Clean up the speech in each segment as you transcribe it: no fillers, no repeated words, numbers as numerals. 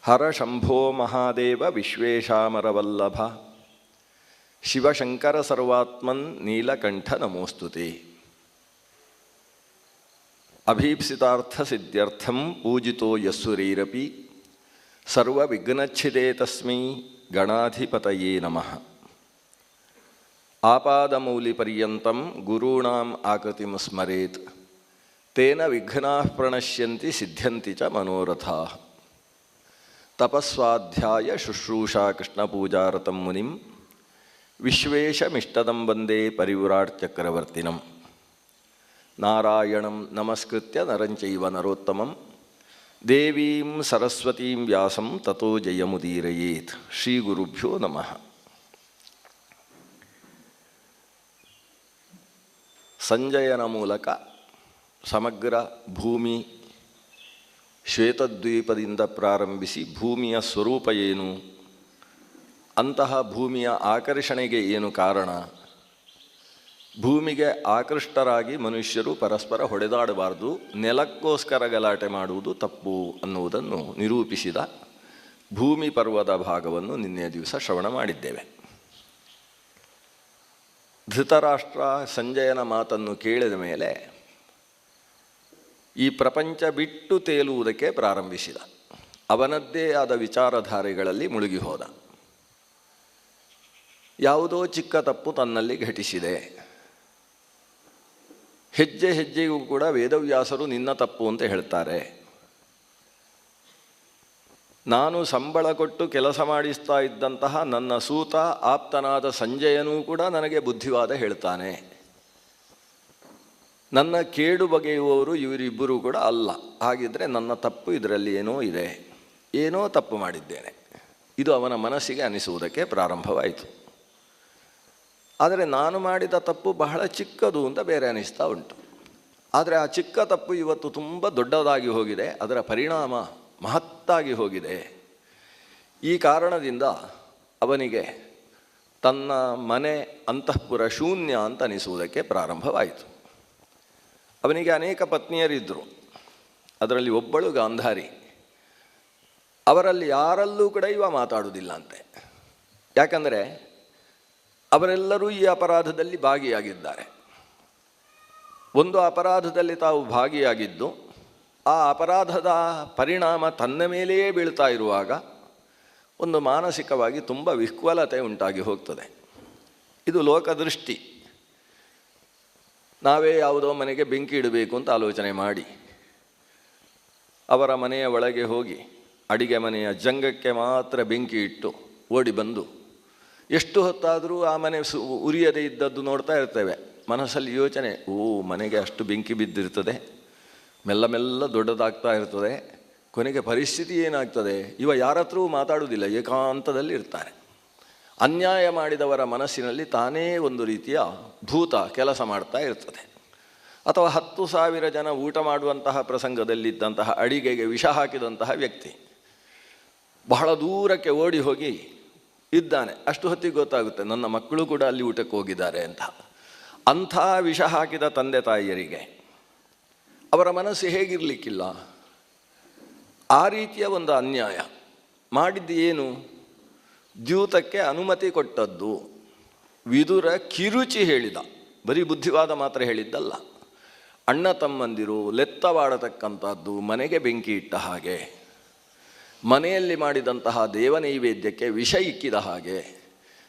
ಹರ ಶಂಭೋ ಮಹಾದೇವ ವಿಶ್ವೇಶಾಮರವಲ್ಲಭ ಶಿವಶಂಕರ ಸರ್ವಾತ್ಮನ್ ನೀಲಕಂಠ ನಮೋಸ್ತುತೆ. ಅಭೀಪ್ಸಿತಾರ್ಥ ಸಿದ್ಧ್ಯರ್ಥಂ ಪೂಜಿತೋ ಯಸ್ಸುರೈರಪಿ ಸರ್ವವಿಘ್ನಚ್ಛಿದೇ ತಸ್ಮೈ ಗಣಾಧಿಪತಯೇ ನಮಃ. ಆಪಾದಮೌಲಿಪರ್ಯಂತಂ ಗುರುಣಾಂ ಆಕೃತಿಂ ಸ್ಮರೇತ್ ತೇನ ವಿಘ್ನಾಃ ಪ್ರಣಶ್ಯಂತಿ ಸಿದ್ಧ್ಯಂತಿ ಚ ಮನೋರಥಾಃ. ತಪಸ್ವಾಧ್ಯಾಯ ಶುಶ್ರೂಷಾ ಕೃಷ್ಣಪೂಜಾರತಂ ಮುನಿಂ ವಿಶ್ವೇಶಮಿಷ್ಟದಂ ವಂದೇ ಪರಿವ್ರಾಟ್ ಚಕ್ರವರ್ತಿನಂ. ನಾರಾಯಣಂ ನಮಸ್ಕೃತ್ಯ ನರಂಚೈವ ನರೋತ್ತಮಂ ದೇವೀಂ ಸರಸ್ವತೀಂ ವ್ಯಾಸಂ ತತೋ ಜಯಮುದೀರಯೇತ್. ಶ್ರೀ ಗುರುಭ್ಯೋ ನಮಃ. ಸಂಜಯನ ಮೂಲಕ ಸಮಗ್ರ ಭೂಮಿ ಶ್ವೇತದ್ವೀಪದಿಂದ ಪ್ರಾರಂಭಿಸಿ ಭೂಮಿಯ ಸ್ವರೂಪ ಏನು, ಅಂತಹ ಭೂಮಿಯ ಆಕರ್ಷಣೆಗೆ ಏನು ಕಾರಣ, ಭೂಮಿಗೆ ಆಕೃಷ್ಟರಾಗಿ ಮನುಷ್ಯರು ಪರಸ್ಪರ ಹೊಡೆದಾಡಬಾರ್ದು, ನೆಲಕ್ಕೋಸ್ಕರ ಗಲಾಟೆ ಮಾಡುವುದು ತಪ್ಪು ಅನ್ನುವುದನ್ನು ನಿರೂಪಿಸಿದ ಭೂಮಿ ಪರ್ವದ ಭಾಗವನ್ನು ನಿನ್ನೆಯ ದಿವಸ ಶ್ರವಣ ಮಾಡಿದ್ದೇವೆ. ಧೃತರಾಷ್ಟ್ರ ಸಂಜಯನ ಮಾತನ್ನು ಕೇಳಿದ ಮೇಲೆ ಈ ಪ್ರಪಂಚ ಬಿಟ್ಟು ತೇಲುವುದಕ್ಕೆ ಪ್ರಾರಂಭಿಸಿದ. ಅವನದ್ದೇ ಆದ ವಿಚಾರಧಾರೆಗಳಲ್ಲಿ ಮುಳುಗಿ ಹೋದ. ಯಾವುದೋ ಚಿಕ್ಕ ತಪ್ಪು ತನ್ನಲ್ಲಿ ಘಟಿಸಿದೆ. ಹೆಜ್ಜೆ ಹೆಜ್ಜೆಗೂ ಕೂಡ ವೇದವ್ಯಾಸರು ನಿನ್ನ ತಪ್ಪು ಅಂತ ಹೇಳ್ತಾರೆ. ನಾನು ಸಂಬಳ ಕೊಟ್ಟು ಕೆಲಸ ಮಾಡಿಸ್ತಾ ಇದ್ದಂತಹ ನನ್ನ ಸೂತ ಆಪ್ತನಾದ ಸಂಜಯನೂ ಕೂಡ ನನಗೆ ಬುದ್ಧಿವಾದ ಹೇಳ್ತಾನೆ. ನನ್ನ ಕೇಡು ಬಗೆಯುವವರು ಇವರಿಬ್ಬರೂ ಕೂಡ ಅಲ್ಲ. ಹಾಗಿದ್ದರೆ ನನ್ನ ತಪ್ಪು ಇದರಲ್ಲಿ ಏನೋ ಇದೆ, ಏನೋ ತಪ್ಪು ಮಾಡಿದ್ದೇನೆ, ಇದು ಅವನ ಮನಸ್ಸಿಗೆ ಅನಿಸುವುದಕ್ಕೆ ಪ್ರಾರಂಭವಾಯಿತು. ಆದರೆ ನಾನು ಮಾಡಿದ ತಪ್ಪು ಬಹಳ ಚಿಕ್ಕದು ಅಂತ ಬೇರೆ ಅನಿಸ್ತಾ ಉಂಟು. ಆದರೆ ಆ ಚಿಕ್ಕ ತಪ್ಪು ಇವತ್ತು ತುಂಬ ದೊಡ್ಡದಾಗಿ ಹೋಗಿದೆ, ಅದರ ಪರಿಣಾಮ ಮಹತ್ತಾಗಿ ಹೋಗಿದೆ. ಈ ಕಾರಣದಿಂದ ಅವನಿಗೆ ತನ್ನ ಮನೆ ಅಂತಃಪುರ ಶೂನ್ಯ ಅಂತ ಅನಿಸುವುದಕ್ಕೆ ಪ್ರಾರಂಭವಾಯಿತು. ಅವನಿಗೆ ಅನೇಕ ಪತ್ನಿಯರಿದ್ದರು. ಅದರಲ್ಲಿ ಒಬ್ಬಳು ಗಾಂಧಾರಿ. ಅವರಲ್ಲಿ ಯಾರಲ್ಲೂ ಕೂಡ ಇವ ಮಾತಾಡುವುದಿಲ್ಲ ಅಂತೆ. ಯಾಕಂದರೆ ಅವರೆಲ್ಲರೂ ಈ ಅಪರಾಧದಲ್ಲಿ ಭಾಗಿಯಾಗಿದ್ದಾರೆ. ಒಂದು ಅಪರಾಧದಲ್ಲಿ ತಾವು ಭಾಗಿಯಾಗಿದ್ದು ಆ ಅಪರಾಧದ ಪರಿಣಾಮ ತನ್ನ ಮೇಲೆಯೇ ಬೀಳ್ತಾ ಇರುವಾಗ ಒಂದು ಮಾನಸಿಕವಾಗಿ ತುಂಬ ವಿಹ್ವಲತೆ ಉಂಟಾಗಿ ಹೋಗ್ತದೆ. ಇದು ಲೋಕದೃಷ್ಟಿ. ನಾವೇ ಯಾವುದೋ ಮನೆಗೆ ಬೆಂಕಿ ಇಡಬೇಕು ಅಂತ ಆಲೋಚನೆ ಮಾಡಿ ಅವರ ಮನೆಯ ಒಳಗೆ ಹೋಗಿ ಅಡಿಗೆ ಮನೆಯ ಜಂಗಕ್ಕೆ ಮಾತ್ರ ಬೆಂಕಿ ಇಟ್ಟು ಓಡಿ ಬಂದು ಎಷ್ಟು ಹೊತ್ತಾದರೂ ಆ ಮನೆ ಉರಿಯದೇ ಇದ್ದದ್ದು ನೋಡ್ತಾ ಇರ್ತೇವೆ. ಮನಸ್ಸಲ್ಲಿ ಯೋಚನೆ, ಮನೆಗೆ ಅಷ್ಟು ಬೆಂಕಿ ಬಿದ್ದಿರ್ತದೆ, ಮೆಲ್ಲ ಮೆಲ್ಲ ದೊಡ್ಡದಾಗ್ತಾ ಇರ್ತದೆ, ಕೊನೆಗೆ ಪರಿಸ್ಥಿತಿ ಏನಾಗ್ತದೆ. ಇವ ಯಾರ ಹತ್ರವೂ ಮಾತಾಡುವುದಿಲ್ಲ, ಏಕಾಂತದಲ್ಲಿ ಇರ್ತಾರೆ. ಅನ್ಯಾಯ ಮಾಡಿದವರ ಮನಸ್ಸಿನಲ್ಲಿ ತಾನೇ ಒಂದು ರೀತಿಯ ಭೂತ ಕೆಲಸ ಮಾಡ್ತಾ ಇರ್ತದೆ. ಅಥವಾ 10,000 ಜನ ಊಟ ಮಾಡುವಂತಹ ಪ್ರಸಂಗದಲ್ಲಿದ್ದಂತಹ ಅಡಿಗೆಗೆ ವಿಷ ಹಾಕಿದಂತಹ ವ್ಯಕ್ತಿ ಬಹಳ ದೂರಕ್ಕೆ ಓಡಿ ಹೋಗಿ ಇದ್ದಾನೆ. ಅಷ್ಟು ಹೊತ್ತಿಗೆ ಗೊತ್ತಾಗುತ್ತೆ ನನ್ನ ಮಕ್ಕಳು ಕೂಡ ಅಲ್ಲಿ ಊಟಕ್ಕೆ ಹೋಗಿದ್ದಾರೆ ಅಂತ. ಅಂಥ ವಿಷ ಹಾಕಿದ ತಂದೆ ತಾಯಿಯರಿಗೆ ಅವರ ಮನಸ್ಸು ಹೇಗಿರಲಿಕ್ಕಿಲ್ಲ. ಆ ರೀತಿಯ ಒಂದು ಅನ್ಯಾಯ ಮಾಡಿದ್ದು ಏನು? ದ್ಯೂತಕ್ಕೆ ಅನುಮತಿ ಕೊಟ್ಟದ್ದು. ವಿದುರ ಕಿರುಚಿ ಹೇಳಿದ, ಬರೀ ಬುದ್ಧಿವಾದ ಮಾತ್ರ ಹೇಳಿದ್ದಲ್ಲ. ಅಣ್ಣ ತಮ್ಮಂದಿರು ಲೆತ್ತವಾಡತಕ್ಕಂಥದ್ದು, ಮನೆಗೆ ಬೆಂಕಿ ಇಟ್ಟ ಹಾಗೆ, ಮನೆಯಲ್ಲಿ ಮಾಡಿದಂತಹ ದೇವನೈವೇದ್ಯಕ್ಕೆ ವಿಷ ಇಕ್ಕಿದ ಹಾಗೆ,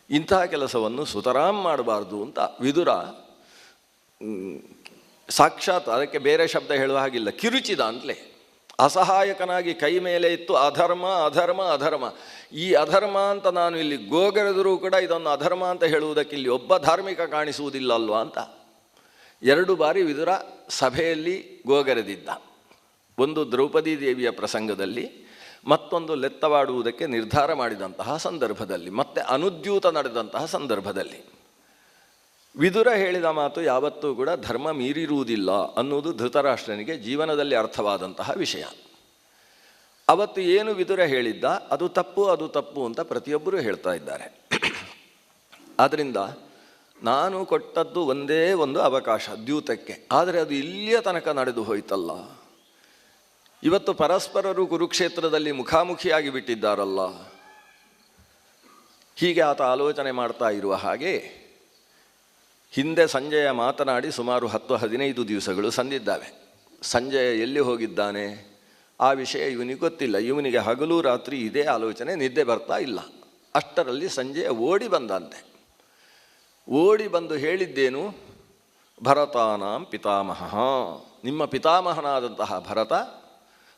ಇಂತಹ ಕೆಲಸವನ್ನು ಸುತರಾಂ ಮಾಡಬಾರ್ದು ಅಂತ ವಿದುರ ಸಾಕ್ಷಾತ್, ಅದಕ್ಕೆ ಬೇರೆ ಶಬ್ದ ಹೇಳುವ ಹಾಗಿಲ್ಲ, ಕಿರುಚಿದ ಅಂತಲೇ. ಅಸಹಾಯಕನಾಗಿ ಕೈ ಮೇಲೆ ಇತ್ತು ಅಧರ್ಮ ಅಧರ್ಮ ಅಧರ್ಮ. ಈ ಅಧರ್ಮ ಅಂತ ನಾನು ಇಲ್ಲಿ ಗೋಗರೆದರೂ ಕೂಡ ಇದನ್ನು ಅಧರ್ಮ ಅಂತ ಹೇಳುವುದಕ್ಕೆ ಇಲ್ಲಿ ಒಬ್ಬ ಧಾರ್ಮಿಕ ಕಾಣಿಸುವುದಿಲ್ಲ ಅಲ್ವಾ ಅಂತ 2 ಬಾರಿ ವಿದುರ ಸಭೆಯಲ್ಲಿ ಗೋಗರೆದಿದ್ದ. ಒಂದು ದ್ರೌಪದಿ ದೇವಿಯ ಪ್ರಸಂಗದಲ್ಲಿ, ಮತ್ತೊಂದು ಲೆತ್ತವಾಡುವುದಕ್ಕೆ ನಿರ್ಧಾರ ಮಾಡಿದಂತಹ ಸಂದರ್ಭದಲ್ಲಿ, ಮತ್ತೆ ಅನುದ್ಯೂತ ನಡೆದಂತಹ ಸಂದರ್ಭದಲ್ಲಿ. ವಿದುರ ಹೇಳಿದ ಮಾತು ಯಾವತ್ತೂ ಕೂಡ ಧರ್ಮ ಮೀರಿರುವುದಿಲ್ಲ ಅನ್ನುವುದು ಧೃತರಾಷ್ಟ್ರನಿಗೆ ಜೀವನದಲ್ಲಿ ಅರ್ಥವಾದಂತಹ ವಿಷಯ. ಅವತ್ತು ಏನು ವಿದುರ ಹೇಳಿದ್ದ ಅದು ತಪ್ಪು, ಅದು ತಪ್ಪು ಅಂತ ಪ್ರತಿಯೊಬ್ಬರೂ ಹೇಳ್ತಾ ಇದ್ದಾರೆ. ಆದ್ದರಿಂದ ನಾನು ಕೊಟ್ಟದ್ದು ಒಂದೇ ಒಂದು ಅವಕಾಶ ದ್ಯೂತಕ್ಕೆ, ಆದರೆ ಅದು ಇಲ್ಲಿಯ ತನಕ ನಡೆದು ಹೋಯ್ತಲ್ಲ. ಇವತ್ತು ಪರಸ್ಪರರು ಕುರುಕ್ಷೇತ್ರದಲ್ಲಿ ಮುಖಾಮುಖಿಯಾಗಿ ಬಿಟ್ಟಿದ್ದಾರಲ್ಲ. ಹೀಗೆ ಆತ ಆಲೋಚನೆ ಮಾಡ್ತಾ ಇರುವ ಹಾಗೆ ಹಿಂದೆ ಸಂಜಯ ಮಾತನಾಡಿ ಸುಮಾರು 10-15 ದಿವಸಗಳು ಸಂದಿದ್ದಾವೆ. ಸಂಜಯ ಎಲ್ಲಿ ಹೋಗಿದ್ದಾನೆ ಆ ವಿಷಯ ಇವನಿಗೆ ಗೊತ್ತಿಲ್ಲ. ಇವನಿಗೆ ಹಗಲು ರಾತ್ರಿ ಇದೇ ಆಲೋಚನೆ, ನಿದ್ದೆ ಬರ್ತಾ ಇಲ್ಲ. ಅಷ್ಟರಲ್ಲಿ ಸಂಜಯ ಓಡಿ ಬಂದಂತೆ. ಓಡಿ ಬಂದು ಹೇಳಿದ್ದೇನು, ಭರತಾನಾಂ ಪಿತಾಮಹ, ನಿಮ್ಮ ಪಿತಾಮಹನಾದಂತಹ ಭರತ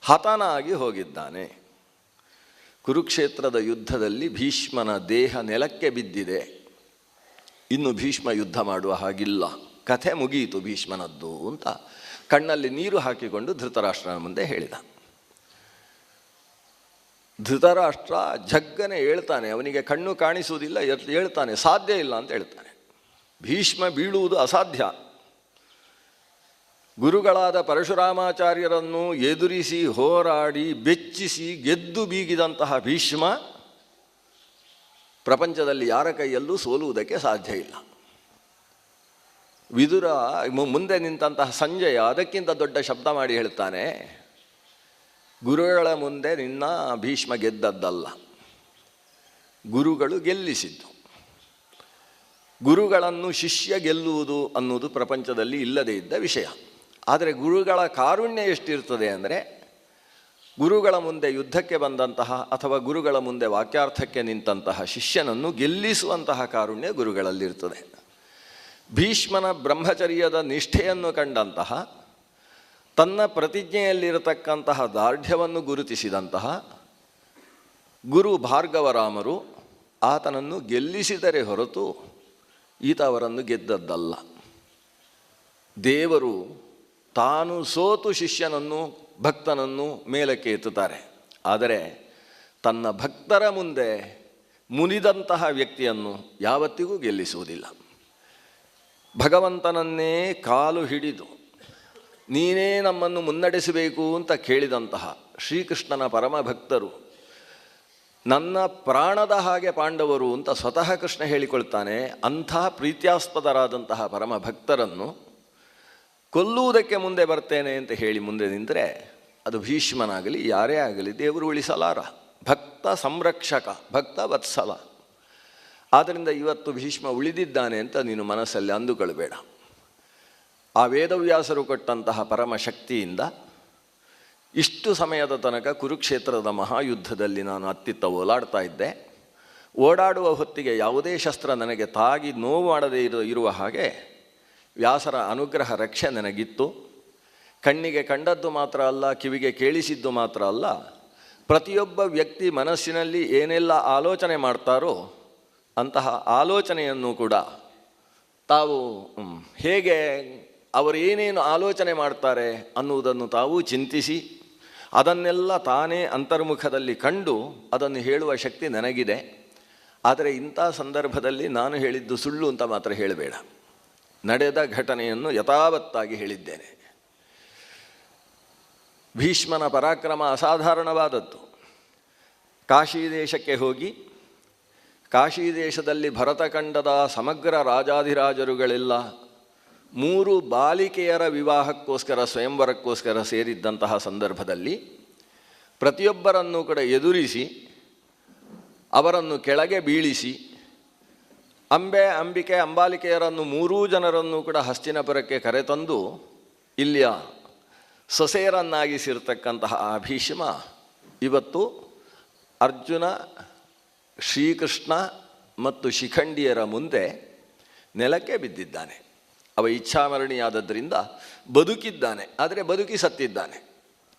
ಹತನಾಗಿ ಹೋಗಿದ್ದಾನೆ. ಕುರುಕ್ಷೇತ್ರದ ಯುದ್ಧದಲ್ಲಿ ಭೀಷ್ಮನ ದೇಹ ನೆಲಕ್ಕೆ ಬಿದ್ದಿದೆ. ಇನ್ನು ಭೀಷ್ಮ ಯುದ್ಧ ಮಾಡುವ ಹಾಗಿಲ್ಲ, ಕಥೆ ಮುಗಿಯಿತು ಭೀಷ್ಮನದ್ದು ಅಂತ ಕಣ್ಣಲ್ಲಿ ನೀರು ಹಾಕಿಕೊಂಡು ಧೃತರಾಷ್ಟ್ರನ ಮುಂದೆ ಹೇಳಿದ. ಧೃತರಾಷ್ಟ್ರ ಜಗ್ಗನೆ ಹೇಳ್ತಾನೆ, ಅವನಿಗೆ ಕಣ್ಣು ಕಾಣಿಸುವುದಿಲ್ಲ, ಹೇಳ್ತಾನೆ ಸಾಧ್ಯ ಇಲ್ಲ ಅಂತ ಹೇಳ್ತಾನೆ. ಭೀಷ್ಮ ಬೀಳುವುದು ಅಸಾಧ್ಯ. ಗುರುಗಳಾದ ಪರಶುರಾಮಾಚಾರ್ಯರನ್ನು ಎದುರಿಸಿ ಹೋರಾಡಿ ಬೆಚ್ಚಿಸಿ ಗೆದ್ದು ಬೀಗಿದಂತಹ ಭೀಷ್ಮ ಪ್ರಪಂಚದಲ್ಲಿ ಯಾರ ಕೈಯಲ್ಲೂ ಸೋಲುವುದಕ್ಕೆ ಸಾಧ್ಯ ಇಲ್ಲ. ವಿದುರ ಮುಂದೆ ನಿಂತಹ ಸಂಜಯ ಅದಕ್ಕಿಂತ ದೊಡ್ಡ ಶಬ್ದ ಮಾಡಿ ಹೇಳ್ತಾನೆ, ಗುರುಗಳ ಮುಂದೆ ನಿನ್ನ ಭೀಷ್ಮ ಗೆದ್ದದ್ದಲ್ಲ, ಗುರುಗಳು ಗೆಲ್ಲಿಸಿದ್ದು. ಗುರುಗಳನ್ನು ಶಿಷ್ಯ ಗೆಲ್ಲುವುದು ಅನ್ನುವುದು ಪ್ರಪಂಚದಲ್ಲಿ ಇಲ್ಲದೇ ಇದ್ದ ವಿಷಯ. ಆದರೆ ಗುರುಗಳ ಕಾರುಣ್ಯ ಎಷ್ಟಿರ್ತದೆ ಅಂದರೆ, ಗುರುಗಳ ಮುಂದೆ ಯುದ್ಧಕ್ಕೆ ಬಂದಂತಹ ಅಥವಾ ಗುರುಗಳ ಮುಂದೆ ವಾಕ್ಯಾರ್ಥಕ್ಕೆ ನಿಂತಹ ಶಿಷ್ಯನನ್ನು ಗೆಲ್ಲಿಸುವಂತಹ ಕಾರುಣ್ಯ ಗುರುಗಳಲ್ಲಿರ್ತದೆ. ಭೀಷ್ಮನ ಬ್ರಹ್ಮಚರ್ಯದ ನಿಷ್ಠೆಯನ್ನು ಕಂಡಂತಹ, ತನ್ನ ಪ್ರತಿಜ್ಞೆಯಲ್ಲಿರತಕ್ಕಂತಹ ದಾರ್ಢ್ಯವನ್ನು ಗುರುತಿಸಿದಂತಹ ಗುರು ಭಾರ್ಗವರಾಮರು ಆತನನ್ನು ಗೆಲ್ಲಿಸಿದರೆ ಹೊರತು ಈತ ಅವರನ್ನು ಗೆದ್ದದ್ದಲ್ಲ. ದೇವರು ತಾನು ಸೋತು ಶಿಷ್ಯನನ್ನು ಭಕ್ತನನ್ನು ಮೇಲಕ್ಕೆ ಎತ್ತುತ್ತಾರೆ. ಆದರೆ ತನ್ನ ಭಕ್ತರ ಮುಂದೆ ಮುನಿದಂತಹ ವ್ಯಕ್ತಿಯನ್ನು ಯಾವತ್ತಿಗೂ ಗೆಲ್ಲಿಸುವುದಿಲ್ಲ. ಭಗವಂತನನ್ನೇ ಕಾಲು ಹಿಡಿದು ನೀನೇ ನಮ್ಮನ್ನು ಮುನ್ನಡೆಸಬೇಕು ಅಂತ ಕೇಳಿದಂತಹ ಶ್ರೀಕೃಷ್ಣನ ಪರಮ ಭಕ್ತರು, ನನ್ನ ಪ್ರಾಣದ ಹಾಗೆ ಪಾಂಡವರು ಅಂತ ಸ್ವತಃ ಕೃಷ್ಣ ಹೇಳಿಕೊಳ್ತಾನೆ. ಅಂಥ ಪ್ರೀತ್ಯಾಸ್ಪದರಾದಂತಹ ಪರಮ ಭಕ್ತರನ್ನು ಕೊಲ್ಲುವುದಕ್ಕೆ ಮುಂದೆ ಬರ್ತೇನೆ ಅಂತ ಹೇಳಿ ಮುಂದೆ ನಿಂತರೆ ಅದು ಭೀಷ್ಮನಾಗಲಿ ಯಾರೇ ಆಗಲಿ ದೇವರು ಉಳಿಸಲಾರ. ಭಕ್ತ ಸಂರಕ್ಷಕ, ಭಕ್ತ ವತ್ಸಲ. ಆದ್ದರಿಂದ ಇವತ್ತು ಭೀಷ್ಮ ಉಳಿದಿದ್ದಾನೆ ಅಂತ ನೀನು ಮನಸ್ಸಲ್ಲಿ ಅಂದುಕೊಳ್ಬೇಡ. ಆ ವೇದವ್ಯಾಸರು ಕೊಟ್ಟಂತಹ ಪರಮಶಕ್ತಿಯಿಂದ ಇಷ್ಟು ಸಮಯದ ತನಕ ಕುರುಕ್ಷೇತ್ರದ ಮಹಾಯುದ್ಧದಲ್ಲಿ ನಾನು ಅತ್ತಿತ್ತ ಓಲಾಡ್ತಾ ಇದ್ದೆ. ಓಡಾಡುವ ಹೊತ್ತಿಗೆ ಯಾವುದೇ ಶಸ್ತ್ರ ನನಗೆ ತಾಗಿ ನೋವು ಮಾಡದೇ ಇರುವ ಹಾಗೆ ವ್ಯಾಸರ ಅನುಗ್ರಹ ರಕ್ಷೆ ನನಗಿತ್ತು. ಕಣ್ಣಿಗೆ ಕಂಡದ್ದು ಮಾತ್ರ ಅಲ್ಲ, ಕಿವಿಗೆ ಕೇಳಿಸಿದ್ದು ಮಾತ್ರ ಅಲ್ಲ, ಪ್ರತಿಯೊಬ್ಬ ವ್ಯಕ್ತಿ ಮನಸ್ಸಿನಲ್ಲಿ ಏನೆಲ್ಲ ಆಲೋಚನೆ ಮಾಡ್ತಾರೋ ಅಂತಹ ಆಲೋಚನೆಯನ್ನು ಕೂಡ ತಾವು ಹೇಗೆ ಅವರು ಏನೇನು ಆಲೋಚನೆ ಮಾಡ್ತಾರೆ ಅನ್ನುವುದನ್ನು ತಾವು ಚಿಂತಿಸಿ ಅದನ್ನೆಲ್ಲ ತಾನೇ ಅಂತರ್ಮುಖದಲ್ಲಿ ಕಂಡು ಅದನ್ನು ಹೇಳುವ ಶಕ್ತಿ ನನಗಿದೆ. ಆದರೆ ಇಂಥ ಸಂದರ್ಭದಲ್ಲಿ ನಾನು ಹೇಳಿದ್ದು ಸುಳ್ಳು ಅಂತ ಮಾತ್ರ ಹೇಳಬೇಡ. ನಡೆದ ಘಟನೆಯನ್ನು ಯಥಾವತ್ತಾಗಿ ಹೇಳಿದ್ದೇನೆ. ಭೀಷ್ಮನ ಪರಾಕ್ರಮ ಅಸಾಧಾರಣವಾದದ್ದು. ಕಾಶಿ ದೇಶಕ್ಕೆ ಹೋಗಿ ಕಾಶಿ ದೇಶದಲ್ಲಿ ಭರತಖಂಡದ ಸಮಗ್ರ ರಾಜಾಧಿರಾಜರುಗಳೆಲ್ಲ 3 ಬಾಲಿಕೆಯರ ವಿವಾಹಕ್ಕೋಸ್ಕರ ಸ್ವಯಂವರಕ್ಕೋಸ್ಕರ ಸೇರಿದ್ದಂತಹ ಸಂದರ್ಭದಲ್ಲಿ ಪ್ರತಿಯೊಬ್ಬರನ್ನು ಕೂಡ ಎದುರಿಸಿ ಅವರನ್ನು ಕೆಳಗೆ ಬೀಳಿಸಿ ಅಂಬಿಕೆ ಅಂಬಾಲಿಕೆಯರನ್ನು 3 ಜನರನ್ನು ಕೂಡ ಹಸ್ತಿನಪುರಕ್ಕೆ ಕರೆತಂದು ಇಲ್ಲಿಯ ಸೊಸೆಯರನ್ನಾಗಿಸಿರ್ತಕ್ಕಂತಹ ಆ ಭೀಷ್ಮ ಇವತ್ತು ಅರ್ಜುನ, ಶ್ರೀಕೃಷ್ಣ ಮತ್ತು ಶಿಖಂಡಿಯರ ಮುಂದೆ ನೆಲಕ್ಕೆ ಬಿದ್ದಿದ್ದಾನೆ. ಅವ ಇಚ್ಛಾಮರಣಿಯಾದದ್ದರಿಂದ ಬದುಕಿದ್ದಾನೆ, ಆದರೆ ಬದುಕಿ ಸತ್ತಿದ್ದಾನೆ.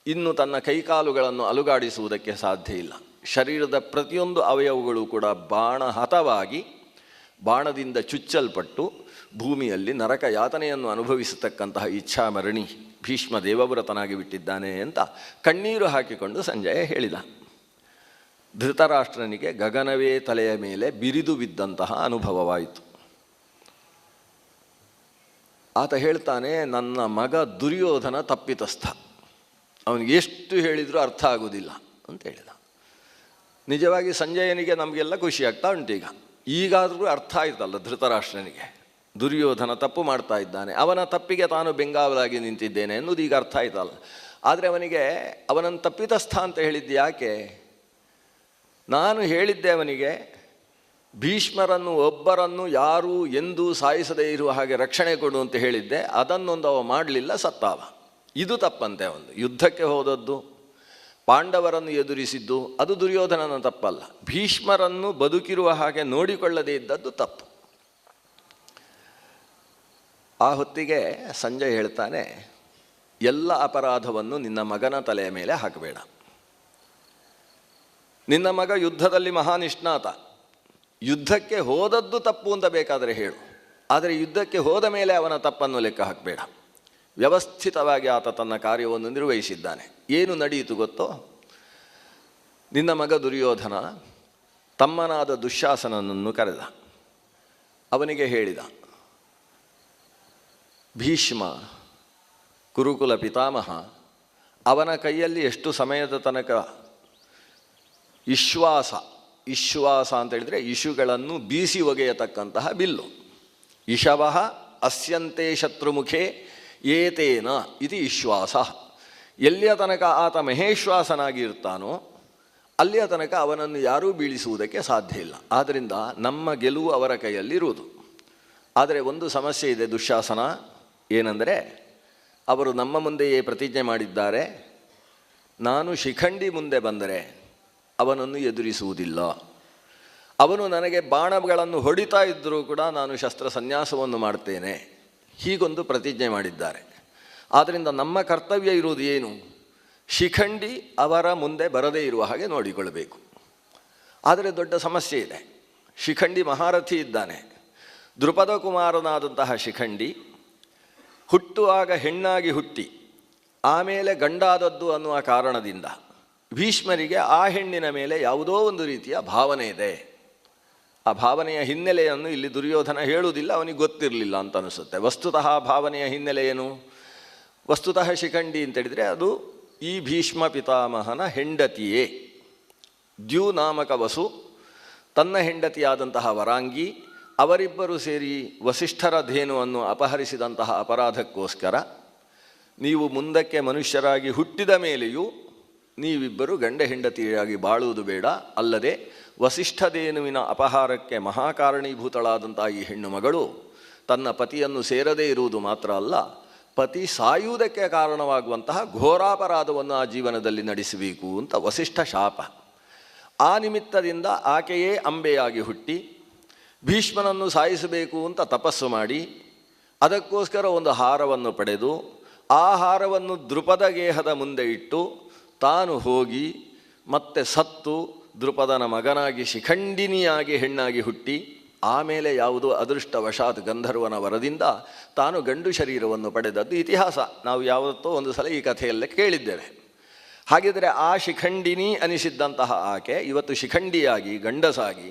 ಇನ್ನು ತನ್ನ ಕೈಕಾಲುಗಳನ್ನು ಅಲುಗಾಡಿಸುವುದಕ್ಕೆ ಸಾಧ್ಯ ಇಲ್ಲ. ಶರೀರದ ಪ್ರತಿಯೊಂದು ಅವಯವಗಳು ಕೂಡ ಬಾಣಹತವಾಗಿ ಬಾಣದಿಂದ ಚುಚ್ಚಲ್ಪಟ್ಟು ಭೂಮಿಯಲ್ಲಿ ನರಕ ಯಾತನೆಯನ್ನು ಅನುಭವಿಸತಕ್ಕಂತಹ ಇಚ್ಛಾಮರಣಿ ಭೀಷ್ಮ ದೇವವ್ರತನಾಗಿ ಬಿಟ್ಟಿದ್ದಾನೆ ಅಂತ ಕಣ್ಣೀರು ಹಾಕಿಕೊಂಡು ಸಂಜಯ ಹೇಳಿದ. ಧೃತರಾಷ್ಟ್ರನಿಗೆ ಗಗನವೇ ತಲೆಯ ಮೇಲೆ ಬಿರಿದು ಬಿದ್ದಂತಹ ಅನುಭವವಾಯಿತು. ಆತ ಹೇಳ್ತಾನೆ, ನನ್ನ ಮಗ ದುರ್ಯೋಧನ ತಪ್ಪಿತಸ್ಥ, ಅವನಿಗೆ ಎಷ್ಟು ಹೇಳಿದರೂ ಅರ್ಥ ಆಗುವುದಿಲ್ಲ ಅಂತ ಹೇಳಿದ. ನಿಜವಾಗಿ ಸಂಜಯನಿಗೆ ನಮಗೆಲ್ಲ ಖುಷಿ ಆಗ್ತಾ ಉಂಟು. ಈಗಾದರೂ ಅರ್ಥ ಆಯ್ತಲ್ಲ ಧೃತರಾಷ್ಟ್ರನಿಗೆ, ದುರ್ಯೋಧನ ತಪ್ಪು ಮಾಡ್ತಾ ಇದ್ದಾನೆ, ಅವನ ತಪ್ಪಿಗೆ ತಾನು ಬೆಂಗಾವಲಾಗಿ ನಿಂತಿದ್ದೇನೆ ಅನ್ನೋದು ಈಗ ಅರ್ಥ ಆಯ್ತಲ್ಲ. ಆದರೆ ಅವನಿಗೆ ಅವನನ್ನು ತಪ್ಪಿತಸ್ಥ ಅಂತ ಹೇಳಿದ್ದು ಯಾಕೆ? ನಾನು ಹೇಳಿದ್ದೆ ಅವನಿಗೆ ಭೀಷ್ಮರನ್ನು ಒಬ್ಬರನ್ನು ಯಾರೂ ಎಂದೂ ಸಾಯಿಸದೇ ಇರುವ ಹಾಗೆ ರಕ್ಷಣೆ ಕೊಡು ಅಂತ ಹೇಳಿದ್ದೆ. ಅದನ್ನೊಂದು ಅವ ಮಾಡಲಿಲ್ಲ, ಸತ್ತಾವ. ಇದು ತಪ್ಪಂತೆ. ಅವನು ಯುದ್ಧಕ್ಕೆ ಹೋದದ್ದು, ಪಾಂಡವರನ್ನು ಎದುರಿಸಿದ್ದು ಅದು ದುರ್ಯೋಧನನ ತಪ್ಪಲ್ಲ. ಭೀಷ್ಮರನ್ನು ಬದುಕಿರುವ ಹಾಗೆ ನೋಡಿಕೊಳ್ಳದೇ ಇದ್ದದ್ದು ತಪ್ಪು. ಆ ಹೊತ್ತಿಗೆ ಸಂಜಯ್ ಹೇಳ್ತಾನೆ, ಎಲ್ಲ ಅಪರಾಧವನ್ನು ನಿನ್ನ ಮಗನ ತಲೆಯ ಮೇಲೆ ಹಾಕಬೇಡ. ನಿನ್ನ ಮಗ ಯುದ್ಧದಲ್ಲಿ ಮಹಾನಿಷ್ಣಾತ, ಯುದ್ಧಕ್ಕೆ ಹೋದದ್ದು ತಪ್ಪು ಅಂತ ಬೇಕಾದರೆ ಹೇಳು, ಆದರೆ ಯುದ್ಧಕ್ಕೆ ಹೋದ ಮೇಲೆ ಅವನ ತಪ್ಪನ್ನು ಲೆಕ್ಕ ಹಾಕಬೇಡ. ವ್ಯವಸ್ಥಿತವಾಗಿ ಆತ ತನ್ನ ಕಾರ್ಯವನ್ನು ನಿರ್ವಹಿಸಿದ್ದಾನೆ. ಏನು ನಡೆಯಿತು ಗೊತ್ತೋ? ನಿನ್ನ ಮಗ ದುರ್ಯೋಧನ ತಮ್ಮನಾದ ದುಶ್ಯಾಸನನನ್ನು ಕರೆದ. ಅವನಿಗೆ ಹೇಳಿದ, ಭೀಷ್ಮ ಕುರುಕುಲ ಪಿತಾಮಹ, ಅವನ ಕೈಯಲ್ಲಿ ಎಷ್ಟು ಸಮಯದ ತನಕ ಇಶ್ವಾಸ ಅಂತ ಹೇಳಿದರೆ ಇಶುಗಳನ್ನು ಬೀಸಿ ಒಗೆಯತಕ್ಕಂತಹ ಬಿಲ್ಲು. ಇಶವಃ ಅಸ್ಯಂತೆ ಶತ್ರುಮುಖೇ ಏತೇನ ಇದು ಇಶ್ವಾಸ. ಎಲ್ಲಿಯ ತನಕ ಆತ ಮಹೇಶ್ವಾಸನಾಗಿ ಇರ್ತಾನೋ ಅಲ್ಲಿಯ ತನಕ ಅವನನ್ನು ಯಾರೂ ಬೀಳಿಸುವುದಕ್ಕೆ ಸಾಧ್ಯ ಇಲ್ಲ. ಆದ್ದರಿಂದ ನಮ್ಮ ಗೆಲುವು ಅವರ ಕೈಯಲ್ಲಿರುವುದು. ಆದರೆ ಒಂದು ಸಮಸ್ಯೆ ಇದೆ ದುಶ್ಯಾಸನ, ಏನಂದರೆ ಅವರು ನಮ್ಮ ಮುಂದೆಯೇ ಪ್ರತಿಜ್ಞೆ ಮಾಡಿದ್ದಾರೆ, ನಾನು ಶಿಖಂಡಿ ಮುಂದೆ ಬಂದರೆ ಅವನನ್ನು ಎದುರಿಸುವುದಿಲ್ಲ. ಅವನು ನನಗೆ ಬಾಣಗಳನ್ನು ಹೊಡಿತಾ ಇದ್ದರೂ ಕೂಡ ನಾನು ಶಸ್ತ್ರ ಸನ್ಯಾಸವನ್ನು ಮಾಡ್ತೇನೆ, ಹೀಗೊಂದು ಪ್ರತಿಜ್ಞೆ ಮಾಡಿದ್ದಾರೆ. ಆದ್ದರಿಂದ ನಮ್ಮ ಕರ್ತವ್ಯ ಇರುವುದು ಏನು? ಶಿಖಂಡಿ ಅವರ ಮುಂದೆ ಬರದೇ ಇರುವ ಹಾಗೆ ನೋಡಿಕೊಳ್ಳಬೇಕು. ಆದರೆ ದೊಡ್ಡ ಸಮಸ್ಯೆ ಇದೆ. ಶಿಖಂಡಿ ಮಹಾರಥಿ ಇದ್ದಾನೆ. ದೃಪದ ಕುಮಾರನಾದಂತಹ ಶಿಖಂಡಿ ಹುಟ್ಟುವಾಗ ಹೆಣ್ಣಾಗಿ ಹುಟ್ಟಿ ಆಮೇಲೆ ಗಂಡಾದದ್ದು ಅನ್ನುವ ಕಾರಣದಿಂದ ಭೀಷ್ಮರಿಗೆ ಆ ಹೆಣ್ಣಿನ ಮೇಲೆ ಯಾವುದೋ ಒಂದು ರೀತಿಯ ಭಾವನೆ ಇದೆ. ಆ ಭಾವನೆಯ ಹಿನ್ನೆಲೆಯನ್ನು ಇಲ್ಲಿ ದುರ್ಯೋಧನ ಹೇಳುವುದಿಲ್ಲ, ಅವನಿಗೆ ಗೊತ್ತಿರಲಿಲ್ಲ ಅಂತ ಅನಿಸುತ್ತೆ. ವಸ್ತುತಃ ಭಾವನೆಯ ಹಿನ್ನೆಲೆ ಏನು? ವಸ್ತುತಃ ಶಿಖಂಡಿ ಅಂತೇಳಿದರೆ ಅದು ಈ ಭೀಷ್ಮ ಪಿತಾಮಹನ ಹೆಂಡತಿಯೇ. ದ್ಯುನಾಮಕ ವಸು ತನ್ನ ಹೆಂಡತಿಯಾದಂತಹ ವರಾಂಗಿ, ಅವರಿಬ್ಬರು ಸೇರಿ ವಸಿಷ್ಠರ ಧೇನುವನ್ನು ಅಪಹರಿಸಿದಂತಹ ಅಪರಾಧಕ್ಕೋಸ್ಕರ ನೀವು ಮುಂದಕ್ಕೆ ಮನುಷ್ಯರಾಗಿ ಹುಟ್ಟಿದ ಮೇಲೆಯೂ ನೀವಿಬ್ಬರು ಗಂಡ ಹೆಂಡತಿಯಾಗಿ ಬಾಳುವುದು ಬೇಡ. ಅಲ್ಲದೆ ವಸಿಷ್ಠಧೇನುವಿನ ಅಪಹಾರಕ್ಕೆ ಮಹಾಕಾರಣೀಭೂತಳಾದಂಥ ಈ ಹೆಣ್ಣು ಮಗಳು ತನ್ನ ಪತಿಯನ್ನು ಸೇರದೇ ಇರುವುದು ಮಾತ್ರ ಅಲ್ಲ, ಪತಿ ಸಾಯುವುದಕ್ಕೆ ಕಾರಣವಾಗುವಂತಹ ಘೋರಾಪರಾಧವನ್ನು ಆ ಜೀವನದಲ್ಲಿ ನಡೆಸಬೇಕು ಅಂತ ವಸಿಷ್ಠ ಶಾಪ. ಆ ನಿಮಿತ್ತದಿಂದ ಆಕೆಯೇ ಅಂಬೆಯಾಗಿ ಹುಟ್ಟಿ ಭೀಷ್ಮನನ್ನು ಸಾಯಿಸಬೇಕು ಅಂತ ತಪಸ್ಸು ಮಾಡಿ ಅದಕ್ಕೋಸ್ಕರ ಒಂದು ಹಾರವನ್ನು ಪಡೆದು ಆ ಹಾರವನ್ನು ದೃಪದ ಗೇಹದ ಮುಂದೆ ಇಟ್ಟು ತಾನು ಹೋಗಿ ಮತ್ತೆ ಸತ್ತು ದೃಪದನ ಮಗನಾಗಿ ಶಿಖಂಡಿನಿಯಾಗಿ ಹೆಣ್ಣಾಗಿ ಹುಟ್ಟಿ ಆಮೇಲೆ ಯಾವುದೋ ಅದೃಷ್ಟವಶಾತ್ ಗಂಧರ್ವನ ವರದಿಂದ ತಾನು ಗಂಡು ಶರೀರವನ್ನು ಪಡೆದದ್ದು ಇತಿಹಾಸ. ನಾವು ಯಾವತ್ತೋ ಒಂದು ಸಲ ಈ ಕಥೆಯಲ್ಲೇ ಕೇಳಿದ್ದೇವೆ. ಹಾಗಿದ್ದರೆ ಆ ಶಿಖಂಡಿನಿ ಅನಿಸಿದ್ದಂತಹ ಆಕೆ ಇವತ್ತು ಶಿಖಂಡಿಯಾಗಿ ಗಂಡಸಾಗಿ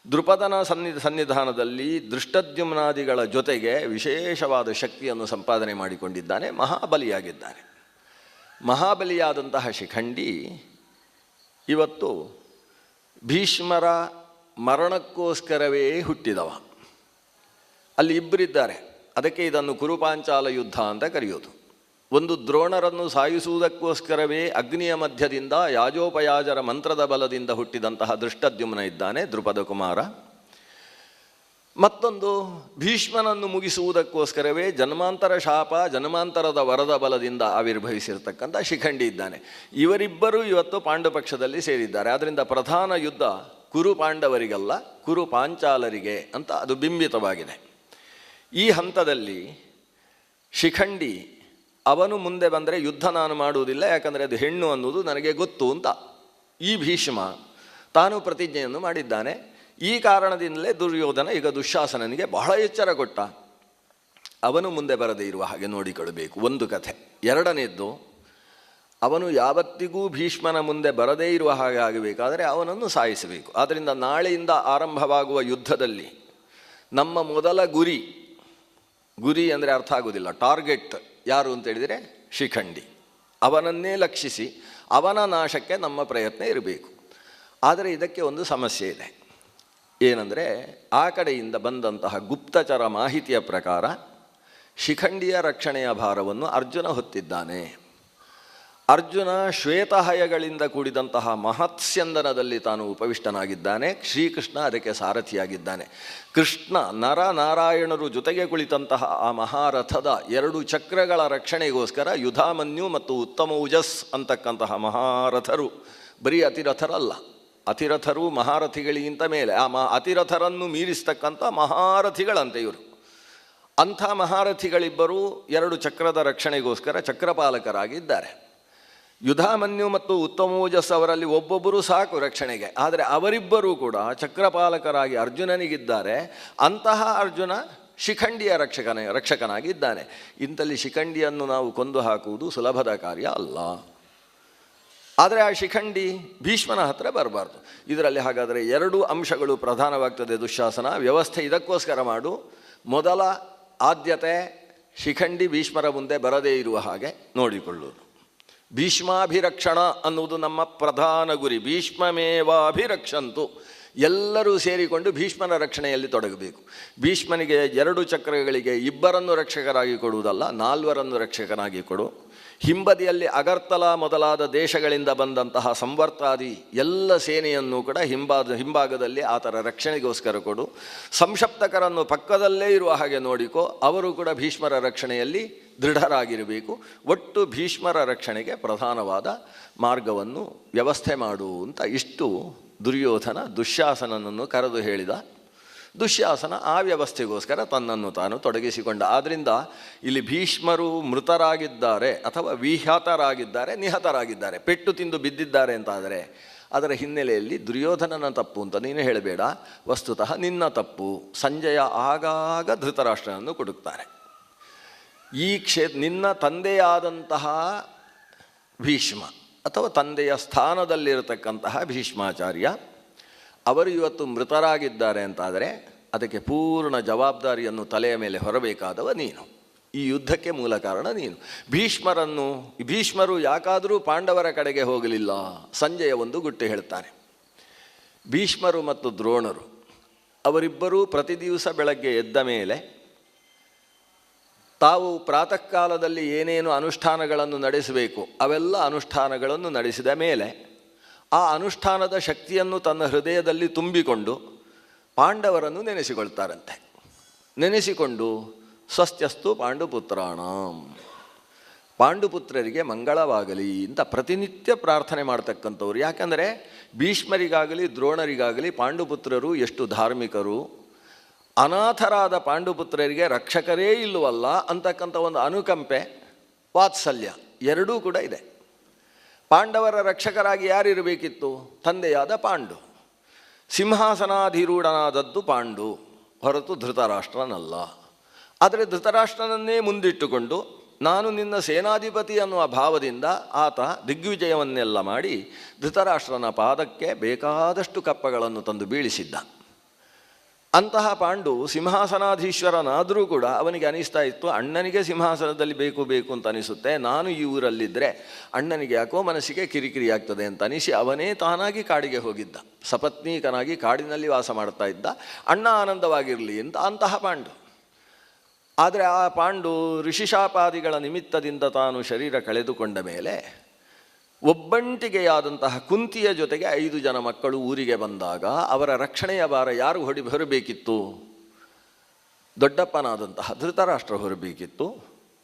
ದೃಪದನ ಸನ್ನಿಧಾನದಲ್ಲಿ ದೃಷ್ಟದ್ಯುಮ್ನಾದಿಗಳ ಜೊತೆಗೆ ವಿಶೇಷವಾದ ಶಕ್ತಿಯನ್ನು ಸಂಪಾದನೆ ಮಾಡಿಕೊಂಡಿದ್ದಾನೆ, ಮಹಾಬಲಿಯಾಗಿದ್ದಾನೆ. ಮಹಾಬಲಿಯಾದಂತಹ ಶಿಖಂಡಿ ಇವತ್ತು ಭೀಷ್ಮರ ಮರಣಕ್ಕೋಸ್ಕರವೇ ಹುಟ್ಟಿದವ. ಅಲ್ಲಿ ಇಬ್ಬರಿದ್ದಾರೆ. ಅದಕ್ಕೆ ಇದನ್ನು ಕುರುಪಾಂಚಾಲ ಯುದ್ಧ ಅಂತ ಕರೆಯೋದು. ಒಂದು ದ್ರೋಣರನ್ನು ಸಾಯಿಸುವುದಕ್ಕೋಸ್ಕರವೇ ಅಗ್ನಿಯ ಮಧ್ಯದಿಂದ ಯಾಜೋಪಯಾಜರ ಮಂತ್ರದ ಬಲದಿಂದ ಹುಟ್ಟಿದಂತಹ ದೃಷ್ಟದ್ಯುಮ್ನ ಇದ್ದಾನೆ, ದೃಪದ ಕುಮಾರ. ಮತ್ತೊಂದು ಭೀಷ್ಮನನ್ನು ಮುಗಿಸುವುದಕ್ಕೋಸ್ಕರವೇ ಜನ್ಮಾಂತರ ಶಾಪ ಜನ್ಮಾಂತರದ ವರದ ಬಲದಿಂದ ಆವಿರ್ಭವಿಸಿರ್ತಕ್ಕಂಥ ಶಿಖಂಡಿ ಇದ್ದಾನೆ. ಇವರಿಬ್ಬರೂ ಇವತ್ತು ಪಾಂಡುಪಕ್ಷದಲ್ಲಿ ಸೇರಿದ್ದಾರೆ. ಆದ್ದರಿಂದ ಪ್ರಧಾನ ಯುದ್ಧ ಕುರು ಪಾಂಡವರಿಗಲ್ಲ, ಕುರು ಪಾಂಚಾಲರಿಗೆ ಅಂತ ಅದು ಬಿಂಬಿತವಾಗಿದೆ. ಈ ಹಂತದಲ್ಲಿ ಶಿಖಂಡಿ ಅವನು ಮುಂದೆ ಬಂದರೆ ಯುದ್ಧ ನಾನು ಮಾಡುವುದಿಲ್ಲ, ಯಾಕಂದರೆ ಅದು ಹೆಣ್ಣು ಅನ್ನೋದು ನನಗೆ ಗೊತ್ತು ಅಂತ ಈ ಭೀಷ್ಮ ತಾನು ಪ್ರತಿಜ್ಞೆಯನ್ನು ಮಾಡಿದ್ದಾನೆ. ಈ ಕಾರಣದಿಂದಲೇ ದುರ್ಯೋಧನ ಈಗ ದುಶ್ಯಾಸನನಿಗೆ ಬಹಳ ಎಚ್ಚರ ಕೊಟ್ಟ, ಅವನು ಮುಂದೆ ಬರದೇ ಇರುವ ಹಾಗೆ ನೋಡಿಕೊಳ್ಳಬೇಕು. ಒಂದು ಕಥೆ. ಎರಡನೇದ್ದು, ಅವನು ಯಾವತ್ತಿಗೂ ಭೀಷ್ಮನ ಮುಂದೆ ಬರದೇ ಇರುವ ಹಾಗೆ ಆಗಬೇಕಾದರೆ ಅವನನ್ನು ಸಾಯಿಸಬೇಕು. ಆದ್ದರಿಂದ ನಾಳೆಯಿಂದ ಆರಂಭವಾಗುವ ಯುದ್ಧದಲ್ಲಿ ನಮ್ಮ ಮೊದಲ ಗುರಿ ಅಂದರೆ ಅರ್ಥ ಆಗೋದಿಲ್ಲ, ಟಾರ್ಗೆಟ್ ಯಾರು ಅಂತೇಳಿದರೆ ಶಿಖಂಡಿ. ಅವನನ್ನೇ ಲಕ್ಷಿಸಿ ಅವನ ನಾಶಕ್ಕೆ ನಮ್ಮ ಪ್ರಯತ್ನ ಇರಬೇಕು. ಆದರೆ ಇದಕ್ಕೆ ಒಂದು ಸಮಸ್ಯೆ ಇದೆ. ಏನಂದರೆ ಆ ಕಡೆಯಿಂದ ಬಂದಂತಹ ಗುಪ್ತಚರ ಮಾಹಿತಿಯ ಪ್ರಕಾರ ಶಿಖಂಡಿಯ ರಕ್ಷಣೆಯ ಭಾರವನ್ನು ಅರ್ಜುನ ಹೊತ್ತಿದ್ದಾನೆ. ಅರ್ಜುನ ಶ್ವೇತಹಯಗಳಿಂದ ಕೂಡಿದಂತಹ ಮಹತ್ಸ್ಯಂದನದಲ್ಲಿ ತಾನು ಉಪವಿಷ್ಟನಾಗಿದ್ದಾನೆ. ಶ್ರೀಕೃಷ್ಣ ಅದಕ್ಕೆ ಸಾರಥಿಯಾಗಿದ್ದಾನೆ. ಕೃಷ್ಣ ನರನಾರಾಯಣರು ಜೊತೆಗೆ ಕುಳಿತಂತಹ ಆ ಮಹಾರಥದ 2 ಚಕ್ರಗಳ ರಕ್ಷಣೆಗೋಸ್ಕರ ಯುಧಾಮನ್ಯು ಮತ್ತು ಉತ್ತಮೌಜಸ್ ಅಂತಕ್ಕಂತಹ ಮಹಾರಥರು ಬರೀ ಅತಿರಥರಲ್ಲ, ಅತಿರಥರು ಮಹಾರಥಿಗಳಿಗಿಂತ ಮೇಲೆ ಅತಿರಥರನ್ನು ಮೀರಿಸ್ತಕ್ಕಂಥ ಮಹಾರಥಿಗಳಂತೆ ಇವರು. ಅಂಥ ಮಹಾರಥಿಗಳಿಬ್ಬರೂ 2 ಚಕ್ರದ ರಕ್ಷಣೆಗೋಸ್ಕರ ಚಕ್ರಪಾಲಕರಾಗಿದ್ದಾರೆ. ಯುಧಾಮನ್ಯು ಮತ್ತು ಉತ್ತಮೋಜಸ್ ಅವರಲ್ಲಿ ಒಬ್ಬೊಬ್ಬರು ಸಾಕು ರಕ್ಷಣೆಗೆ, ಆದರೆ ಅವರಿಬ್ಬರೂ ಕೂಡ ಚಕ್ರಪಾಲಕರಾಗಿ ಅರ್ಜುನನಿಗಿದ್ದಾರೆ. ಅಂತಹ ಅರ್ಜುನ ಶಿಖಂಡಿಯ ರಕ್ಷಕನಾಗಿದ್ದಾನೆ. ಇಂಥಲ್ಲಿ ಶಿಖಂಡಿಯನ್ನು ನಾವು ಕೊಂದು ಹಾಕುವುದು ಸುಲಭದ ಕಾರ್ಯ ಅಲ್ಲ. ಆದರೆ ಆ ಶಿಖಂಡಿ ಭೀಷ್ಮನ ಹತ್ರ ಬರಬಾರ್ದು. ಇದರಲ್ಲಿ ಹಾಗಾದರೆ 2 ಅಂಶಗಳು ಪ್ರಧಾನವಾಗ್ತದೆ. ದುಶ್ಯಾಸನ ವ್ಯವಸ್ಥೆ ಇದಕ್ಕೋಸ್ಕರ ಮಾಡು. ಮೊದಲ ಆದ್ಯತೆ ಶಿಖಂಡಿ ಭೀಷ್ಮರ ಮುಂದೆ ಬರದೇ ಇರುವ ಹಾಗೆ ನೋಡಿಕೊಳ್ಳುವುದು. ಭೀಷ್ಮಾಭಿರಕ್ಷಣ ಅನ್ನುವುದು ನಮ್ಮ ಪ್ರಧಾನ ಗುರಿ. ಭೀಷ್ಮಮೇವಾಭಿರಕ್ಷಂತು. ಎಲ್ಲರೂ ಸೇರಿಕೊಂಡು ಭೀಷ್ಮನ ರಕ್ಷಣೆಯಲ್ಲಿ ತೊಡಗಬೇಕು. ಭೀಷ್ಮನಿಗೆ 2 ಚಕ್ರಗಳಿಗೆ 2 ರಕ್ಷಕರಾಗಿ ಕೊಡುವುದಲ್ಲ, 4 ರಕ್ಷಕನಾಗಿ ಕೊಡು. ಹಿಂಬದಿಯಲ್ಲಿ ಅಗರ್ತಲ ಮೊದಲಾದ ದೇಶಗಳಿಂದ ಬಂದಂತಹ ಸಂವರ್ತಾದಿ ಎಲ್ಲ ಸೇನೆಯನ್ನು ಕೂಡ ಹಿಂಭಾಗದಲ್ಲಿ ಆತರ ರಕ್ಷಣೆಗೋಸ್ಕರ ಕೊಡು. ಸಂಶಪ್ತಕರನ್ನು ಪಕ್ಕದಲ್ಲೇ ಇರುವ ಹಾಗೆ ನೋಡಿಕೋ, ಅವರು ಕೂಡ ಭೀಷ್ಮರ ರಕ್ಷಣೆಯಲ್ಲಿ ದೃಢರಾಗಿರಬೇಕು. ಒಟ್ಟು ಭೀಷ್ಮರ ರಕ್ಷಣೆಗೆ ಪ್ರಧಾನವಾದ ಮಾರ್ಗವನ್ನು ವ್ಯವಸ್ಥೆ ಮಾಡು ಅಂತ ಇಷ್ಟು ದುರ್ಯೋಧನ ದುಶ್ಯಾಸನನನ್ನು ಕರೆದು ಹೇಳಿದ. ದುಶ್ಯಾಸನ ಆ ವ್ಯವಸ್ಥೆಗೋಸ್ಕರ ತನ್ನನ್ನು ತಾನು ತೊಡಗಿಸಿಕೊಂಡ. ಆದ್ದರಿಂದ ಇಲ್ಲಿ ಭೀಷ್ಮರು ಮೃತರಾಗಿದ್ದಾರೆ ಅಥವಾ ವಿಹತರಾಗಿದ್ದಾರೆ, ನಿಹತರಾಗಿದ್ದಾರೆ, ಪೆಟ್ಟು ತಿಂದು ಬಿದ್ದಿದ್ದಾರೆ ಅಂತಾದರೆ ಅದರ ಹಿನ್ನೆಲೆಯಲ್ಲಿ ದುರ್ಯೋಧನನ ತಪ್ಪು ಅಂತ ನೀನು ಹೇಳಬೇಡ, ವಸ್ತುತಃ ನಿನ್ನ ತಪ್ಪು. ಸಂಜಯ ಆಗಾಗ ಧೃತರಾಷ್ಟ್ರನನ್ನು ಕುಡುಕ್ತಾರೆ. ಈ ನಿನ್ನ ತಂದೆಯಾದಂತಹ ಭೀಷ್ಮ ಅಥವಾ ತಂದೆಯ ಸ್ಥಾನದಲ್ಲಿರತಕ್ಕಂತಹ ಭೀಷ್ಮಾಚಾರ್ಯ ಅವರು ಇವತ್ತು ಮೃತರಾಗಿದ್ದಾರೆ ಅಂತಾದರೆ ಅದಕ್ಕೆ ಪೂರ್ಣ ಜವಾಬ್ದಾರಿಯನ್ನು ತಲೆಯ ಮೇಲೆ ಹೊರಬೇಕಾದವ ನೀನು. ಈ ಯುದ್ಧಕ್ಕೆ ಮೂಲ ಕಾರಣ ನೀನು. ಭೀಷ್ಮರು ಯಾಕಾದರೂ ಪಾಂಡವರ ಕಡೆಗೆ ಹೋಗಲಿಲ್ಲ? ಸಂಜಯ ಒಂದು ಗುಟ್ಟು ಹೇಳ್ತಾನೆ. ಭೀಷ್ಮರು ಮತ್ತು ದ್ರೋಣರು ಅವರಿಬ್ಬರೂ ಪ್ರತಿ ದಿವಸ ಬೆಳಗ್ಗೆ ಎದ್ದ ಮೇಲೆ ತಾವು ಪ್ರಾತಃ ಕಾಲದಲ್ಲಿ ಏನೇನು ಅನುಷ್ಠಾನಗಳನ್ನು ನಡೆಸಬೇಕು ಅವೆಲ್ಲ ಅನುಷ್ಠಾನಗಳನ್ನು ನಡೆಸಿದ ಮೇಲೆ ಆ ಅನುಷ್ಠಾನದ ಶಕ್ತಿಯನ್ನು ತನ್ನ ಹೃದಯದಲ್ಲಿ ತುಂಬಿಕೊಂಡು ಪಾಂಡವರನ್ನು ನೆನೆಸಿಕೊಳ್ತಾರಂತೆ. ನೆನೆಸಿಕೊಂಡು ಸ್ವಸ್ತ್ಯಸ್ತು ಪಾಂಡುಪುತ್ರಾಣಂ, ಪಾಂಡುಪುತ್ರರಿಗೆ ಮಂಗಳವಾಗಲಿ ಅಂತ ಪ್ರತಿನಿತ್ಯ ಪ್ರಾರ್ಥನೆ ಮಾಡ್ತಕ್ಕಂಥವ್ರು. ಯಾಕಂದರೆ ಭೀಷ್ಮರಿಗಾಗಲಿ ದ್ರೋಣರಿಗಾಗಲಿ ಪಾಂಡುಪುತ್ರರು ಎಷ್ಟು ಧಾರ್ಮಿಕರು, ಅನಾಥರಾದ ಪಾಂಡುಪುತ್ರರಿಗೆ ರಕ್ಷಕರೇ ಇಲ್ಲವಲ್ಲ ಅಂತಕ್ಕಂಥ ಒಂದು ಅನುಕಂಪೆ, ವಾತ್ಸಲ್ಯ ಎರಡೂ ಕೂಡ ಇದೆ. ಪಾಂಡವರ ರಕ್ಷಕರಾಗಿ ಯಾರಿರಬೇಕಿತ್ತು? ತಂದೆಯಾದ ಪಾಂಡು. ಸಿಂಹಾಸನಾಧಿರೂಢನಾದದ್ದು ಪಾಂಡು, ಹೊರತು ಧೃತರಾಷ್ಟ್ರನಲ್ಲ. ಆದರೆ ಧೃತರಾಷ್ಟ್ರನನ್ನೇ ಮುಂದಿಟ್ಟುಕೊಂಡು ನಾನು ನಿನ್ನ ಸೇನಾಧಿಪತಿ ಅನ್ನುವ ಭಾವದಿಂದ ಆತ ದಿಗ್ವಿಜಯವನ್ನೆಲ್ಲ ಮಾಡಿ ಧೃತರಾಷ್ಟ್ರನ ಪಾದಕ್ಕೆ ಬೇಕಾದಷ್ಟು ಕಪ್ಪಗಳನ್ನು ತಂದು ಬೀಳಿಸಿದ್ದ. ಅಂತಹ ಪಾಂಡು ಸಿಂಹಾಸನಾಧೀಶ್ವರನಾದರೂ ಕೂಡ ಅವನಿಗೆ ಅನಿಸ್ತಾ ಇತ್ತು, ಅಣ್ಣನಿಗೆ ಸಿಂಹಾಸನದಲ್ಲಿ ಬೇಕು ಅಂತ ಅನಿಸುತ್ತೆ, ನಾನು ಈ ಊರಲ್ಲಿದ್ದರೆ ಅಣ್ಣನಿಗೆ ಯಾಕೋ ಮನಸ್ಸಿಗೆ ಕಿರಿಕಿರಿ ಆಗ್ತದೆ ಅಂತ ಅನಿಸಿ ಅವನೇ ತಾನಾಗಿ ಕಾಡಿಗೆ ಹೋಗಿದ್ದ. ಸಪತ್ನೀಕನಾಗಿ ಕಾಡಿನಲ್ಲಿ ವಾಸ ಮಾಡ್ತಾ ಇದ್ದ, ಅಣ್ಣ ಆನಂದವಾಗಿರಲಿ ಅಂತ ಅಂತಹ ಪಾಂಡು. ಆದರೆ ಆ ಪಾಂಡು ಋಷಿಶಾಪಾದಿಗಳ ನಿಮಿತ್ತದಿಂದ ತಾನು ಶರೀರ ಕಳೆದುಕೊಂಡ ಮೇಲೆ ಒಬ್ಬಂಟಿಗೆಯಾದಂತಹ ಕುಂತಿಯ ಜೊತೆಗೆ 5 ಜನ ಮಕ್ಕಳು ಊರಿಗೆ ಬಂದಾಗ ಅವರ ರಕ್ಷಣೆಯ ಭಾರ ಯಾರು ಹೊರಬೇಕಿತ್ತು? ದೊಡ್ಡಪ್ಪನಾದಂತಹ ಧೃತರಾಷ್ಟ್ರ ಹೊರಬೇಕಿತ್ತು,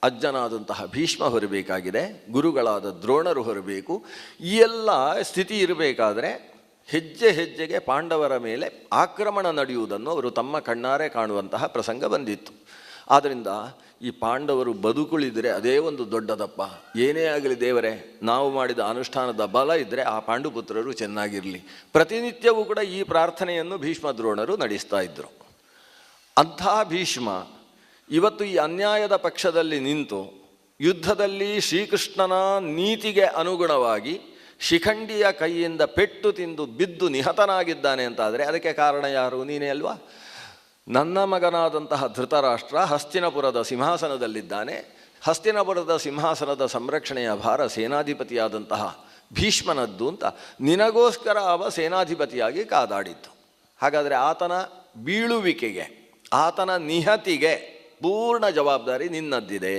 ಅಜ್ಜನಾದಂತಹ ಭೀಷ್ಮ ಹೊರಬೇಕಾಗಿದೆ, ಗುರುಗಳಾದ ದ್ರೋಣರು ಹೊರಬೇಕು. ಈ ಎಲ್ಲ ಸ್ಥಿತಿ ಇರಬೇಕಾದ್ರೆ ಹೆಜ್ಜೆ ಹೆಜ್ಜೆಗೆ ಪಾಂಡವರ ಮೇಲೆ ಆಕ್ರಮಣ ನಡೆಯುವುದನ್ನು ಅವರು ತಮ್ಮ ಕಣ್ಣಾರೆ ಕಾಣುವಂತಹ ಪ್ರಸಂಗ ಬಂದಿತ್ತು. ಆದ್ದರಿಂದ ಈ ಪಾಂಡವರು ಬದುಕುಳಿದರೆ ಅದೇ ಒಂದು ದೊಡ್ಡದಪ್ಪ. ಏನೇ ಆಗಲಿ ದೇವರೇ, ನಾವು ಮಾಡಿದ ಅನುಷ್ಠಾನದ ಬಲ ಇದ್ದರೆ ಆ ಪಾಂಡುಪುತ್ರರು ಚೆನ್ನಾಗಿರಲಿ. ಪ್ರತಿನಿತ್ಯವೂ ಕೂಡ ಈ ಪ್ರಾರ್ಥನೆಯನ್ನು ಭೀಷ್ಮ ದ್ರೋಣರು ನಡೆಸ್ತಾ ಇದ್ದರು. ಅಂಥ ಭೀಷ್ಮ ಇವತ್ತು ಈ ಅನ್ಯಾಯದ ಪಕ್ಷದಲ್ಲಿ ನಿಂತು ಯುದ್ಧದಲ್ಲಿ ಶ್ರೀಕೃಷ್ಣನ ನೀತಿಗೆ ಅನುಗುಣವಾಗಿ ಶಿಖಂಡಿಯ ಕೈಯಿಂದ ಪೆಟ್ಟು ತಿಂದು ಬಿದ್ದು ನಿಹತನಾಗಿದ್ದಾನೆ ಅಂತಾದರೆ ಅದಕ್ಕೆ ಕಾರಣ ಯಾರು? ನೀನೇ ಅಲ್ವಾ? ನನ್ನ ಮಗನಾದಂತಹ ಧೃತರಾಷ್ಟ್ರ ಹಸ್ತಿನಪುರದ ಸಿಂಹಾಸನದಲ್ಲಿದ್ದಾನೆ. ಹಸ್ತಿನಪುರದ ಸಿಂಹಾಸನದ ಸಂರಕ್ಷಣೆಯ ಭಾರ ಸೇನಾಧಿಪತಿಯಾದಂತಹ ಭೀಷ್ಮನದ್ದು ಅಂತ ನಿನಗೋಸ್ಕರ ಅವ ಸೇನಾಧಿಪತಿಯಾಗಿ ಕಾದಾಡಿತ್ತು. ಹಾಗಾದರೆ ಆತನ ಬೀಳುವಿಕೆಗೆ, ಆತನ ನಿಹತಿಗೆ ಪೂರ್ಣ ಜವಾಬ್ದಾರಿ ನಿನ್ನದ್ದಿದೆ.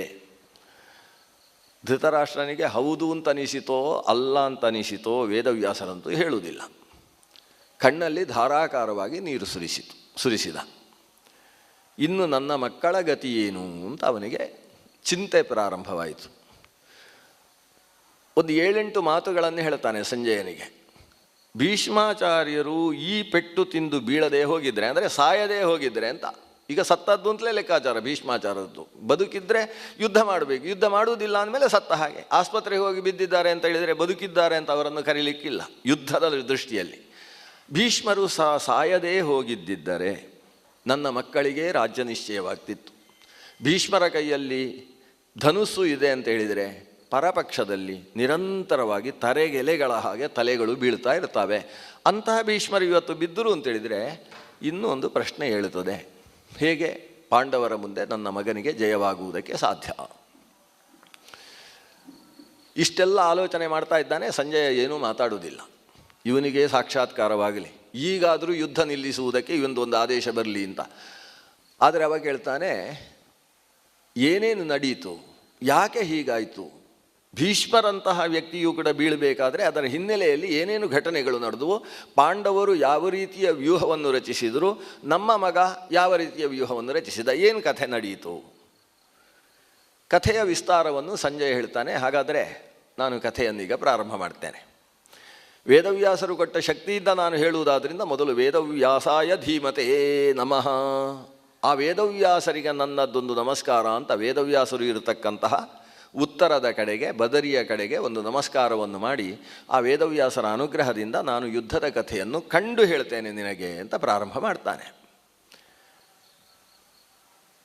ಧೃತರಾಷ್ಟ್ರನಿಗೆ ಹೌದು ಅಂತ ಅನಿಸಿತೋ ಅಲ್ಲ ಅಂತ ಅನಿಸಿತೋ ವೇದವ್ಯಾಸರಂತೂ ಹೇಳುವುದಿಲ್ಲ. ಕಣ್ಣಲ್ಲಿ ಧಾರಾಕಾರವಾಗಿ ನೀರು ಸುರಿಸಿದ. ಇನ್ನು ನನ್ನ ಮಕ್ಕಳ ಗತಿ ಏನು ಅಂತ ಅವನಿಗೆ ಚಿಂತೆ ಪ್ರಾರಂಭವಾಯಿತು. ಒಂದು 7-8 ಮಾತುಗಳನ್ನು ಹೇಳ್ತಾನೆ ಸಂಜಯನಿಗೆ. ಭೀಷ್ಮಾಚಾರ್ಯರು ಈ ಪೆಟ್ಟು ತಿಂದು ಬೀಳದೆ ಹೋಗಿದ್ರೆ, ಅಂದರೆ ಸಾಯದೇ ಹೋಗಿದ್ರೆ ಅಂತ. ಈಗ ಸತ್ತದ್ದು ಅಂತಲೇ ಲೆಕ್ಕಾಚಾರ ಭೀಷ್ಮಾಚಾರದ್ದು. ಬದುಕಿದ್ರೆ ಯುದ್ಧ ಮಾಡಬೇಕು, ಯುದ್ಧ ಮಾಡುವುದಿಲ್ಲ ಅಂದಮೇಲೆ ಸತ್ತ ಹಾಗೆ. ಆಸ್ಪತ್ರೆಗೆ ಹೋಗಿ ಬಿದ್ದಿದ್ದಾರೆ ಅಂತ ಹೇಳಿದರೆ ಬದುಕಿದ್ದಾರೆ ಅಂತ ಅವರನ್ನು ಕರೀಲಿಕ್ಕಿಲ್ಲ ಯುದ್ಧದ ದೃಷ್ಟಿಯಲ್ಲಿ. ಭೀಷ್ಮರು ಸಾಯದೇ ಹೋಗಿದ್ದಿದ್ದರೆ ನನ್ನ ಮಕ್ಕಳಿಗೆ ರಾಜ್ಯ ನಿಶ್ಚಯವಾಗ್ತಿತ್ತು. ಭೀಷ್ಮರ ಕೈಯಲ್ಲಿ ಧನುಸ್ಸು ಇದೆ ಅಂತ ಹೇಳಿದರೆ ಪರಪಕ್ಷದಲ್ಲಿ ನಿರಂತರವಾಗಿ ತರೆಗೆಲೆಗಳ ಹಾಗೆ ತಲೆಗಳು ಬೀಳ್ತಾ ಇರ್ತವೆ. ಅಂತಹ ಭೀಷ್ಮರು ಇವತ್ತು ಬಿದ್ದರು ಅಂತೇಳಿದರೆ ಇನ್ನೂ ಒಂದು ಪ್ರಶ್ನೆ ಹೇಳುತ್ತದೆ, ಹೇಗೆ ಪಾಂಡವರ ಮುಂದೆ ನನ್ನ ಮಗನಿಗೆ ಜಯವಾಗುವುದಕ್ಕೆ ಸಾಧ್ಯ? ಇಷ್ಟೆಲ್ಲ ಆಲೋಚನೆ ಮಾಡ್ತಾ ಇದ್ದಾನೆ. ಸಂಜಯ ಏನೂ ಮಾತಾಡುವುದಿಲ್ಲ. ಇವನಿಗೆ ಸಾಕ್ಷಾತ್ಕಾರವಾಗಲಿ, ಈಗಾದರೂ ಯುದ್ಧ ನಿಲ್ಲಿಸುವುದಕ್ಕೆ ಇವೊಂದೊಂದು ಆದೇಶ ಬರಲಿ ಅಂತ. ಆದರೆ ಅವಾಗ ಹೇಳ್ತಾನೆ, ಏನೇನು ನಡೀತು, ಯಾಕೆ ಹೀಗಾಯಿತು? ಭೀಷ್ಮರಂತಹ ವ್ಯಕ್ತಿಯೂ ಕೂಡ ಬೀಳಬೇಕಾದ್ರೆ ಅದರ ಹಿನ್ನೆಲೆಯಲ್ಲಿ ಏನೇನು ಘಟನೆಗಳು ನಡೆದವು, ಪಾಂಡವರು ಯಾವ ರೀತಿಯ ವ್ಯೂಹವನ್ನು ರಚಿಸಿದರು, ನಮ್ಮ ಮಗ ಯಾವ ರೀತಿಯ ವ್ಯೂಹವನ್ನು ರಚಿಸಿದ, ಏನು ಕಥೆ ನಡೆಯಿತು? ಕಥೆಯ ವಿಸ್ತಾರವನ್ನು ಸಂಜಯ ಹೇಳ್ತಾನೆ. ಹಾಗಾದರೆ ನಾನು ಕಥೆಯನ್ನೀಗ ಪ್ರಾರಂಭ ಮಾಡ್ತೇನೆ. ವೇದವ್ಯಾಸರು ಕೊಟ್ಟ ಶಕ್ತಿಯಿಂದ ನಾನು ಹೇಳುವುದಾದ್ರಿಂದ ಮೊದಲು ವೇದವ್ಯಾಸಾಯ ಧೀಮತೇ ನಮಃ. ಆ ವೇದವ್ಯಾಸರಿಗೆ ನನ್ನದೊಂದು ನಮಸ್ಕಾರ ಅಂತ ವೇದವ್ಯಾಸರು ಇರತಕ್ಕಂತಹ ಉತ್ತರದ ಕಡೆಗೆ, ಬದರಿಯ ಕಡೆಗೆ ಒಂದು ನಮಸ್ಕಾರವನ್ನು ಮಾಡಿ, ಆ ವೇದವ್ಯಾಸರ ಅನುಗ್ರಹದಿಂದ ನಾನು ಯುದ್ಧದ ಕಥೆಯನ್ನು ಕಂಡು ಹೇಳ್ತೇನೆ ನಿನಗೆ ಅಂತ ಪ್ರಾರಂಭ ಮಾಡ್ತಾನೆ.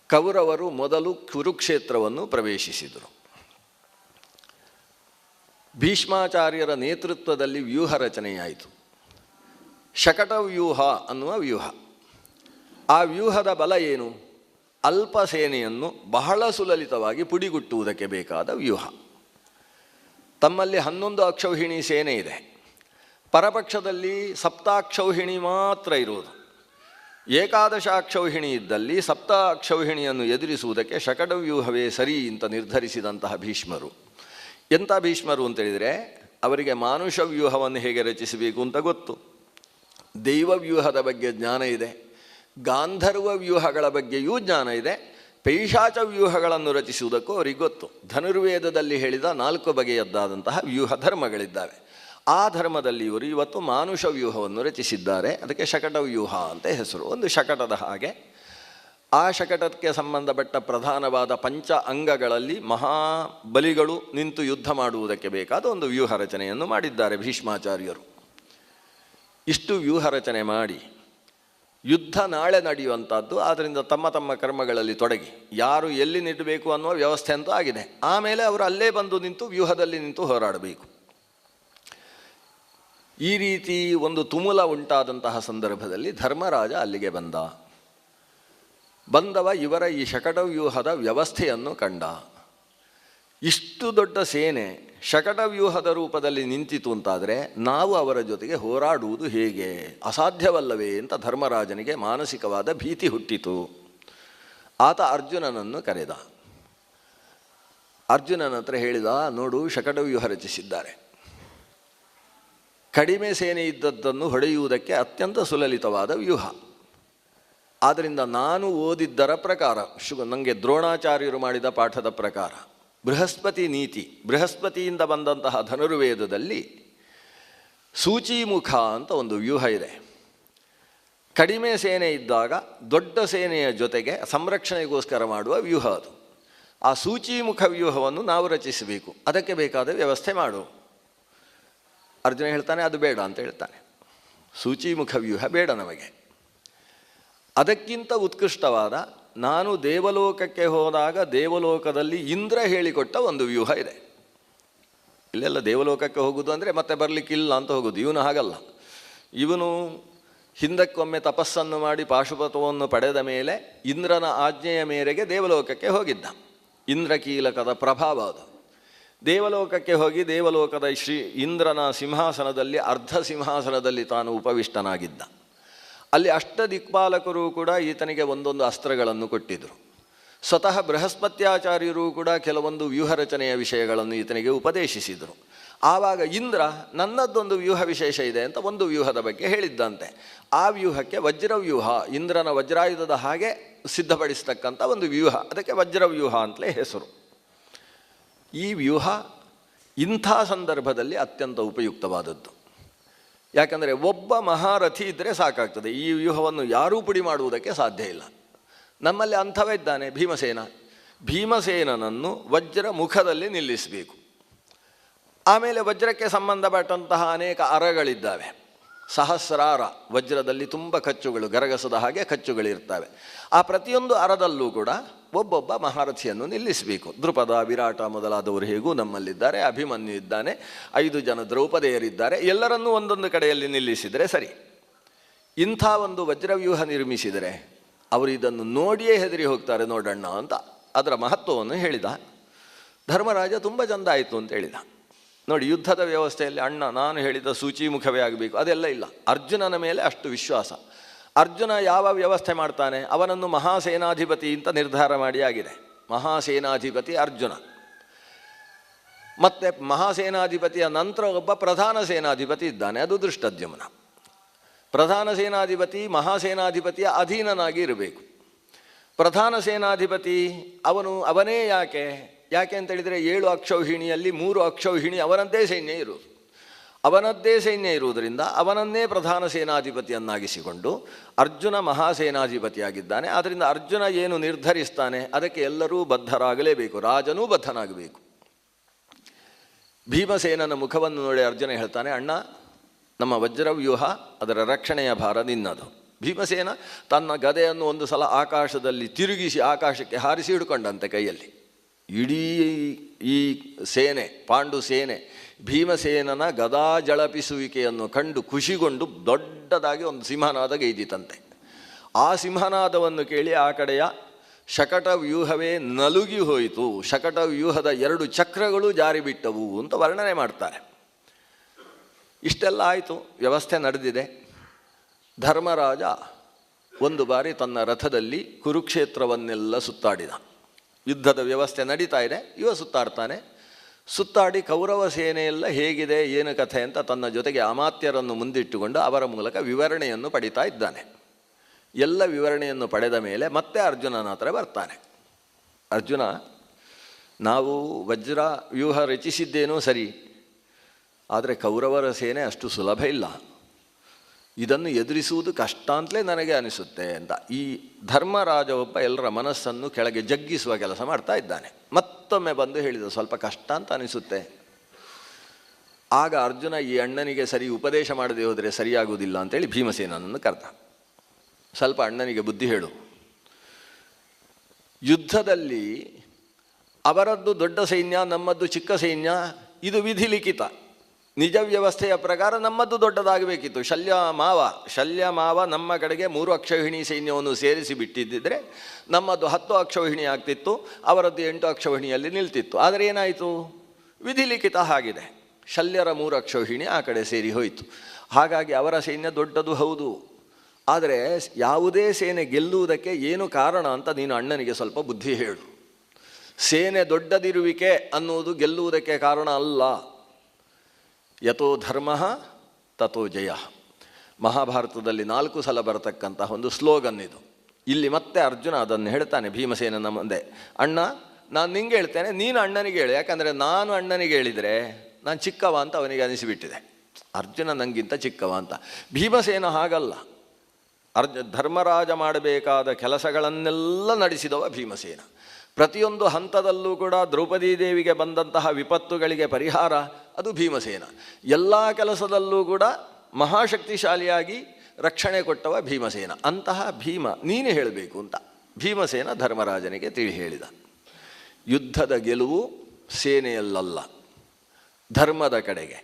ಕೌರವರು ಮೊದಲು ಕುರುಕ್ಷೇತ್ರವನ್ನು ಪ್ರವೇಶಿಸಿದರು. ಭೀಷ್ಮಾಚಾರ್ಯರ ನೇತೃತ್ವದಲ್ಲಿ ವ್ಯೂಹ ರಚನೆಯಾಯಿತು. ಶಕಟ ವ್ಯೂಹ ಅನ್ನುವ ವ್ಯೂಹ. ಆ ವ್ಯೂಹದ ಬಲ ಏನು? ಅಲ್ಪ ಸೇನೆಯನ್ನು ಬಹಳ ಸುಲಲಿತವಾಗಿ ಪುಡಿಗುಟ್ಟುವುದಕ್ಕೆ ಬೇಕಾದ ವ್ಯೂಹ. ತಮ್ಮಲ್ಲಿ 11 ಅಕ್ಷೌಹಿಣಿ ಸೇನೆ ಇದೆ. ಪರಪಕ್ಷದಲ್ಲಿ ಸಪ್ತಾಕ್ಷೌಹಿಣಿ ಮಾತ್ರ ಇರುವುದು. ಏಕಾದಶ ಅಕ್ಷೌಹಿಣಿ ಇದ್ದಲ್ಲಿ ಸಪ್ತ ಅಕ್ಷೌಹಿಣಿಯನ್ನು ಎದುರಿಸುವುದಕ್ಕೆ ಶಕಟವ್ಯೂಹವೇ ಸರಿ ಅಂತ ನಿರ್ಧರಿಸಿದಂತಹ ಭೀಷ್ಮರು. ಎಂಥ ಭೀಷ್ಮರು ಅಂತೇಳಿದರೆ, ಅವರಿಗೆ ಮಾನುಷ ವ್ಯೂಹವನ್ನು ಹೇಗೆ ರಚಿಸಬೇಕು ಅಂತ ಗೊತ್ತು, ದೈವವ್ಯೂಹದ ಬಗ್ಗೆ ಜ್ಞಾನ ಇದೆ, ಗಾಂಧರ್ವ ವ್ಯೂಹಗಳ ಬಗ್ಗೆಯೂ ಜ್ಞಾನ ಇದೆ, ಪೈಶಾಚ ವ್ಯೂಹಗಳನ್ನು ರಚಿಸುವುದಕ್ಕೂ ಅವರಿಗೆ ಗೊತ್ತು. ಧನುರ್ವೇದದಲ್ಲಿ ಹೇಳಿದ 4 ಬಗೆಯದ್ದಾದಂತಹ ವ್ಯೂಹ ಧರ್ಮಗಳಿದ್ದಾವೆ. ಆ ಧರ್ಮದಲ್ಲಿ ಇವರು ಇವತ್ತು ಮಾನುಷ ವ್ಯೂಹವನ್ನು ರಚಿಸಿದ್ದಾರೆ. ಅದಕ್ಕೆ ಶಕಟ ವ್ಯೂಹ ಅಂತ ಹೆಸರು. ಒಂದು ಶಕಟದ ಹಾಗೆ. ಆ ಶಕಟಕ್ಕೆ ಸಂಬಂಧಪಟ್ಟ ಪ್ರಧಾನವಾದ 5 ಅಂಗಗಳಲ್ಲಿ ಮಹಾಬಲಿಗಳು ನಿಂತು ಯುದ್ಧ ಮಾಡುವುದಕ್ಕೆ ಬೇಕಾದ ಒಂದು ವ್ಯೂಹ ರಚನೆಯನ್ನು ಮಾಡಿದ್ದಾರೆ ಭೀಷ್ಮಾಚಾರ್ಯರು. ಇಷ್ಟು ವ್ಯೂಹ ರಚನೆ ಮಾಡಿ ಯುದ್ಧ ನಾಳೆ ನಡೆಯುವಂಥದ್ದು. ಆದ್ದರಿಂದ ತಮ್ಮ ತಮ್ಮ ಕರ್ಮಗಳಲ್ಲಿ ತೊಡಗಿ ಯಾರು ಎಲ್ಲಿ ನಿಲ್ಲಬೇಕು ಅನ್ನುವ ವ್ಯವಸ್ಥೆ ಅಂತೂ ಆಗಿದೆ. ಆಮೇಲೆ ಅವರು ಅಲ್ಲೇ ಬಂದು ನಿಂತು ವ್ಯೂಹದಲ್ಲಿ ನಿಂತು ಹೋರಾಡಬೇಕು. ಈ ರೀತಿ ಒಂದು ತುಮುಲ ಉಂಟಾದಂತಹ ಸಂದರ್ಭದಲ್ಲಿ ಧರ್ಮರಾಜ ಅಲ್ಲಿಗೆ ಬಂದವ ಇವರ ಈ ಶಕಟ ವ್ಯೂಹದ ವ್ಯವಸ್ಥೆಯನ್ನು ಕಂಡ. ಇಷ್ಟು ದೊಡ್ಡ ಸೇನೆ ಶಕಟ ವ್ಯೂಹದ ರೂಪದಲ್ಲಿ ನಿಂತಿತು ಅಂತಾದರೆ ನಾವು ಅವರ ಜೊತೆಗೆ ಹೋರಾಡುವುದು ಹೇಗೆ? ಅಸಾಧ್ಯವಲ್ಲವೇ ಅಂತ ಧರ್ಮರಾಜನಿಗೆ ಮಾನಸಿಕವಾದ ಭೀತಿ ಹುಟ್ಟಿತು. ಆತ ಅರ್ಜುನನನ್ನು ಕರೆದ. ಅರ್ಜುನನ ಹತ್ರ ಹೇಳಿದ, ನೋಡು, ಶಕಟ ವ್ಯೂಹ ರಚಿಸಿದ್ದಾರೆ. ಕಡಿಮೆ ಸೇನೆ ಇದ್ದದ್ದನ್ನು ಹೊಡೆಯುವುದಕ್ಕೆ ಅತ್ಯಂತ ಸುಲಲಿತವಾದ ವ್ಯೂಹ. ಆದ್ದರಿಂದ ನಾನು ಓದಿದ್ದರ ಪ್ರಕಾರ, ನನಗೆ ದ್ರೋಣಾಚಾರ್ಯರು ಮಾಡಿದ ಪಾಠದ ಪ್ರಕಾರ, ಬೃಹಸ್ಪತಿ ನೀತಿ, ಬೃಹಸ್ಪತಿಯಿಂದ ಬಂದಂತಹ ಧನುರ್ವೇದದಲ್ಲಿ ಸೂಚೀಮುಖ ಅಂತ ಒಂದು ವ್ಯೂಹ ಇದೆ. ಕಡಿಮೆ ಸೇನೆ ಇದ್ದಾಗ ದೊಡ್ಡ ಸೇನೆಯ ಜೊತೆಗೆ ಸಂರಕ್ಷಣೆಗೋಸ್ಕರ ಮಾಡುವ ವ್ಯೂಹ ಅದು. ಆ ಸೂಚೀಮುಖ ವ್ಯೂಹವನ್ನು ನಾವು ರಚಿಸಬೇಕು, ಅದಕ್ಕೆ ಬೇಕಾದ ವ್ಯವಸ್ಥೆ ಮಾಡು. ಅರ್ಜುನ ಹೇಳ್ತಾನೆ, ಅದು ಬೇಡ ಅಂತ ಹೇಳ್ತಾನೆ. ಸೂಚೀಮುಖ ವ್ಯೂಹ ಬೇಡ ನಮಗೆ. ಅದಕ್ಕಿಂತ ಉತ್ಕೃಷ್ಟವಾದ, ನಾನು ದೇವಲೋಕಕ್ಕೆ ಹೋದಾಗ ದೇವಲೋಕದಲ್ಲಿ ಇಂದ್ರ ಹೇಳಿಕೊಟ್ಟ ಒಂದು ವ್ಯೂಹ ಇದೆ. ಇಲ್ಲೆಲ್ಲ ದೇವಲೋಕಕ್ಕೆ ಹೋಗುವುದು ಅಂದರೆ ಮತ್ತೆ ಬರಲಿಕ್ಕಿಲ್ಲ ಅಂತ ಹೋಗೋದು. ಇವನು ಹಾಗಲ್ಲ. ಇವನು ಹಿಂದಕ್ಕೊಮ್ಮೆ ತಪಸ್ಸನ್ನು ಮಾಡಿ ಪಾಶುಪತವನ್ನು ಪಡೆದ ಮೇಲೆ ಇಂದ್ರನ ಆಜ್ಞೆಯ ಮೇರೆಗೆ ದೇವಲೋಕಕ್ಕೆ ಹೋಗಿದ್ದ. ಇಂದ್ರಕೀಲಕದ ಪ್ರಭಾವ ಅದು. ದೇವಲೋಕಕ್ಕೆ ಹೋಗಿ ದೇವಲೋಕದ ಇಂದ್ರನ ಸಿಂಹಾಸನದಲ್ಲಿ, ಅರ್ಧ ಸಿಂಹಾಸನದಲ್ಲಿ ತಾನು ಉಪವಿಷ್ಟನಾಗಿದ್ದ. ಅಲ್ಲಿ ಅಷ್ಟ ದಿಕ್ಪಾಲಕರು ಕೂಡ ಈತನಿಗೆ ಒಂದೊಂದು ಅಸ್ತ್ರಗಳನ್ನು ಕೊಟ್ಟಿದ್ದರು. ಸ್ವತಃ ಬೃಹಸ್ಪತ್ಯಾಚಾರ್ಯರು ಕೂಡ ಕೆಲವೊಂದು ವ್ಯೂಹ ರಚನೆಯ ವಿಷಯಗಳನ್ನು ಈತನಿಗೆ ಉಪದೇಶಿಸಿದರು. ಆವಾಗ ಇಂದ್ರ ನನ್ನದೊಂದು ವ್ಯೂಹ ವಿಶೇಷ ಇದೆ ಅಂತ ಒಂದು ವ್ಯೂಹದ ಬಗ್ಗೆ ಹೇಳಿದ್ದಂತೆ. ಆ ವ್ಯೂಹಕ್ಕೆ ವಜ್ರವ್ಯೂಹ, ಇಂದ್ರನ ವಜ್ರಾಯುಧದ ಹಾಗೆ ಸಿದ್ಧಪಡಿಸ್ತಕ್ಕಂಥ ಒಂದು ವ್ಯೂಹ, ಅದಕ್ಕೆ ವಜ್ರವ್ಯೂಹ ಅಂತಲೇ ಹೆಸರು. ಈ ವ್ಯೂಹ ಇಂಥ ಸಂದರ್ಭದಲ್ಲಿ ಅತ್ಯಂತ ಉಪಯುಕ್ತವಾದದ್ದು. ಯಾಕಂದರೆ ಒಬ್ಬ ಮಹಾರಥಿ ಇದ್ದರೆ ಸಾಕಾಗ್ತದೆ, ಈ ವ್ಯೂಹವನ್ನು ಯಾರೂ ಪುಡಿ ಮಾಡುವುದಕ್ಕೆ ಸಾಧ್ಯ ಇಲ್ಲ. ನಮ್ಮಲ್ಲಿ ಅಂಥವೇ ಇದ್ದಾನೆ ಭೀಮಸೇನ. ಭೀಮಸೇನನನ್ನು ವಜ್ರ ಮುಖದಲ್ಲಿ ನಿಲ್ಲಿಸಬೇಕು. ಆಮೇಲೆ ವಜ್ರಕ್ಕೆ ಸಂಬಂಧಪಟ್ಟಂತಹ ಅನೇಕ ಅರಗಳಿದ್ದಾವೆ, ಸಹಸ್ರಾರ. ವಜ್ರದಲ್ಲಿ ತುಂಬ ಕಚ್ಚುಗಳು, ಗರಗಸದ ಹಾಗೆ ಕಚ್ಚುಗಳಿರ್ತವೆ. ಆ ಪ್ರತಿಯೊಂದು ಅರದಲ್ಲೂ ಕೂಡ ಒಬ್ಬೊಬ್ಬ ಮಹಾರಥಿಯನ್ನು ನಿಲ್ಲಿಸಬೇಕು. ದೃಪದ, ವಿರಾಟ ಮೊದಲಾದವರು ಹೇಗೂ ನಮ್ಮಲ್ಲಿದ್ದಾರೆ, ಅಭಿಮನ್ಯು ಇದ್ದಾನೆ, 5 ಜನ ದ್ರೌಪದಿಯರಿದ್ದಾರೆ. ಎಲ್ಲರನ್ನೂ ಒಂದೊಂದು ಕಡೆಯಲ್ಲಿ ನಿಲ್ಲಿಸಿದರೆ ಸರಿ. ಇಂಥ ಒಂದು ವಜ್ರವ್ಯೂಹ ನಿರ್ಮಿಸಿದರೆ ಅವರು ಇದನ್ನು ನೋಡಿಯೇ ಹೆದರಿ ಹೋಗ್ತಾರೆ ನೋಡಣ್ಣ ಅಂತ ಅದರ ಮಹತ್ವವನ್ನು ಹೇಳಿದ. ಧರ್ಮರಾಜ ತುಂಬ ಚಂದ ಆಯಿತು ಅಂತ ಹೇಳಿದ. ನೋಡಿ, ಯುದ್ಧದ ವ್ಯವಸ್ಥೆಯಲ್ಲಿ ಅಣ್ಣ ನಾನು ಹೇಳಿದ ಸೂಚಿಮುಖವೇ ಆಗಬೇಕು ಅದೆಲ್ಲ ಇಲ್ಲ. ಅರ್ಜುನನ ಮೇಲೆ ಅಷ್ಟು ವಿಶ್ವಾಸ. ಅರ್ಜುನ ಯಾವ ವ್ಯವಸ್ಥೆ ಮಾಡ್ತಾನೆ, ಅವನನ್ನು ಮಹಾಸೇನಾಧಿಪತಿ ಅಂತ ನಿರ್ಧಾರ ಮಾಡಿ ಆಗಿದೆ. ಮಹಾಸೇನಾಧಿಪತಿ ಅರ್ಜುನ. ಮತ್ತು ಮಹಾಸೇನಾಧಿಪತಿಯ ನಂತರ ಒಬ್ಬ ಪ್ರಧಾನ ಸೇನಾಧಿಪತಿ ಇದ್ದಾನೆ, ಅದು ಧೃಷ್ಟದ್ಯುಮ್ನ. ಪ್ರಧಾನ ಸೇನಾಧಿಪತಿ ಮಹಾಸೇನಾಧಿಪತಿಯ ಅಧೀನನಾಗಿ ಇರಬೇಕು. ಪ್ರಧಾನ ಸೇನಾಧಿಪತಿ ಅವನೇ ಯಾಕೆ ಅಂತೇಳಿದರೆ 7 ಅಕ್ಷೌಹಿಣಿಯಲ್ಲಿ 3 ಅಕ್ಷೌಹಿಣಿ ಅವನದ್ದೇ ಸೈನ್ಯ ಇರುವುದರಿಂದ ಅವನನ್ನೇ ಪ್ರಧಾನ ಸೇನಾಧಿಪತಿಯನ್ನಾಗಿಸಿಕೊಂಡು ಅರ್ಜುನ ಮಹಾಸೇನಾಧಿಪತಿಯಾಗಿದ್ದಾನೆ. ಆದ್ದರಿಂದ ಅರ್ಜುನ ಏನು ನಿರ್ಧರಿಸ್ತಾನೆ ಅದಕ್ಕೆ ಎಲ್ಲರೂ ಬದ್ಧರಾಗಲೇಬೇಕು, ರಾಜನೂ ಬದ್ಧನಾಗಬೇಕು. ಭೀಮಸೇನನ ಮುಖವನ್ನು ನೋಡಿ ಅರ್ಜುನ ಹೇಳ್ತಾನೆ, ಅಣ್ಣ ನಮ್ಮ ವಜ್ರವ್ಯೂಹ ಅದರ ರಕ್ಷಣೆಯ ಭಾರ ನಿನ್ನದು. ಭೀಮಸೇನ ತನ್ನ ಗದೆಯನ್ನು ಒಂದು ಸಲ ಆಕಾಶದಲ್ಲಿ ತಿರುಗಿಸಿ ಆಕಾಶಕ್ಕೆ ಹಾರಿಸಿ ಹಿಡ್ಕೊಂಡಂತೆ ಕೈಯಲ್ಲಿ. ಇಡೀ ಈ ಸೇನೆ, ಪಾಂಡು ಸೇನೆ ಭೀಮಸೇನನ ಗದಾ ಜಳಪಿಸುವಿಕೆಯನ್ನು ಕಂಡು ಖುಷಿಗೊಂಡು ದೊಡ್ಡದಾಗಿ ಒಂದು ಸಿಂಹನಾದ ಗೈದಿತಂತೆ. ಆ ಸಿಂಹನಾದವನ್ನು ಕೇಳಿ ಆ ಕಡೆಯ ಶಕಟ ವ್ಯೂಹವೇ ನಲುಗಿ ಹೋಯಿತು. ಶಕಟ ವ್ಯೂಹದ 2 ಚಕ್ರಗಳು ಜಾರಿಬಿಟ್ಟವು ಅಂತ ವರ್ಣನೆ ಮಾಡ್ತಾರೆ. ಇಷ್ಟೆಲ್ಲ ಆಯಿತು, ವ್ಯವಸ್ಥೆ ನಡೆದಿದೆ. ಧರ್ಮರಾಜ ಒಂದು ಬಾರಿ ತನ್ನ ರಥದಲ್ಲಿ ಕುರುಕ್ಷೇತ್ರವನ್ನೆಲ್ಲ ಸುತ್ತಾಡಿದ. ಯುದ್ಧದ ವ್ಯವಸ್ಥೆ ನಡೀತಾ ಇದೆ, ಇವ ಸುತ್ತಾಡ್ತಾನೆ. ಸುತ್ತಾಡಿ ಕೌರವ ಸೇನೆಯೆಲ್ಲ ಹೇಗಿದೆ ಏನು ಕಥೆ ಅಂತ ತನ್ನ ಜೊತೆಗೆ ಅಮಾತ್ಯರನ್ನು ಮುಂದಿಟ್ಟುಕೊಂಡು ಅವರ ಮೂಲಕ ವಿವರಣೆಯನ್ನು ಪಡಿತಾ ಇದ್ದಾನೆ. ಎಲ್ಲ ವಿವರಣೆಯನ್ನು ಪಡೆದ ಮೇಲೆ ಮತ್ತೆ ಅರ್ಜುನನ ಹತ್ರ ಬರ್ತಾನೆ. ಅರ್ಜುನ, ನಾವು ವಜ್ರ ವ್ಯೂಹ ರಚಿಸಿದ್ದೇನೋ ಸರಿ, ಆದರೆ ಕೌರವರ ಸೇನೆ ಅಷ್ಟು ಸುಲಭ ಇಲ್ಲ, ಇದನ್ನು ಎದುರಿಸುವುದು ಕಷ್ಟ ಅಂತಲೇ ನನಗೆ ಅನಿಸುತ್ತೆ ಅಂತ ಈ ಧರ್ಮರಾಜ ಒಬ್ಬ ಎಲ್ಲರ ಮನಸ್ಸನ್ನು ಕೆಳಗೆ ಜಗ್ಗಿಸುವ ಕೆಲಸ ಮಾಡ್ತಾ ಇದ್ದಾನೆ. ಮತ್ತೊಮ್ಮೆ ಬಂದು ಹೇಳಿದ, ಸ್ವಲ್ಪ ಕಷ್ಟ ಅಂತ ಅನಿಸುತ್ತೆ. ಆಗ ಅರ್ಜುನ ಈ ಅಣ್ಣನಿಗೆ ಸರಿ ಉಪದೇಶ ಮಾಡದೆ ಹೋದರೆ ಸರಿಯಾಗುವುದಿಲ್ಲ ಅಂತೇಳಿ ಭೀಮಸೇನನನ್ನು ಕರೆದ. ಸ್ವಲ್ಪ ಅಣ್ಣನಿಗೆ ಬುದ್ಧಿ ಹೇಳು, ಯುದ್ಧದಲ್ಲಿ ಅವರದ್ದು ದೊಡ್ಡ ಸೈನ್ಯ, ನಮ್ಮದ್ದು ಚಿಕ್ಕ ಸೈನ್ಯ, ಇದು ವಿಧಿಲಿಖಿತ. ನಿಜ ವ್ಯವಸ್ಥೆಯ ಪ್ರಕಾರ ನಮ್ಮದು ದೊಡ್ಡದಾಗಬೇಕಿತ್ತು. ಶಲ್ಯ ಮಾವ ನಮ್ಮ ಕಡೆಗೆ 3 ಅಕ್ಷೌಹಿಣಿ ಸೈನ್ಯವನ್ನು ಸೇರಿಸಿ ಬಿಟ್ಟಿದ್ದರೆ ನಮ್ಮದು 10 ಅಕ್ಷೌಹಿಣಿ ಆಗ್ತಿತ್ತು, ಅವರದ್ದು 8 ಅಕ್ಷೌಹಿಣಿಯಲ್ಲಿ ನಿಲ್ತಿತ್ತು. ಆದರೆ ಏನಾಯಿತು, ವಿಧಿಲಿಖಿತ ಆಗಿದೆ. ಶಲ್ಯರ 3 ಅಕ್ಷೌಹಿಣಿ ಆ ಕಡೆ ಸೇರಿ ಹೋಯಿತು. ಹಾಗಾಗಿ ಅವರ ಸೈನ್ಯ ದೊಡ್ಡದು ಹೌದು, ಆದರೆ ಯಾವುದೇ ಸೇನೆ ಗೆಲ್ಲುವುದಕ್ಕೆ ಏನು ಕಾರಣ ಅಂತ ನೀನು ಅಣ್ಣನಿಗೆ ಸ್ವಲ್ಪ ಬುದ್ಧಿ ಹೇಳು. ಸೇನೆ ದೊಡ್ಡದಿರುವಿಕೆ ಅನ್ನುವುದು ಗೆಲ್ಲುವುದಕ್ಕೆ ಕಾರಣ ಅಲ್ಲ. ಯಥೋ ಧರ್ಮ ತಥೋ ಜಯ. ಮಹಾಭಾರತದಲ್ಲಿ 4 ಸಲ ಬರತಕ್ಕಂತಹ ಒಂದು ಸ್ಲೋಗನ್ ಇದು. ಇಲ್ಲಿ ಮತ್ತೆ ಅರ್ಜುನ ಅದನ್ನು ಹೇಳ್ತಾನೆ ಭೀಮಸೇನನ ಮುಂದೆ, ಅಣ್ಣ ನಾನು ನಿಂಗೆ ಹೇಳ್ತೇನೆ, ನೀನು ಅಣ್ಣನಿಗೆ ಹೇಳು. ಯಾಕಂದರೆ ನಾನು ಅಣ್ಣನಿಗೆ ಹೇಳಿದರೆ ನಾನು ಚಿಕ್ಕವ ಅಂತ ಅವನಿಗೆ ಅನಿಸಿಬಿಟ್ಟಿದೆ, ಅರ್ಜುನ ನನಗಿಂತ ಚಿಕ್ಕವ ಅಂತ. ಭೀಮಸೇನ ಹಾಗಲ್ಲ. ಧರ್ಮರಾಜ ಮಾಡಬೇಕಾದ ಕೆಲಸಗಳನ್ನೆಲ್ಲ ನಡೆಸಿದವ ಭೀಮಸೇನ. ಪ್ರತಿಯೊಂದು ಹಂತದಲ್ಲೂ ಕೂಡ ದ್ರೌಪದೀ ದೇವಿಗೆ ಬಂದಂತಹ ವಿಪತ್ತುಗಳಿಗೆ ಪರಿಹಾರ ಅದು ಭೀಮಸೇನ. ಎಲ್ಲ ಕೆಲಸದಲ್ಲೂ ಕೂಡ ಮಹಾಶಕ್ತಿಶಾಲಿಯಾಗಿ ರಕ್ಷಣೆ ಕೊಟ್ಟವ ಭೀಮಸೇನ. ಅಂತಹ ಭೀಮ ನೀನು ಹೇಳಬೇಕು ಅಂತ ಭೀಮಸೇನ ಧರ್ಮರಾಜನಿಗೆ ತಿಳಿ ಹೇಳಿದ. ಯುದ್ಧದ ಗೆಲುವು ಸೇನೆಯಲ್ಲ, ಧರ್ಮದ ಕಡೆಗೆ.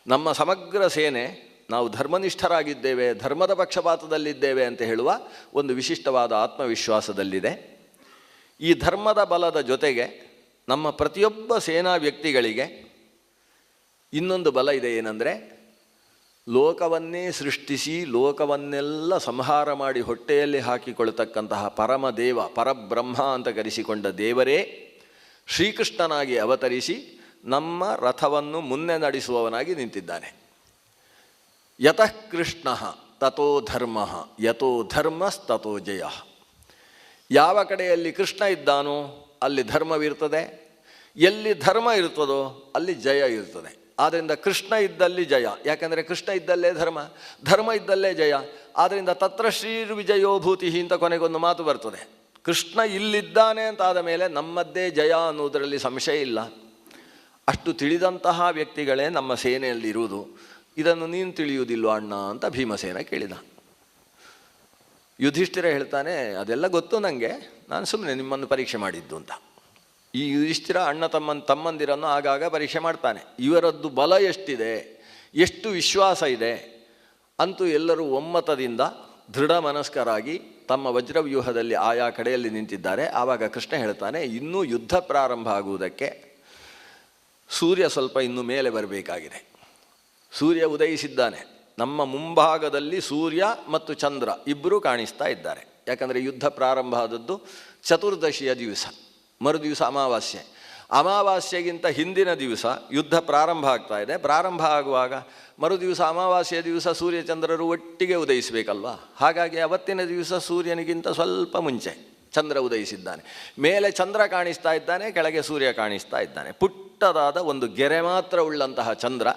ನಮ್ಮ ಸಮಗ್ರ ಸೇನೆ ನಾವು ಧರ್ಮನಿಷ್ಠರಾಗಿದ್ದೇವೆ, ಧರ್ಮದ ಪಕ್ಷಪಾತದಲ್ಲಿದ್ದೇವೆ ಅಂತ ಹೇಳುವ ಒಂದು ವಿಶಿಷ್ಟವಾದ ಆತ್ಮವಿಶ್ವಾಸದಲ್ಲಿದೆ. ಈ ಧರ್ಮದ ಬಲದ ಜೊತೆಗೆ ನಮ್ಮ ಪ್ರತಿಯೊಬ್ಬ ಸೇನಾ ವ್ಯಕ್ತಿಗಳಿಗೆ ಇನ್ನೊಂದು ಬಲ ಇದೆ. ಏನಂದರೆ ಲೋಕವನ್ನೇ ಸೃಷ್ಟಿಸಿ ಲೋಕವನ್ನೆಲ್ಲ ಸಂಹಾರ ಮಾಡಿ ಹೊಟ್ಟೆಯಲ್ಲಿ ಹಾಕಿಕೊಳ್ತಕ್ಕಂತಹ ಪರಮದೇವ ಪರಬ್ರಹ್ಮ ಅಂತ ಕರೆಸಿಕೊಂಡ ದೇವರೇ ಶ್ರೀಕೃಷ್ಣನಾಗಿ ಅವತರಿಸಿ ನಮ್ಮ ರಥವನ್ನು ಮುನ್ನೆ ನಡೆಸುವವನಾಗಿ ನಿಂತಿದ್ದಾನೆ. ಯತಃ ಕೃಷ್ಣ ತಥೋ ಧರ್ಮ ಯಥೋ ಧರ್ಮಸ್ತಥೋ ಜಯ. ಯಾವ ಕಡೆಯಲ್ಲಿ ಕೃಷ್ಣ ಇದ್ದಾನೋ ಅಲ್ಲಿ ಧರ್ಮವಿರ್ತದೆ, ಎಲ್ಲಿ ಧರ್ಮ ಇರ್ತದೋ ಅಲ್ಲಿ ಜಯ ಇರ್ತದೆ. ಆದ್ದರಿಂದ ಕೃಷ್ಣ ಇದ್ದಲ್ಲಿ ಜಯ, ಯಾಕೆಂದರೆ ಕೃಷ್ಣ ಇದ್ದಲ್ಲೇ ಧರ್ಮ, ಧರ್ಮ ಇದ್ದಲ್ಲೇ ಜಯ. ಆದ್ದರಿಂದ ತತ್ರ ಶ್ರೀರ್ವಿಜಯೋಭೂತಿ ಅಂತ ಕೊನೆಗೊಂದು ಮಾತು ಬರ್ತದೆ. ಕೃಷ್ಣ ಇಲ್ಲಿದ್ದಾನೆ ಅಂತಾದ ಮೇಲೆ ನಮ್ಮದ್ದೇ ಜಯ ಅನ್ನೋದರಲ್ಲಿ ಸಂಶಯ ಇಲ್ಲ. ಅಷ್ಟು ತಿಳಿದಂತಹ ವ್ಯಕ್ತಿಗಳೇ ನಮ್ಮ ಸೇನೆಯಲ್ಲಿರುವುದು. ಇದನ್ನು ನೀನು ತಿಳಿಯುವುದಿಲ್ಲ ಅಣ್ಣ ಅಂತ ಭೀಮಸೇನ ಕೇಳಿದ. ಯುಧಿಷ್ಠಿರ ಹೇಳ್ತಾನೆ, ಅದೆಲ್ಲ ಗೊತ್ತು ನನಗೆ, ನಾನು ಸುಮ್ಮನೆ ನಿಮ್ಮನ್ನು ಪರೀಕ್ಷೆ ಮಾಡಿದ್ದು ಅಂತ. ಈ ಯುಧಿಷ್ಠಿರ ಅಣ್ಣ ತಮ್ಮಂದಿರನ್ನು ಆಗಾಗ ಪರೀಕ್ಷೆ ಮಾಡ್ತಾನೆ. ಇವರದ್ದು ಬಲ ಎಷ್ಟಿದೆ, ಎಷ್ಟು ವಿಶ್ವಾಸ ಇದೆ ಅಂತೂ ಎಲ್ಲರೂ ಒಮ್ಮತದಿಂದ ದೃಢ ಮನಸ್ಕರಾಗಿ ತಮ್ಮ ವಜ್ರವ್ಯೂಹದಲ್ಲಿ ಆಯಾ ಕಡೆಯಲ್ಲಿ ನಿಂತಿದ್ದಾರೆ. ಆವಾಗ ಕೃಷ್ಣ ಹೇಳ್ತಾನೆ, ಇನ್ನೂ ಯುದ್ಧ ಪ್ರಾರಂಭ ಆಗುವುದಕ್ಕೆ ಸೂರ್ಯ ಸ್ವಲ್ಪ ಇನ್ನು ಮೇಲೆ ಬರಬೇಕಾಗಿದೆ. ಸೂರ್ಯ ಉದಯಿಸಿದ್ದಾನೆ. ನಮ್ಮ ಮುಂಭಾಗದಲ್ಲಿ ಸೂರ್ಯ ಮತ್ತು ಚಂದ್ರ ಇಬ್ಬರೂ ಕಾಣಿಸ್ತಾ ಇದ್ದಾರೆ. ಯಾಕಂದರೆ ಯುದ್ಧ ಪ್ರಾರಂಭ ಆದದ್ದು ಚತುರ್ದಶಿಯ ದಿವಸ, ಮರುದಿವಸ ಅಮಾವಾಸ್ಯೆ. ಅಮಾವಾಸ್ಯೆಗಿಂತ ಹಿಂದಿನ ದಿವಸ ಯುದ್ಧ ಪ್ರಾರಂಭ ಆಗ್ತಾ ಇದೆ. ಪ್ರಾರಂಭ ಆಗುವಾಗ ಮರುದಿವಸ ಅಮಾವಾಸ್ಯೆಯ ದಿವಸ ಸೂರ್ಯಚಂದ್ರರು ಒಟ್ಟಿಗೆ ಉದಯಿಸಬೇಕಲ್ವ. ಹಾಗಾಗಿ ಅವತ್ತಿನ ದಿವಸ ಸೂರ್ಯನಿಗಿಂತ ಸ್ವಲ್ಪ ಮುಂಚೆ ಚಂದ್ರ ಉದಯಿಸಿದ್ದಾನೆ. ಮೇಲೆ ಚಂದ್ರ ಕಾಣಿಸ್ತಾ ಇದ್ದಾನೆ, ಕೆಳಗೆ ಸೂರ್ಯ ಕಾಣಿಸ್ತಾ ಇದ್ದಾನೆ. ಪುಟ್ಟದಾದ ಒಂದು ಗೆರೆ ಮಾತ್ರ ಉಳ್ಳಂತಹ ಚಂದ್ರ,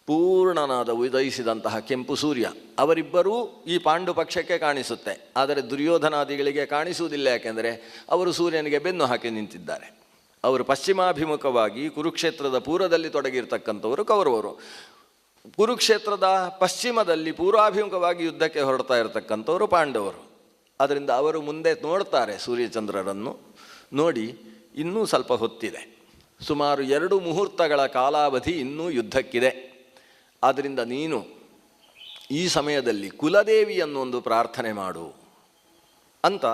ಪೂರ್ಣನಾದ ಉದಯಿಸಿದಂತಹ ಕೆಂಪು ಸೂರ್ಯ. ಅವರಿಬ್ಬರೂ ಈ ಪಾಂಡು ಪಕ್ಷಕ್ಕೆ ಕಾಣಿಸುತ್ತೆ, ಆದರೆ ದುರ್ಯೋಧನಾದಿಗಳಿಗೆ ಕಾಣಿಸುವುದಿಲ್ಲ. ಯಾಕೆಂದರೆ ಅವರು ಸೂರ್ಯನಿಗೆ ಬೆನ್ನು ಹಾಕಿ ನಿಂತಿದ್ದಾರೆ. ಅವರು ಪಶ್ಚಿಮಾಭಿಮುಖವಾಗಿ ಕುರುಕ್ಷೇತ್ರದ ಪೂರ್ವದಲ್ಲಿ ತೊಡಗಿರ್ತಕ್ಕಂಥವರು ಕೌರವರು. ಕುರುಕ್ಷೇತ್ರದ ಪಶ್ಚಿಮದಲ್ಲಿ ಪೂರ್ವಾಭಿಮುಖವಾಗಿ ಯುದ್ಧಕ್ಕೆ ಹೊರಡ್ತಾ ಇರತಕ್ಕಂಥವರು ಪಾಂಡವರು. ಅದರಿಂದ ಅವರು ಮುಂದೆ ನೋಡ್ತಾರೆ ಸೂರ್ಯಚಂದ್ರರನ್ನು. ನೋಡಿ, ಇನ್ನೂ ಸ್ವಲ್ಪ ಹೊತ್ತಿದೆ, ಸುಮಾರು 2 ಮುಹೂರ್ತಗಳ ಕಾಲಾವಧಿ ಇನ್ನೂ ಯುದ್ಧಕ್ಕಿದೆ. ಆದ್ದರಿಂದ ನೀನು ಈ ಸಮಯದಲ್ಲಿ ಕುಲದೇವಿಯನ್ನು ಒಂದು ಪ್ರಾರ್ಥನೆ ಮಾಡು ಅಂತ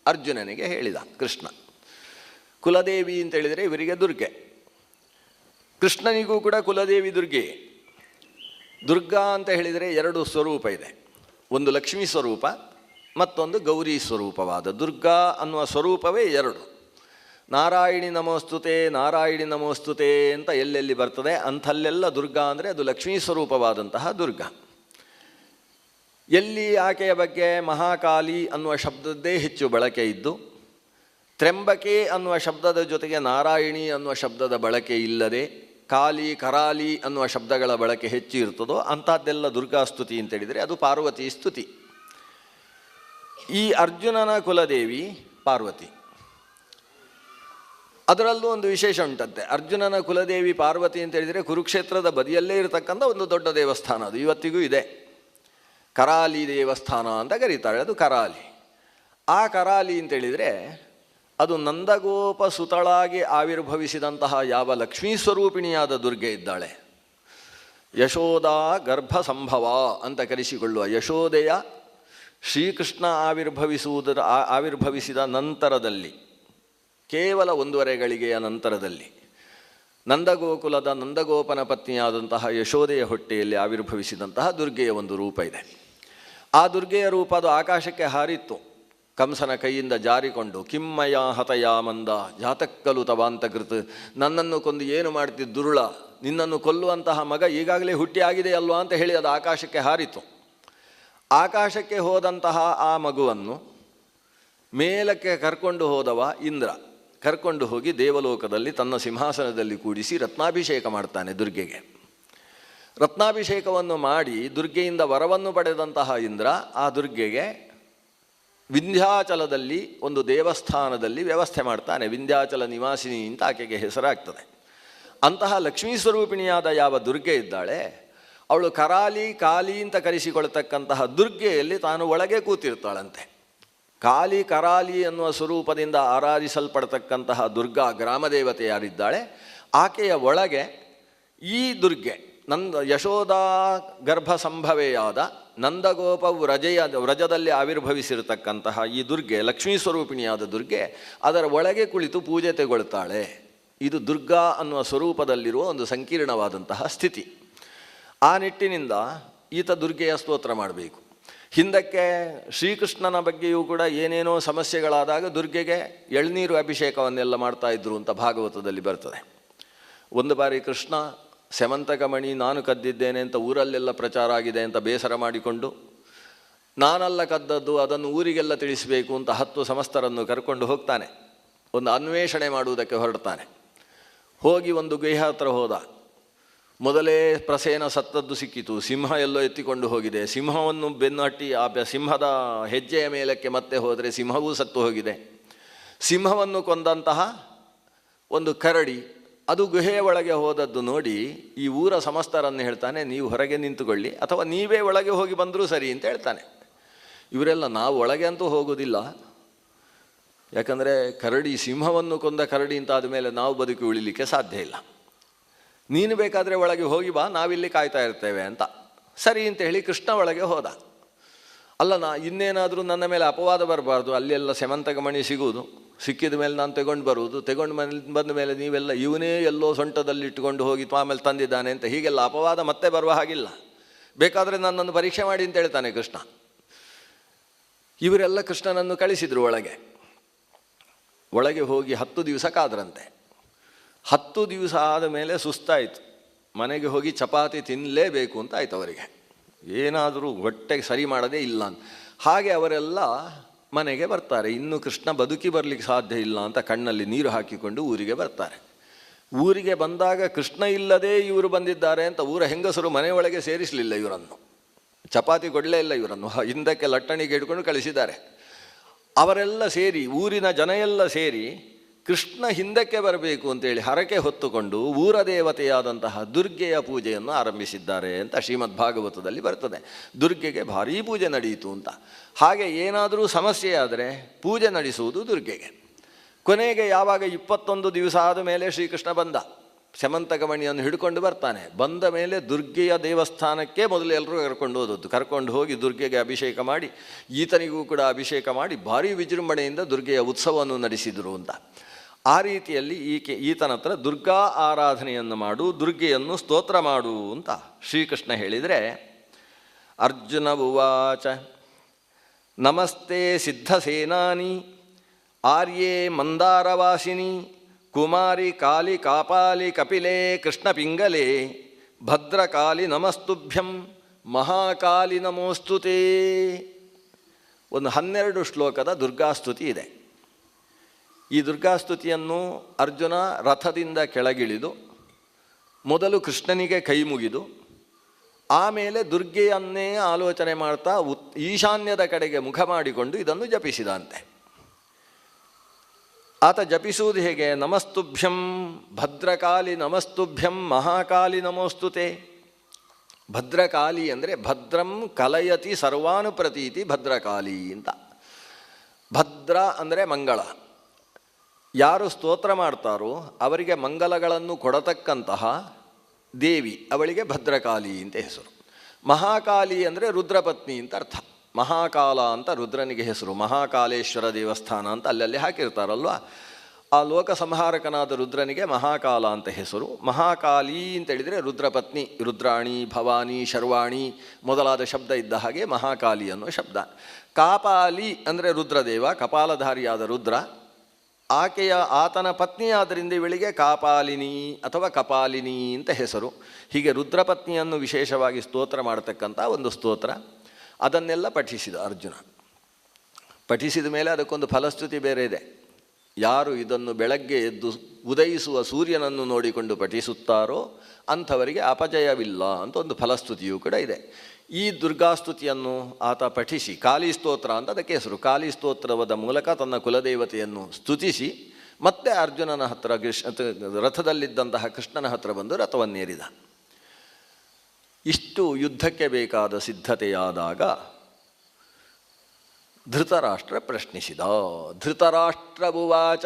ಅರ್ಜುನನಿಗೆ ಹೇಳಿದ ಕೃಷ್ಣ. ಕುಲದೇವಿ ಅಂತ ಹೇಳಿದರೆ ಇವರಿಗೆ ದುರ್ಗೆ, ಕೃಷ್ಣನಿಗೂ ಕೂಡ ಕುಲದೇವಿ ದುರ್ಗೆ. ದುರ್ಗಾ ಅಂತ ಹೇಳಿದರೆ 2 ಸ್ವರೂಪ ಇದೆ, ಒಂದು ಲಕ್ಷ್ಮೀ ಸ್ವರೂಪ, ಮತ್ತೊಂದು ಗೌರಿ ಸ್ವರೂಪವಾದ. ದುರ್ಗಾ ಅನ್ನುವ ಸ್ವರೂಪವೇ 2. ನಾರಾಯಣಿ ನಮೋಸ್ತುತೆ ನಾರಾಯಣಿ ನಮೋಸ್ತುತೆ ಅಂತ ಎಲ್ಲೆಲ್ಲಿ ಬರ್ತದೆ ಅಂಥಲ್ಲೆಲ್ಲ ದುರ್ಗಾ ಅಂದರೆ ಅದು ಲಕ್ಷ್ಮೀ ಸ್ವರೂಪವಾದಂತಹ ದುರ್ಗಾ. ಎಲ್ಲಿ ಆಕೆಯ ಬಗ್ಗೆ ಮಹಾಕಾಲಿ ಅನ್ನುವ ಶಬ್ದದ್ದೇ ಹೆಚ್ಚು ಬಳಕೆ ಇದ್ದು, ತ್ರ್ಯಂಬಕೆ ಅನ್ನುವ ಶಬ್ದದ ಜೊತೆಗೆ ನಾರಾಯಣಿ ಅನ್ನುವ ಶಬ್ದದ ಬಳಕೆ ಇಲ್ಲದೆ ಕಾಲಿ ಕರಾಲಿ ಅನ್ನುವ ಶಬ್ದಗಳ ಬಳಕೆ ಹೆಚ್ಚು ಇರ್ತದೋ ಅಂಥದ್ದೆಲ್ಲ ದುರ್ಗಾ ಸ್ತುತಿ ಅಂತೇಳಿದರೆ ಅದು ಪಾರ್ವತಿ ಸ್ತುತಿ. ಈ ಅರ್ಜುನನ ಕುಲದೇವಿ ಪಾರ್ವತಿ. ಅದರಲ್ಲೂ ಒಂದು ವಿಶೇಷ ಉಂಟಂತೆ. ಅರ್ಜುನನ ಕುಲದೇವಿ ಪಾರ್ವತಿ ಅಂತ ಹೇಳಿದರೆ ಕುರುಕ್ಷೇತ್ರದ ಬದಿಯಲ್ಲೇ ಇರತಕ್ಕಂಥ ಒಂದು ದೊಡ್ಡ ದೇವಸ್ಥಾನ, ಅದು ಇವತ್ತಿಗೂ ಇದೆ. ಕರಾಲಿ ದೇವಸ್ಥಾನ ಅಂತ ಕರೀತಾಳೆ, ಅದು ಕರಾಲಿ. ಆ ಕರಾಲಿ ಅಂತೇಳಿದರೆ ಅದು ನಂದಗೋಪ ಸುತಳಾಗಿ ಆವಿರ್ಭವಿಸಿದಂತಹ ಯಾವ ಲಕ್ಷ್ಮೀ ಸ್ವರೂಪಿಣಿಯಾದ ದುರ್ಗೆ ಇದ್ದಾಳೆ, ಯಶೋದಾ ಗರ್ಭ ಸಂಭವ ಅಂತ ಕರೆಸಿಕೊಳ್ಳುವ ಯಶೋದೆಯ ಶ್ರೀಕೃಷ್ಣ ಆವಿರ್ಭವಿಸಿದ ನಂತರದಲ್ಲಿ, ಕೇವಲ 1.5 ಗಳಿಗೆಯ ನಂತರದಲ್ಲಿ ನಂದಗೋಕುಲದ ನಂದಗೋಪನ ಪತ್ನಿಯಾದಂತಹ ಯಶೋದೆಯ ಹೊಟ್ಟೆಯಲ್ಲಿ ಆವಿರ್ಭವಿಸಿದಂತಹ ದುರ್ಗೆಯ ಒಂದು ರೂಪ ಇದೆ. ಆ ದುರ್ಗೆಯ ರೂಪ ಅದು ಆಕಾಶಕ್ಕೆ ಹಾರಿತ್ತು. ಕಂಸನ ಕೈಯಿಂದ ಜಾರಿಕೊಂಡು ಕಿಮ್ಮಯ ಹತಯ ಮಂದ ಜಾತಕ್ಕಲು ತವಾಂತಕೃತ್, ನನ್ನನ್ನು ಕೊಂದು ಏನು ಮಾಡ್ತಿದ್ದು ದುರುಳ, ನಿನ್ನನ್ನು ಕೊಲ್ಲುವಂತಹ ಮಗ ಈಗಾಗಲೇ ಹುಟ್ಟಿ ಆಗಿದೆಯಲ್ವಾ ಅಂತ ಹೇಳಿ ಅದು ಆಕಾಶಕ್ಕೆ ಹಾರಿತು. ಆಕಾಶಕ್ಕೆ ಹೋದಂತಹ ಆ ಮಗುವನ್ನು ಮೇಲಕ್ಕೆ ಕರ್ಕೊಂಡು ಹೋದವ ಇಂದ್ರ. ಕರ್ಕೊಂಡು ಹೋಗಿ ದೇವಲೋಕದಲ್ಲಿ ತನ್ನ ಸಿಂಹಾಸನದಲ್ಲಿ ಕೂಡಿಸಿ ರತ್ನಾಭಿಷೇಕ ಮಾಡ್ತಾನೆ ದುರ್ಗೆಗೆ. ರತ್ನಾಭಿಷೇಕವನ್ನು ಮಾಡಿ ದುರ್ಗೆಯಿಂದ ವರವನ್ನು ಪಡೆದಂತಹ ಇಂದ್ರ ಆ ದುರ್ಗೆಗೆ ವಿಂಧ್ಯಾಚಲದಲ್ಲಿ ಒಂದು ದೇವಸ್ಥಾನದಲ್ಲಿ ವ್ಯವಸ್ಥೆ ಮಾಡ್ತಾನೆ. ವಿಂಧ್ಯಾಚಲ ನಿವಾಸಿನಿ ಅಂತ ಆಕೆಗೆ ಹೆಸರಾಗ್ತದೆ. ಅಂತಹ ಲಕ್ಷ್ಮೀ ಸ್ವರೂಪಿಣಿಯಾದ ಯಾವ ದುರ್ಗೆ ಇದ್ದಾಳೆ, ಅವಳು ಕರಾಲಿ ಕಾಲಿ ಅಂತ ಕರೆಸಿಕೊಳ್ತಕ್ಕಂತಹ ದುರ್ಗೆಯಲ್ಲಿ ತಾನು ಒಳಗೆ ಕೂತಿರ್ತಾಳಂತೆ. ಕಾಲಿ ಕರಾಲಿ ಅನ್ನುವ ಸ್ವರೂಪದಿಂದ ಆರಾಧಿಸಲ್ಪಡ್ತಕ್ಕಂತಹ ದುರ್ಗಾ ಗ್ರಾಮದೇವತೆ ಯಾರಿದ್ದಾಳೆ, ಆಕೆಯ ಒಳಗೆ ಈ ದುರ್ಗೆ ಯಶೋದಾ ಗರ್ಭ ಸಂಭವೆಯಾದ ನಂದಗೋಪ ವ್ರಜದಲ್ಲಿ ಆವಿರ್ಭವಿಸಿರತಕ್ಕಂತಹ ಈ ದುರ್ಗೆ, ಲಕ್ಷ್ಮೀ ಸ್ವರೂಪಿಣಿಯಾದ ದುರ್ಗೆ, ಅದರ ಒಳಗೆ ಕುಳಿತು ಪೂಜೆ ತೆಗೊಳ್ತಾಳೆ. ಇದು ದುರ್ಗಾ ಅನ್ನುವ ಸ್ವರೂಪದಲ್ಲಿರುವ ಒಂದು ಸಂಕೀರ್ಣವಾದಂತಹ ಸ್ಥಿತಿ. ಆ ನಿಟ್ಟಿನಿಂದ ಈತ ದುರ್ಗೆಯ ಸ್ತೋತ್ರ ಮಾಡಬೇಕು. ಹಿಂದಕ್ಕೆ ಶ್ರೀಕೃಷ್ಣನ ಬಗ್ಗೆಯೂ ಕೂಡ ಏನೇನೋ ಸಮಸ್ಯೆಗಳಾದಾಗ ದುರ್ಗೆಗೆ ಎಳ್ನೀರು ಅಭಿಷೇಕವನ್ನೆಲ್ಲ ಮಾಡ್ತಾ ಇದ್ರು ಅಂತ ಭಾಗವತದಲ್ಲಿ ಬರ್ತದೆ. ಒಂದು ಬಾರಿ ಕೃಷ್ಣ ಸ್ಯಮಂತಕಮಣಿ ನಾನು ಕದ್ದಿದ್ದೇನೆ ಅಂತ ಊರಲ್ಲೆಲ್ಲ ಪ್ರಚಾರ ಆಗಿದೆ ಅಂತ ಬೇಸರ ಮಾಡಿಕೊಂಡು, ನಾನಲ್ಲ ಕದ್ದದ್ದು, ಅದನ್ನು ಊರಿಗೆಲ್ಲ ತಿಳಿಸಬೇಕು ಅಂತ 10 ಸಮಸ್ತರನ್ನು ಕರ್ಕೊಂಡು ಹೋಗ್ತಾನೆ. ಒಂದು ಅನ್ವೇಷಣೆ ಮಾಡುವುದಕ್ಕೆ ಹೊರಡ್ತಾನೆ. ಹೋಗಿ ಒಂದು ಗುಹೆ ಹತ್ರ ಹೋದ. ಮೊದಲೇ ಪ್ರಸೇನ ಸತ್ತದ್ದು ಸಿಕ್ಕಿತು. ಸಿಂಹ ಎಲ್ಲೋ ಎತ್ತಿಕೊಂಡು ಹೋಗಿದೆ. ಸಿಂಹವನ್ನು ಬೆನ್ನಟ್ಟಿ ಆ ಸಿಂಹದ ಹೆಜ್ಜೆಯ ಮೇಲಕ್ಕೆ ಮತ್ತೆ ಹೋದರೆ ಸಿಂಹವೂ ಸತ್ತು ಹೋಗಿದೆ. ಸಿಂಹವನ್ನು ಕೊಂದಂತಹ ಒಂದು ಕರಡಿ ಅದು ಗುಹೆಯ ಒಳಗೆ ಹೋದದ್ದು ನೋಡಿ ಈ ಊರ ಸಮಸ್ತರನ್ನು ಹೇಳ್ತಾನೆ, ನೀವು ಹೊರಗೆ ನಿಂತುಕೊಳ್ಳಿ ಅಥವಾ ನೀವೇ ಒಳಗೆ ಹೋಗಿ ಬಂದರೂ ಸರಿ ಅಂತ ಹೇಳ್ತಾನೆ. ಇವರೆಲ್ಲ ನಾವು ಒಳಗೆ ಅಂತೂ ಹೋಗೋದಿಲ್ಲ, ಯಾಕಂದರೆ ಕರಡಿ ಸಿಂಹವನ್ನು ಕೊಂದ ಕರಡಿ ಅಂತ ಆದಮೇಲೆ ನಾವು ಬದುಕಿ ಉಳಿಲಿಕ್ಕೆ ಸಾಧ್ಯ ಇಲ್ಲ. ನೀನು ಬೇಕಾದರೆ ಒಳಗೆ ಹೋಗಿ ಬಾ, ನಾವಿಲ್ಲಿ ಕಾಯ್ತಾ ಇರ್ತೇವೆ ಅಂತ. ಸರಿ ಅಂತ ಹೇಳಿ ಕೃಷ್ಣ ಒಳಗೆ ಹೋದ. ಅಲ್ಲ, ಇನ್ನೇನಾದರೂ ನನ್ನ ಮೇಲೆ ಅಪವಾದ ಬರಬಾರ್ದು, ಅಲ್ಲೆಲ್ಲ ಸ್ಯಮಂತಕಮಣಿ ಸಿಗುವುದು, ಸಿಕ್ಕಿದ ಮೇಲೆ ನಾನು ತೆಗೊಂಡು ಬರುವುದು, ಬಂದ ಮೇಲೆ ನೀವೆಲ್ಲ ಇವನೇ ಎಲ್ಲೋ ಸೊಂಟದಲ್ಲಿ ಇಟ್ಟುಕೊಂಡು ಹೋಗಿ ಆಮೇಲೆ ತಂದಿದ್ದಾನೆ ಅಂತ ಹೀಗೆಲ್ಲ ಅಪವಾದ ಮತ್ತೆ ಬರುವ ಹಾಗಿಲ್ಲ, ಬೇಕಾದರೆ ನನ್ನನ್ನು ಪರೀಕ್ಷೆ ಮಾಡಿ ಅಂತ ಹೇಳ್ತಾನೆ ಕೃಷ್ಣ. ಇವರೆಲ್ಲ ಕೃಷ್ಣನನ್ನು ಕಳಿಸಿದರು ಒಳಗೆ ಹೋಗಿ 10 ದಿವಸ ಕಾದ್ರಂತೆ. 10 ದಿವಸ ಆದ ಮೇಲೆ ಸುಸ್ತಾಯಿತು, ಮನೆಗೆ ಹೋಗಿ ಚಪಾತಿ ತಿನ್ನಲೇಬೇಕು ಅಂತ ಆಯ್ತು ಅವರಿಗೆ. ಏನಾದರೂ ಹೊಟ್ಟೆಗೆ ಸರಿ ಮಾಡೋದೇ ಇಲ್ಲ ಅಂತ. ಹಾಗೆ ಅವರೆಲ್ಲ ಮನೆಗೆ ಬರ್ತಾರೆ. ಇನ್ನು ಕೃಷ್ಣ ಬದುಕಿ ಬರಲಿಕ್ಕೆ ಸಾಧ್ಯ ಇಲ್ಲ ಅಂತ ಕಣ್ಣಲ್ಲಿ ನೀರು ಹಾಕಿಕೊಂಡು ಊರಿಗೆ ಬರ್ತಾರೆ. ಊರಿಗೆ ಬಂದಾಗ ಕೃಷ್ಣ ಇಲ್ಲದೆ ಇವರು ಬಂದಿದ್ದಾರೆ ಅಂತ ಊರ ಹೆಂಗಸರು ಮನೆಯೊಳಗೆ ಸೇರಿಸಲಿಲ್ಲ ಇವರನ್ನು, ಚಪಾತಿ ಕೊಡಲೇ ಇಲ್ಲ ಇವರನ್ನು, ಹಿಂದಕ್ಕೆ ಲಟ್ಟಣಿಗೆ ಹಿಡ್ಕೊಂಡು ಕಳಿಸಿದ್ದಾರೆ. ಅವರೆಲ್ಲ ಸೇರಿ, ಊರಿನ ಜನ ಎಲ್ಲ ಸೇರಿ ಕೃಷ್ಣ ಹಿಂದಕ್ಕೆ ಬರಬೇಕು ಅಂತೇಳಿ ಹರಕೆ ಹೊತ್ತುಕೊಂಡು ಊರ ದೇವತೆಯಾದಂತಹ ದುರ್ಗೆಯ ಪೂಜೆಯನ್ನು ಆರಂಭಿಸಿದ್ದಾರೆ ಅಂತ ಶ್ರೀಮದ್ ಭಾಗವತದಲ್ಲಿ ಬರ್ತದೆ. ದುರ್ಗೆಗೆ ಭಾರೀ ಪೂಜೆ ನಡೆಯಿತು ಅಂತ. ಹಾಗೆ ಏನಾದರೂ ಸಮಸ್ಯೆ ಆದರೆ ಪೂಜೆ ನಡೆಸುವುದು ದುರ್ಗೆಗೆ. ಕೊನೆಗೆ ಯಾವಾಗ 21 ದಿವಸ ಆದ ಮೇಲೆ ಶ್ರೀಕೃಷ್ಣ ಬಂದ, ಸ್ಯಮಂತಕಮಣಿಯನ್ನು ಹಿಡ್ಕೊಂಡು ಬರ್ತಾನೆ. ಬಂದ ಮೇಲೆ ದುರ್ಗೆಯ ದೇವಸ್ಥಾನಕ್ಕೆ ಮೊದಲು ಎಲ್ಲರೂ ಕರ್ಕೊಂಡು ಹೋಗಿ ದುರ್ಗೆಗೆ ಅಭಿಷೇಕ ಮಾಡಿ, ಈತನಿಗೂ ಕೂಡ ಅಭಿಷೇಕ ಮಾಡಿ ಭಾರೀ ವಿಜೃಂಭಣೆಯಿಂದ ದುರ್ಗೆಯ ಉತ್ಸವವನ್ನು ನಡೆಸಿದರು ಅಂತ. ಆ ರೀತಿಯಲ್ಲಿ ಈತನ ಹತ್ರ ದುರ್ಗಾ ಆರಾಧನೆಯನ್ನು ಮಾಡು, ದುರ್ಗೆಯನ್ನು ಸ್ತೋತ್ರ ಮಾಡು ಅಂತ ಶ್ರೀಕೃಷ್ಣ ಹೇಳಿದರೆ, ಅರ್ಜುನ ಉವಾಚ ನಮಸ್ತೆ ಸಿದ್ಧಸೇನಾನಿ ಆರ್ಯೇ ಮಂದಾರವಾಸಿನಿ ಕುಮಾರಿ ಕಾಲಿ ಕಾಪಾಲಿ ಕಪಿಲೆ ಕೃಷ್ಣ ಪಿಂಗಲೆ ಭದ್ರಕಾಲಿ ನಮಸ್ತುಭ್ಯಂ ಮಹಾಕಾಲಿ ನಮೋಸ್ತುತೇ. ಒಂದು 12 ಶ್ಲೋಕದ ದುರ್ಗಾಸ್ತುತಿ ಇದೆ. ಈ ದುರ್ಗಾಸ್ತುತಿಯನ್ನು ಅರ್ಜುನ ರಥದಿಂದ ಕೆಳಗಿಳಿದು ಮೊದಲು ಕೃಷ್ಣನಿಗೆ ಕೈ ಮುಗಿದು ಆಮೇಲೆ ದುರ್ಗೆಯನ್ನೇ ಆಲೋಚನೆ ಮಾಡ್ತಾ ಈಶಾನ್ಯದ ಕಡೆಗೆ ಮುಖ ಮಾಡಿಕೊಂಡು ಇದನ್ನು ಜಪಿಸಿದಂತೆ. ಆತ ಜಪಿಸುವುದು ಹೇಗೆ? ನಮಸ್ತುಭ್ಯಂ ಭದ್ರಕಾಲಿ ನಮಸ್ತುಭ್ಯಂ ಮಹಾಕಾಲಿ ನಮೋಸ್ತುತೆ. ಭದ್ರಕಾಲಿ ಅಂದರೆ ಭದ್ರಂ ಕಲಯತಿ ಸರ್ವಾನುಪ್ರತೀತಿ ಭದ್ರಕಾಲಿ ಅಂತ. ಭದ್ರ ಅಂದರೆ ಮಂಗಳ. ಯಾರು ಸ್ತೋತ್ರ ಮಾಡ್ತಾರೋ ಅವರಿಗೆ ಮಂಗಲಗಳನ್ನು ಕೊಡತಕ್ಕಂತಹ ದೇವಿ, ಅವಳಿಗೆ ಭದ್ರಕಾಲಿ ಅಂತ ಹೆಸರು. ಮಹಾಕಾಲಿ ಅಂದರೆ ರುದ್ರಪತ್ನಿ ಅಂತ ಅರ್ಥ. ಮಹಾಕಾಲ ಅಂತ ರುದ್ರನಿಗೆ ಹೆಸರು. ಮಹಾಕಾಲೇಶ್ವರ ದೇವಸ್ಥಾನ ಅಂತ ಅಲ್ಲಲ್ಲಿ ಹಾಕಿರ್ತಾರಲ್ವ, ಆ ಲೋಕ ಸಂಹಾರಕನಾದ ರುದ್ರನಿಗೆ ಮಹಾಕಾಲ ಅಂತ ಹೆಸರು. ಮಹಾಕಾಲಿ ಅಂತೇಳಿದರೆ ರುದ್ರಪತ್ನಿ, ರುದ್ರಾಣಿ, ಭವಾನಿ, ಶರ್ವಾಣಿ ಮೊದಲಾದ ಶಬ್ದ ಇದ್ದ ಹಾಗೆ ಮಹಾಕಾಲಿ ಅನ್ನೋ ಶಬ್ದ. ಕಾಪಾಲಿ ಅಂದರೆ ರುದ್ರದೇವ, ಕಪಾಲಧಾರಿಯಾದ ರುದ್ರ. ಆತನ ಪತ್ನಿಯಾದ್ದರಿಂದ ಇವಳಿಗೆ ಕಾಪಾಲಿನಿ ಅಥವಾ ಕಪಾಲಿನಿ ಅಂತ ಹೆಸರು. ಹೀಗೆ ರುದ್ರಪತ್ನಿಯನ್ನು ವಿಶೇಷವಾಗಿ ಸ್ತೋತ್ರ ಮಾಡತಕ್ಕಂಥ ಒಂದು ಸ್ತೋತ್ರ. ಅದನ್ನೆಲ್ಲ ಪಠಿಸಿದ ಅರ್ಜುನ. ಪಠಿಸಿದ ಮೇಲೆ ಅದಕ್ಕೊಂದು ಫಲಶ್ರುತಿ ಬೇರೆ ಇದೆ. ಯಾರು ಇದನ್ನು ಬೆಳಗ್ಗೆ ಎದ್ದು ಉದಯಿಸುವ ಸೂರ್ಯನನ್ನು ನೋಡಿಕೊಂಡು ಪಠಿಸುತ್ತಾರೋ ಅಂಥವರಿಗೆ ಅಪಜಯವಿಲ್ಲ ಅಂತ ಒಂದು ಫಲಸ್ತುತಿಯೂ ಕೂಡ ಇದೆ. ಈ ದುರ್ಗಾಸ್ತುತಿಯನ್ನು ಆತ ಪಠಿಸಿ, ಕಾಳಿ ಸ್ತೋತ್ರ ಅಂತ ಅದಕ್ಕೆ ಹೆಸರು. ಕಾಳಿ ಸ್ತೋತ್ರದ ಮೂಲಕ ತನ್ನ ಕುಲದೇವತೆಯನ್ನು ಸ್ತುತಿಸಿ ಮತ್ತೆ ಅರ್ಜುನನ ಹತ್ರ ರಥದಲ್ಲಿದ್ದಂತಹ ಕೃಷ್ಣನ ಹತ್ರ ಬಂದು ರಥವನ್ನೇರಿದ. ಇಷ್ಟು ಯುದ್ಧಕ್ಕೆ ಬೇಕಾದ ಸಿದ್ಧತೆಯಾದಾಗ ಧೃತರಾಷ್ಟ್ರ ಪ್ರಶ್ನಿಸಿದ. ಧೃತರಾಷ್ಟ್ರವುವಾಚ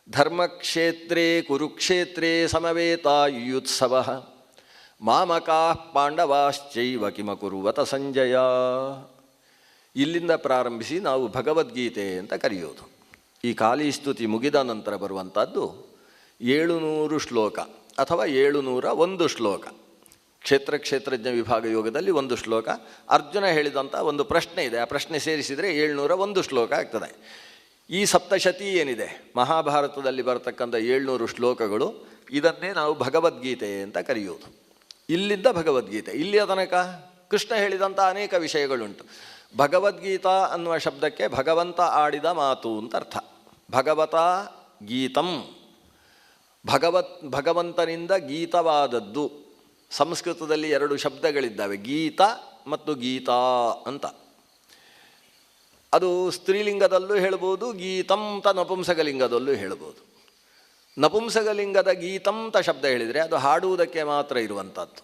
ಧರ್ಮಕ್ಷೇತ್ರೇ ಕುರುಕ್ಷೇತ್ರೇ ಸಮವೇತಾಯುತ್ಸವ ಮಾಮಕಾಃ ಪಾಂಡವಾಶ್ಚೈವ ಕಿಮಕುರ್ವತ ಸಂಜಯ. ಇಲ್ಲಿಂದ ಪ್ರಾರಂಭಿಸಿ ನಾವು ಭಗವದ್ಗೀತೆ ಅಂತ ಕರೆಯೋದು. ಈ ಕಾಳಿಸ್ತುತಿ ಮುಗಿದ ನಂತರ ಬರುವಂಥದ್ದು 700 ಶ್ಲೋಕ ಅಥವಾ 701 ಶ್ಲೋಕ. ಕ್ಷೇತ್ರಜ್ಞ ವಿಭಾಗ ಯೋಗದಲ್ಲಿ ಒಂದು ಶ್ಲೋಕ, ಅರ್ಜುನ ಹೇಳಿದಂಥ ಒಂದು ಪ್ರಶ್ನೆ ಇದೆ, ಆ ಪ್ರಶ್ನೆ ಸೇರಿಸಿದರೆ 701 ಶ್ಲೋಕ ಆಗ್ತದೆ. ಈ ಸಪ್ತಶತಿ ಏನಿದೆ ಮಹಾಭಾರತದಲ್ಲಿ ಬರತಕ್ಕಂಥ 700 ಶ್ಲೋಕಗಳು, ಇದನ್ನೇ ನಾವು ಭಗವದ್ಗೀತೆ ಅಂತ ಕರೆಯುವುದು. ಇಲ್ಲಿದ್ದ ಭಗವದ್ಗೀತೆ, ಇಲ್ಲಿಯ ತನಕ ಕೃಷ್ಣ ಹೇಳಿದಂಥ ಅನೇಕ ವಿಷಯಗಳುಂಟು. ಭಗವದ್ಗೀತಾ ಅನ್ನುವ ಶಬ್ದಕ್ಕೆ ಭಗವಂತ ಆಡಿದ ಮಾತು ಅಂತ ಅರ್ಥ. ಭಗವತಾ ಗೀತಂ, ಭಗವಂತನಿಂದ ಗೀತವಾದದ್ದು. ಸಂಸ್ಕೃತದಲ್ಲಿ 2 ಶಬ್ದಗಳಿದ್ದಾವೆ, ಗೀತ ಮತ್ತು ಗೀತಾ ಅಂತ. ಅದು ಸ್ತ್ರೀಲಿಂಗದಲ್ಲೂ ಹೇಳ್ಬೋದು, ಗೀತಂತ ನಪುಂಸಕಲಿಂಗದಲ್ಲೂ ಹೇಳ್ಬೋದು. ನಪುಂಸಕಲಿಂಗದ ಗೀತಂತ ಶಬ್ದ ಹೇಳಿದರೆ ಅದು ಹಾಡುವುದಕ್ಕೆ ಮಾತ್ರ ಇರುವಂಥದ್ದು.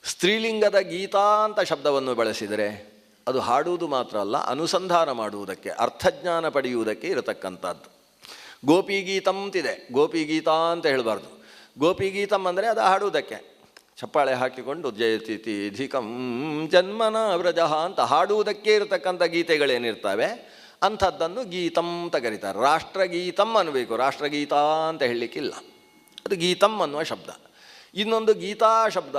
ಸ್ತ್ರೀಲಿಂಗದ ಗೀತಾ ಅಂತ ಶಬ್ದವನ್ನು ಬಳಸಿದರೆ ಅದು ಹಾಡುವುದು ಮಾತ್ರ ಅಲ್ಲ, ಅನುಸಂಧಾನ ಮಾಡುವುದಕ್ಕೆ, ಅರ್ಥಜ್ಞಾನ ಪಡೆಯುವುದಕ್ಕೆ ಇರತಕ್ಕಂಥದ್ದು. ಗೋಪಿಗೀತಂತಿದೆ, ಗೋಪಿಗೀತಾ ಅಂತ ಹೇಳಬಾರ್ದು. ಗೋಪಿಗೀತಂ ಅಂದರೆ ಅದು ಹಾಡುವುದಕ್ಕೆ, ಚಪ್ಪಾಳೆ ಹಾಕಿಕೊಂಡು ಜಯತಿಥಿಧಿಕಂ ಜನ್ಮನ ವ್ರಜಃ ಅಂತ ಹಾಡುವುದಕ್ಕೆ ಇರತಕ್ಕಂಥ ಗೀತೆಗಳೇನಿರ್ತವೆ ಅಂಥದ್ದನ್ನು ಗೀತಂ ಅಂತ ಕರೀತಾರೆ. ರಾಷ್ಟ್ರಗೀತಂ ಅನ್ನಬೇಕು, ರಾಷ್ಟ್ರಗೀತ ಅಂತ ಹೇಳಲಿಕ್ಕಿಲ್ಲ, ಅದು ಗೀತಂ ಅನ್ನುವ ಶಬ್ದ. ಇನ್ನೊಂದು ಗೀತಾ ಶಬ್ದ,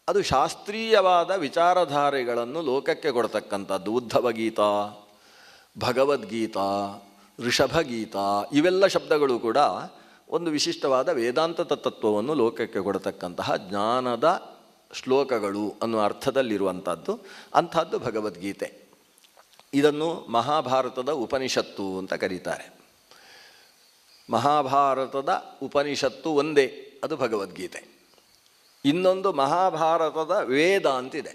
ಅದು ಶಾಸ್ತ್ರೀಯವಾದ ವಿಚಾರಧಾರೆಗಳನ್ನು ಲೋಕಕ್ಕೆ ಕೊಡ್ತಕ್ಕಂಥದ್ದು. ಉದ್ಧವ ಗೀತಾ, ಭಗವದ್ಗೀತಾ, ಋಷಭಗೀತಾ, ಇವೆಲ್ಲ ಶಬ್ದಗಳು ಕೂಡ ಒಂದು ವಿಶಿಷ್ಟವಾದ ವೇದಾಂತ ತತ್ವವನ್ನು ಲೋಕಕ್ಕೆ ಕೊಡತಕ್ಕಂತಹ ಜ್ಞಾನದ ಶ್ಲೋಕಗಳು ಅನ್ನುವ ಅರ್ಥದಲ್ಲಿರುವಂಥದ್ದು. ಅಂಥದ್ದು ಭಗವದ್ಗೀತೆ. ಇದನ್ನು ಮಹಾಭಾರತದ ಉಪನಿಷತ್ತು ಅಂತ ಕರೀತಾರೆ. ಮಹಾಭಾರತದ ಉಪನಿಷತ್ತು ಒಂದೇ, ಅದು ಭಗವದ್ಗೀತೆ. ಇನ್ನೊಂದು ಮಹಾಭಾರತದ ವೇದ ಅಂತಿದೆ,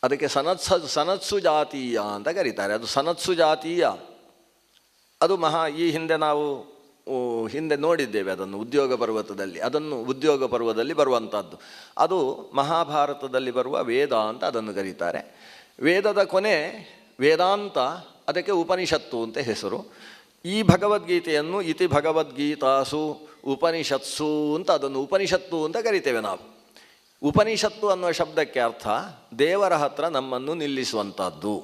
ಅದಕ್ಕೆ ಸನತ್ಸು ಜಾತೀಯ ಅಂತ ಕರೀತಾರೆ. ಅದು ಸನತ್ಸು ಜಾತೀಯ, ಅದು ಈ ಹಿಂದೆ ನಾವು ನೋಡಿದ್ದೇವೆ ಅದನ್ನು ಉದ್ಯೋಗ ಪರ್ವತದಲ್ಲಿ. ಅದನ್ನು ಉದ್ಯೋಗ ಪರ್ವದಲ್ಲಿ ಬರುವಂಥದ್ದು. ಅದು ಮಹಾಭಾರತದಲ್ಲಿ ಬರುವ ವೇದ ಅಂತ ಅದನ್ನು ಕರೀತಾರೆ. ವೇದದ ಕೊನೆ ವೇದಾಂತ, ಅದಕ್ಕೆ ಉಪನಿಷತ್ತು ಅಂತ ಹೆಸರು. ಈ ಭಗವದ್ಗೀತೆಯನ್ನು ಇತಿ ಭಗವದ್ಗೀತಾಸು ಉಪನಿಷತ್ಸು ಅಂತ, ಅದನ್ನು ಉಪನಿಷತ್ತು ಅಂತ ಕರಿತೇವೆ ನಾವು. ಉಪನಿಷತ್ತು ಅನ್ನುವ ಶಬ್ದಕ್ಕೆ ಅರ್ಥ ದೇವರ ಹತ್ರ ನಮ್ಮನ್ನು ನಿಲ್ಲಿಸುವಂಥದ್ದು.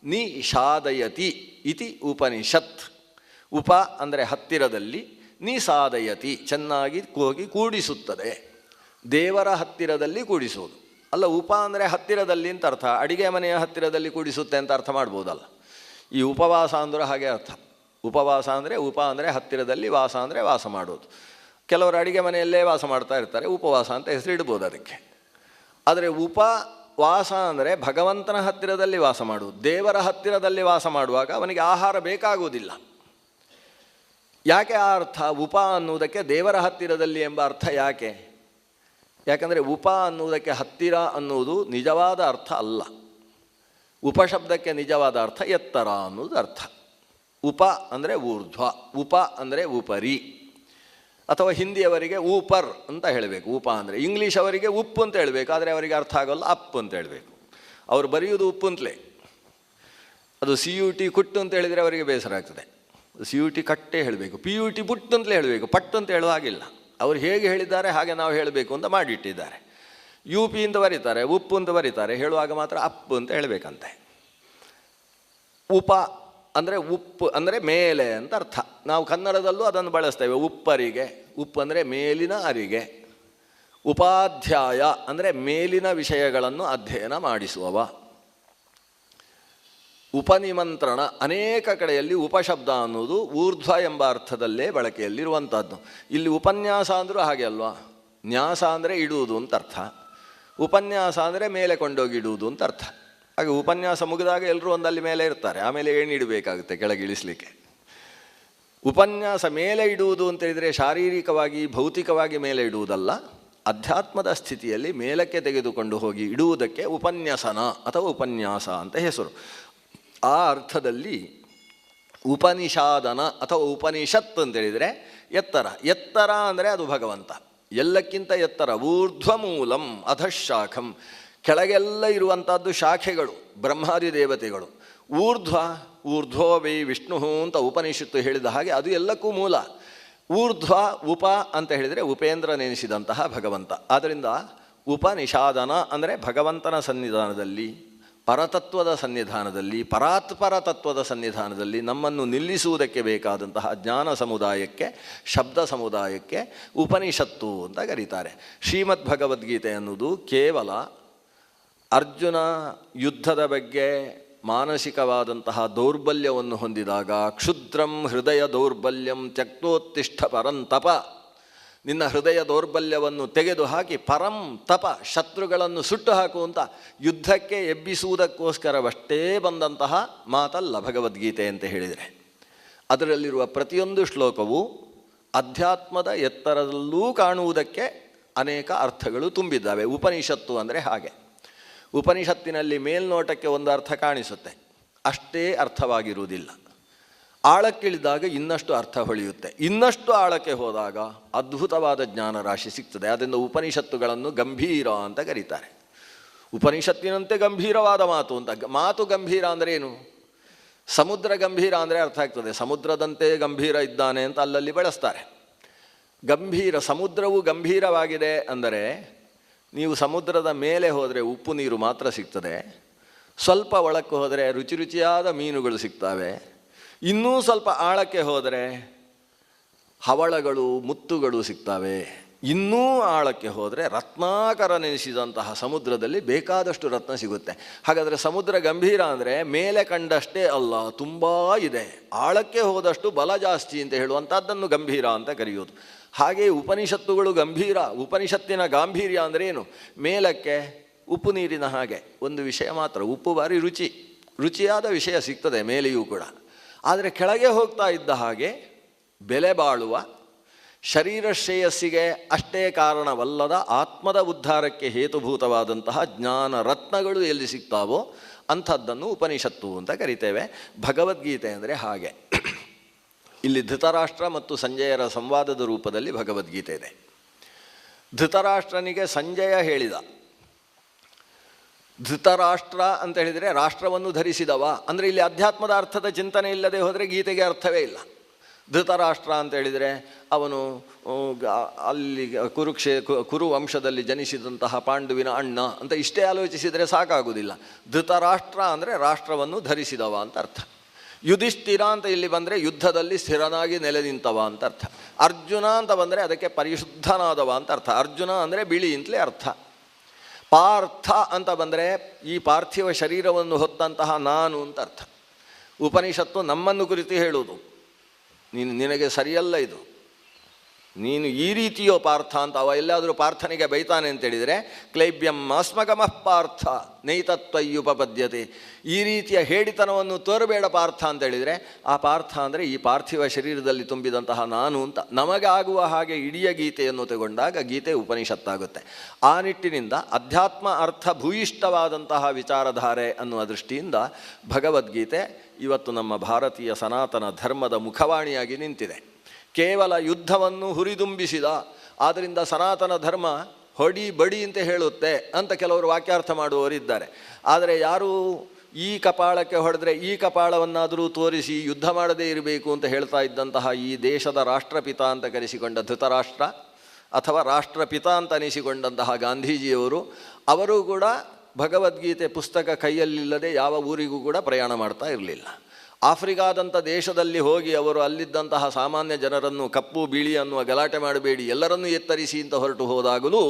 ನಿಷಾದಯತಿ ಇತಿ ಉಪನಿಷತ್. ಉಪ ಅಂದರೆ ಹತ್ತಿರದಲ್ಲಿ, ನಿಸಾದಯತಿ ಚೆನ್ನಾಗಿ ಹೋಗಿ ಕೂಡಿಸುತ್ತದೆ, ದೇವರ ಹತ್ತಿರದಲ್ಲಿ ಕೂಡಿಸುವುದು ಅಲ್ಲ. ಉಪ ಅಂದರೆ ಹತ್ತಿರದಲ್ಲಿ ಅಂತ ಅರ್ಥ, ಅಡಿಗೆ ಮನೆಯ ಹತ್ತಿರದಲ್ಲಿ ಕೂಡಿಸುತ್ತೆ ಅಂತ ಅರ್ಥ ಮಾಡ್ಬೋದಲ್ಲ. ಈ ಉಪವಾಸ ಅಂದರೆ ಹಾಗೆ ಅರ್ಥ. ಉಪವಾಸ ಅಂದರೆ ಉಪ ಅಂದರೆ ಹತ್ತಿರದಲ್ಲಿ, ವಾಸ ಅಂದರೆ ವಾಸ ಮಾಡೋದು. ಕೆಲವರು ಅಡಿಗೆ ಮನೆಯಲ್ಲೇ ವಾಸ ಮಾಡ್ತಾ ಇರ್ತಾರೆ, ಉಪವಾಸ ಅಂತ ಹೆಸರಿಡ್ಬೋದು ಅದಕ್ಕೆ. ಆದರೆ ಉಪವಾಸ ಅಂದರೆ ಭಗವಂತನ ಹತ್ತಿರದಲ್ಲಿ ವಾಸ ಮಾಡುವುದು. ದೇವರ ಹತ್ತಿರದಲ್ಲಿ ವಾಸ ಮಾಡುವಾಗ ಅವನಿಗೆ ಆಹಾರ ಬೇಕಾಗುವುದಿಲ್ಲ. ಯಾಕೆ ಆ ಅರ್ಥ ಉಪ ಅನ್ನುವುದಕ್ಕೆ ದೇವರ ಹತ್ತಿರದಲ್ಲಿ ಎಂಬ ಅರ್ಥ ಯಾಕೆ? ಯಾಕಂದರೆ ಉಪ ಅನ್ನುವುದಕ್ಕೆ ಹತ್ತಿರ ಅನ್ನುವುದು ನಿಜವಾದ ಅರ್ಥ ಅಲ್ಲ. ಉಪಶಬ್ದಕ್ಕೆ ನಿಜವಾದ ಅರ್ಥ ಎತ್ತರ ಅನ್ನೋದು ಅರ್ಥ. ಉಪ ಅಂದರೆ ಊರ್ಧ್ವ, ಉಪ ಅಂದರೆ ಉಪರಿ, ಅಥವಾ ಹಿಂದಿಯವರಿಗೆ ಊಪರ್ ಅಂತ ಹೇಳಬೇಕು ಉಪ ಅಂದರೆ. ಇಂಗ್ಲೀಷ್ ಅವರಿಗೆ ಉಪ್ಪು ಅಂತ ಹೇಳಬೇಕು, ಆದರೆ ಅವರಿಗೆ ಅರ್ಥ ಆಗೋಲ್ಲ, ಅಪ್ ಅಂತ ಹೇಳಬೇಕು. ಅವರು ಬರೆಯುವುದು ಉಪ್ಪು ಅಂತಲೇ. ಅದು CUT ಕುಟ್ಟು ಅಂತ ಹೇಳಿದರೆ ಅವರಿಗೆ ಬೇಸರ ಆಗ್ತದೆ. CUT ಕಟ್ಟೆ ಹೇಳಬೇಕು, PUT ಪುಟ್ಟು ಅಂತಲೇ ಹೇಳಬೇಕು, ಪಟ್ಟು ಅಂತ ಹೇಳುವ ಹಾಗಿಲ್ಲ. ಅವರು ಹೇಗೆ ಹೇಳಿದ್ದಾರೆ ಹಾಗೆ ನಾವು ಹೇಳಬೇಕು ಅಂತ ಮಾಡಿಟ್ಟಿದ್ದಾರೆ. UP ಅಂತ ಬರೀತಾರೆ, ಉಪ್ಪು ಅಂತ ಬರೀತಾರೆ, ಹೇಳುವಾಗ ಮಾತ್ರ ಅಪ್ಪು ಅಂತ ಹೇಳಬೇಕಂತೆ. ಉಪ ಅಂದರೆ ಉಪ್ಪು ಅಂದರೆ ಮೇಲೆ ಅಂತ ಅರ್ಥ. ನಾವು ಕನ್ನಡದಲ್ಲೂ ಅದನ್ನು ಬಳಸ್ತೇವೆ, ಉಪ್ಪರಿಗೆ. ಉಪ್ಪು ಅಂದರೆ ಮೇಲಿನ ಅರಿಗೆ. ಉಪಾಧ್ಯಾಯ ಅಂದರೆ ಮೇಲಿನ ವಿಷಯಗಳನ್ನು ಅಧ್ಯಯನ ಮಾಡಿಸುವವ. ಉಪನಿಮಂತ್ರಣ, ಅನೇಕ ಕಡೆಯಲ್ಲಿ ಉಪಶಬ್ದ ಅನ್ನೋದು ಊರ್ಧ್ವ ಎಂಬ ಅರ್ಥದಲ್ಲೇ ಬಳಕೆಯಲ್ಲಿರುವಂಥದ್ದು. ಇಲ್ಲಿ ಉಪನ್ಯಾಸ ಅಂದರೂ ಹಾಗೆ ಅಲ್ವಾ, ನ್ಯಾಸ ಅಂದರೆ ಇಡುವುದು ಅಂತ ಅರ್ಥ, ಉಪನ್ಯಾಸ ಅಂದರೆ ಮೇಲೆ ಕೊಂಡೋಗಿ ಇಡುವುದು ಅಂತ ಅರ್ಥ. ಹಾಗೆ ಉಪನ್ಯಾಸ ಮುಗಿದಾಗ ಎಲ್ಲರೂ ಒಂದಲ್ಲಿ ಮೇಲೆ ಇರ್ತಾರೆ, ಆಮೇಲೆ ಏನು ಇಡಬೇಕಾಗುತ್ತೆ ಕೆಳಗೆ ಇಳಿಸಲಿಕ್ಕೆ. ಉಪನ್ಯಾಸ ಮೇಲೆ ಇಡುವುದು ಅಂತ ಹೇಳಿದರೆ ಶಾರೀರಿಕವಾಗಿ ಭೌತಿಕವಾಗಿ ಮೇಲೆ ಇಡುವುದಲ್ಲ, ಅಧ್ಯಾತ್ಮದ ಸ್ಥಿತಿಯಲ್ಲಿ ಮೇಲಕ್ಕೆ ತೆಗೆದುಕೊಂಡು ಹೋಗಿ ಇಡುವುದಕ್ಕೆ ಉಪನ್ಯಾಸನ ಅಥವಾ ಉಪನ್ಯಾಸ ಅಂತ ಹೆಸರು. ಆ ಅರ್ಥದಲ್ಲಿ ಉಪನಿಷಾದನ ಅಥವಾ ಉಪನಿಷತ್ ಅಂತೇಳಿದರೆ ಎತ್ತರ. ಎತ್ತರ ಅಂದರೆ ಅದು ಭಗವಂತ, ಎಲ್ಲಕ್ಕಿಂತ ಎತ್ತರ. ಊರ್ಧ್ವ ಮೂಲಂ ಅಧಃಶಾಖಂ, ಕೆಳಗೆಲ್ಲ ಇರುವಂಥದ್ದು ಶಾಖೆಗಳು, ಬ್ರಹ್ಮಾದಿ ದೇವತೆಗಳು. ಊರ್ಧ್ವ ವೈ ವಿಷ್ಣು ಅಂತ ಉಪನಿಷತ್ತು ಹೇಳಿದ ಹಾಗೆ ಅದು ಎಲ್ಲಕ್ಕೂ ಮೂಲ. ಊರ್ಧ್ವ ಉಪ ಅಂತ ಹೇಳಿದರೆ ಉಪೇಂದ್ರ ನೆನೆಸಿದಂತಹ ಭಗವಂತ. ಆದ್ದರಿಂದ ಉಪನಿಷಾದನ ಅಂದರೆ ಭಗವಂತನ ಸನ್ನಿಧಾನದಲ್ಲಿ ಪರತತ್ವದ ಸನ್ನಿಧಾನದಲ್ಲಿ, ಪರಾತ್ಪರ ತತ್ವದ ಸನ್ನಿಧಾನದಲ್ಲಿ ನಮ್ಮನ್ನು ನಿಲ್ಲಿಸುವುದಕ್ಕೆ ಬೇಕಾದಂತಹ ಜ್ಞಾನ ಸಮುದಾಯಕ್ಕೆ, ಶಬ್ದ ಸಮುದಾಯಕ್ಕೆ ಉಪನಿಷತ್ತು ಅಂತ ಕರೀತಾರೆ. ಶ್ರೀಮದ್ ಭಗವದ್ಗೀತೆ ಅನ್ನೋದು ಕೇವಲ ಅರ್ಜುನ ಯುದ್ಧದ ಬಗ್ಗೆ ಮಾನಸಿಕವಾದಂತಹ ದೌರ್ಬಲ್ಯವನ್ನು ಹೊಂದಿದಾಗ ಕ್ಷುದ್ರಂ ಹೃದಯ ದೌರ್ಬಲ್ಯಂ ತ್ಯಕ್ತೋತ್ತಿಷ್ಠ ಪರಂತಪ, ನಿನ್ನ ಹೃದಯ ದೌರ್ಬಲ್ಯವನ್ನು ತೆಗೆದುಹಾಕಿ ಪರಂ ತಪ, ಶತ್ರುಗಳನ್ನು ಸುಟ್ಟು ಹಾಕುವಂಥ ಯುದ್ಧಕ್ಕೆ ಎಬ್ಬಿಸುವುದಕ್ಕೋಸ್ಕರವಷ್ಟೇ ಬಂದಂತಹ ಮಾತಲ್ಲ ಭಗವದ್ಗೀತೆ ಅಂತ ಹೇಳಿದರೆ. ಅದರಲ್ಲಿರುವ ಪ್ರತಿಯೊಂದು ಶ್ಲೋಕವು ಅಧ್ಯಾತ್ಮದ ಎತ್ತರದಲ್ಲೂ ಕಾಣುವುದಕ್ಕೆ ಅನೇಕ ಅರ್ಥಗಳು ತುಂಬಿದ್ದಾವೆ. ಉಪನಿಷತ್ತು ಅಂದರೆ ಹಾಗೆ. ಉಪನಿಷತ್ತಿನಲ್ಲಿ ಮೇಲ್ನೋಟಕ್ಕೆ ಒಂದು ಅರ್ಥ ಕಾಣಿಸುತ್ತೆ, ಅಷ್ಟೇ ಅರ್ಥವಾಗಿರುವುದಿಲ್ಲ. ಆಳಕ್ಕಿಳಿದಾಗ ಇನ್ನಷ್ಟು ಅರ್ಥ ಹೊಳೆಯುತ್ತೆ. ಇನ್ನಷ್ಟು ಆಳಕ್ಕೆ ಹೋದಾಗ ಅದ್ಭುತವಾದ ಜ್ಞಾನ ರಾಶಿ ಸಿಗ್ತದೆ. ಆದ್ದರಿಂದ ಉಪನಿಷತ್ತುಗಳನ್ನು ಗಂಭೀರ ಅಂತ ಕರೀತಾರೆ. ಉಪನಿಷತ್ತಿನಂತೆ ಗಂಭೀರವಾದ ಮಾತು ಅಂತ. ಮಾತು ಗಂಭೀರ ಅಂದರೆ ಏನು? ಸಮುದ್ರ ಗಂಭೀರ ಅಂದರೆ ಅರ್ಥ ಆಗ್ತದೆ. ಸಮುದ್ರದಂತೆ ಗಂಭೀರ ಇದ್ದಾನೆ ಅಂತ ಅಲ್ಲಲ್ಲಿ ಬಳಸ್ತಾರೆ. ಗಂಭೀರ, ಸಮುದ್ರವು ಗಂಭೀರವಾಗಿದೆ ಅಂದರೆ ನೀವು ಸಮುದ್ರದ ಮೇಲೆ ಹೋದರೆ ಉಪ್ಪು ನೀರು ಮಾತ್ರ ಸಿಗ್ತದೆ. ಸ್ವಲ್ಪ ಒಳಕ್ಕೆ ಹೋದರೆ ರುಚಿ ರುಚಿಯಾದ ಮೀನುಗಳು ಸಿಗ್ತವೆ. ಇನ್ನೂ ಸ್ವಲ್ಪ ಆಳಕ್ಕೆ ಹೋದರೆ ಹವಳಗಳು, ಮುತ್ತುಗಳು ಸಿಗ್ತವೆ. ಇನ್ನೂ ಆಳಕ್ಕೆ ಹೋದರೆ ರತ್ನಾಕರನೆನಿಸಿದಂತಹ ಸಮುದ್ರದಲ್ಲಿ ಬೇಕಾದಷ್ಟು ರತ್ನ ಸಿಗುತ್ತೆ. ಹಾಗಾದರೆ ಸಮುದ್ರ ಗಂಭೀರ ಅಂದರೆ ಮೇಲೆ ಕಂಡಷ್ಟೇ ಅಲ್ಲ, ತುಂಬ ಇದೆ, ಆಳಕ್ಕೆ ಹೋದಷ್ಟು ಬಲ ಜಾಸ್ತಿ ಅಂತ ಹೇಳುವಂಥದ್ದನ್ನು ಗಂಭೀರ ಅಂತ ಕರೆಯೋದು. ಹಾಗೆ ಉಪನಿಷತ್ತುಗಳು ಗಂಭೀರ. ಉಪನಿಷತ್ತಿನ ಗಾಂಭೀರ್ಯ ಅಂದರೆ ಏನು? ಮೇಲಕ್ಕೆ ಉಪ್ಪು ನೀರಿನ ಹಾಗೆ ಒಂದು ವಿಷಯ ಮಾತ್ರ, ಉಪ್ಪು ಭಾರಿ ರುಚಿಯಾದ ವಿಷಯ ಸಿಗ್ತದೆ ಮೇಲೆಯೂ ಕೂಡ. ಆದರೆ ಕೆಳಗೆ ಹೋಗ್ತಾ ಇದ್ದ ಹಾಗೆ ಬೆಲೆ ಬಾಳುವ, ಶರೀರ ಶ್ರೇಯಸ್ಸಿಗೆ ಅಷ್ಟೇ ಕಾರಣವಲ್ಲದ ಆತ್ಮದ ಉದ್ಧಾರಕ್ಕೆ ಹೇತುಭೂತವಾದಂತಹ ಜ್ಞಾನ ರತ್ನಗಳು ಎಲ್ಲಿ ಸಿಗ್ತಾವೋ ಅಂಥದ್ದನ್ನು ಉಪನಿಷತ್ತು ಅಂತ ಕರಿತೇವೆ. ಭಗವದ್ಗೀತೆ ಅಂದರೆ ಹಾಗೆ. ಇಲ್ಲಿ ಧೃತರಾಷ್ಟ್ರ ಮತ್ತು ಸಂಜಯರ ಸಂವಾದದ ರೂಪದಲ್ಲಿ ಭಗವದ್ಗೀತೆ ಇದೆ. ಧೃತರಾಷ್ಟ್ರನಿಗೆ ಸಂಜಯ ಹೇಳಿದ, ಧೃತರಾಷ್ಟ್ರ ಅಂತ ಹೇಳಿದರೆ ರಾಷ್ಟ್ರವನ್ನು ಧರಿಸಿದವ ಅಂದರೆ ಇಲ್ಲಿ ಅಧ್ಯಾತ್ಮದ ಅರ್ಥದ ಚಿಂತನೆ ಇಲ್ಲದೆ ಹೋದರೆ ಗೀತೆಗೆ ಅರ್ಥವೇ ಇಲ್ಲ. ಧೃತರಾಷ್ಟ್ರ ಅಂತ ಹೇಳಿದರೆ ಅವನು ಅಲ್ಲಿ ಕುರು ವಂಶದಲ್ಲಿ ಜನಿಸಿದಂತಹ ಪಾಂಡುವಿನ ಅಣ್ಣ ಅಂತ ಇಷ್ಟೇ ಆಲೋಚಿಸಿದರೆ ಸಾಕಾಗುವುದಿಲ್ಲ. ಧೃತರಾಷ್ಟ್ರ ಅಂದರೆ ರಾಷ್ಟ್ರವನ್ನು ಧರಿಸಿದವ ಅಂತ ಅರ್ಥ. ಯುಧಿಷ್ಠಿರ ಅಂತ ಇಲ್ಲಿ ಬಂದರೆ ಯುದ್ಧದಲ್ಲಿ ಸ್ಥಿರನಾಗಿ ನೆಲೆ ನಿಂತವ ಅಂತ ಅರ್ಥ. ಅರ್ಜುನ ಅಂತ ಬಂದರೆ ಅದಕ್ಕೆ ಪರಿಶುದ್ಧನಾದವ ಅಂತ ಅರ್ಥ. ಅರ್ಜುನ ಅಂದರೆ ಬಿಳಿ ಅಂತಲೇ ಅರ್ಥ. ಪಾರ್ಥ ಅಂತ ಬಂದರೆ ಈ ಪಾರ್ಥಿವ ಶರೀರವನ್ನು ಹೊತ್ತಂತಹ ನಾನು ಅಂತ ಅರ್ಥ. ಉಪನಿಷತ್ತು ನಮ್ಮನ್ನು ಕುರಿತು ಹೇಳುವುದು, ನಿನಗೆ ಸರಿಯಲ್ಲ ಇದು, ನೀನು ಈ ರೀತಿಯೋ ಪಾರ್ಥ ಅಂತ. ಅವ ಎಲ್ಲಾದರೂ ಪಾರ್ಥನಿಗೆ ಬೈತಾನೆ ಅಂತೇಳಿದರೆ ಕ್ಲೈಬ್ಯಂ ಅಸ್ಮಗಮಃ ಪಾರ್ಥ ನೈತತ್ವಯ್ಯುಪಪದ್ಯತೆ, ಈ ರೀತಿಯ ಹೇಡಿತನವನ್ನು ತೋರಬೇಡ ಪಾರ್ಥ ಅಂತೇಳಿದರೆ ಆ ಪಾರ್ಥ ಅಂದರೆ ಈ ಪಾರ್ಥಿವ ಶರೀರದಲ್ಲಿ ತುಂಬಿದಂತಹ ನಾನು ಅಂತ. ನಮಗಾಗುವ ಹಾಗೆ ಇಡೀ ಗೀತೆಯನ್ನು ತಗೊಂಡಾಗ ಗೀತೆ ಉಪನಿಷತ್ತಾಗುತ್ತೆ. ಆ ನಿಟ್ಟಿನಿಂದ ಅಧ್ಯಾತ್ಮ ಅರ್ಥ ಭೂಯಿಷ್ಠವಾದಂತಹ ವಿಚಾರಧಾರೆ ಅನ್ನುವ ದೃಷ್ಟಿಯಿಂದ ಭಗವದ್ಗೀತೆ ಇವತ್ತು ನಮ್ಮ ಭಾರತೀಯ ಸನಾತನ ಧರ್ಮದ ಮುಖವಾಣಿಯಾಗಿ ನಿಂತಿದೆ. ಕೇವಲ ಯುದ್ಧವನ್ನು ಹುರಿದುಂಬಿಸಿದ, ಆದ್ದರಿಂದ ಸನಾತನ ಧರ್ಮ ಹೊಡಿ ಬಡಿ ಅಂತ ಹೇಳುತ್ತೆ ಅಂತ ಕೆಲವರು ವಾಕ್ಯಾರ್ಥ ಮಾಡುವವರಿದ್ದಾರೆ. ಆದರೆ ಯಾರು ಈ ಕಪಾಳಕ್ಕೆ ಹೊಡೆದ್ರೆ ಈ ಕಪಾಳವನ್ನಾದರೂ ತೋರಿಸಿ ಯುದ್ಧ ಮಾಡದೇ ಇರಬೇಕು ಅಂತ ಹೇಳ್ತಾ ಇದ್ದಂತಹ ಈ ದೇಶದ ರಾಷ್ಟ್ರಪಿತ ಅಂತ ಕರೆಸಿಕೊಂಡ ಧೃತರಾಷ್ಟ್ರ ಅಥವಾ ರಾಷ್ಟ್ರಪಿತ ಅಂತ ಅನಿಸಿಕೊಂಡಂತಹ ಗಾಂಧೀಜಿಯವರು, ಅವರು ಕೂಡ ಭಗವದ್ಗೀತೆ ಪುಸ್ತಕ ಕೈಯಲ್ಲಿಲ್ಲದೆ ಯಾವ ಊರಿಗೂ ಕೂಡ ಪ್ರಯಾಣ ಮಾಡ್ತಾ ಇರಲಿಲ್ಲ. ಆಫ್ರಿಕಾದಂಥ ದೇಶದಲ್ಲಿ ಹೋಗಿ ಅವರು ಅಲ್ಲಿದ್ದಂತಹ ಸಾಮಾನ್ಯ ಜನರನ್ನು ಕಪ್ಪು ಬಿಳಿ ಅನ್ನುವ ಗಲಾಟೆ ಮಾಡಬೇಡಿ, ಎಲ್ಲರನ್ನೂ ಎತ್ತರಿಸಿ ಅಂತ ಹೊರಟು ಹೋದಾಗಲೂ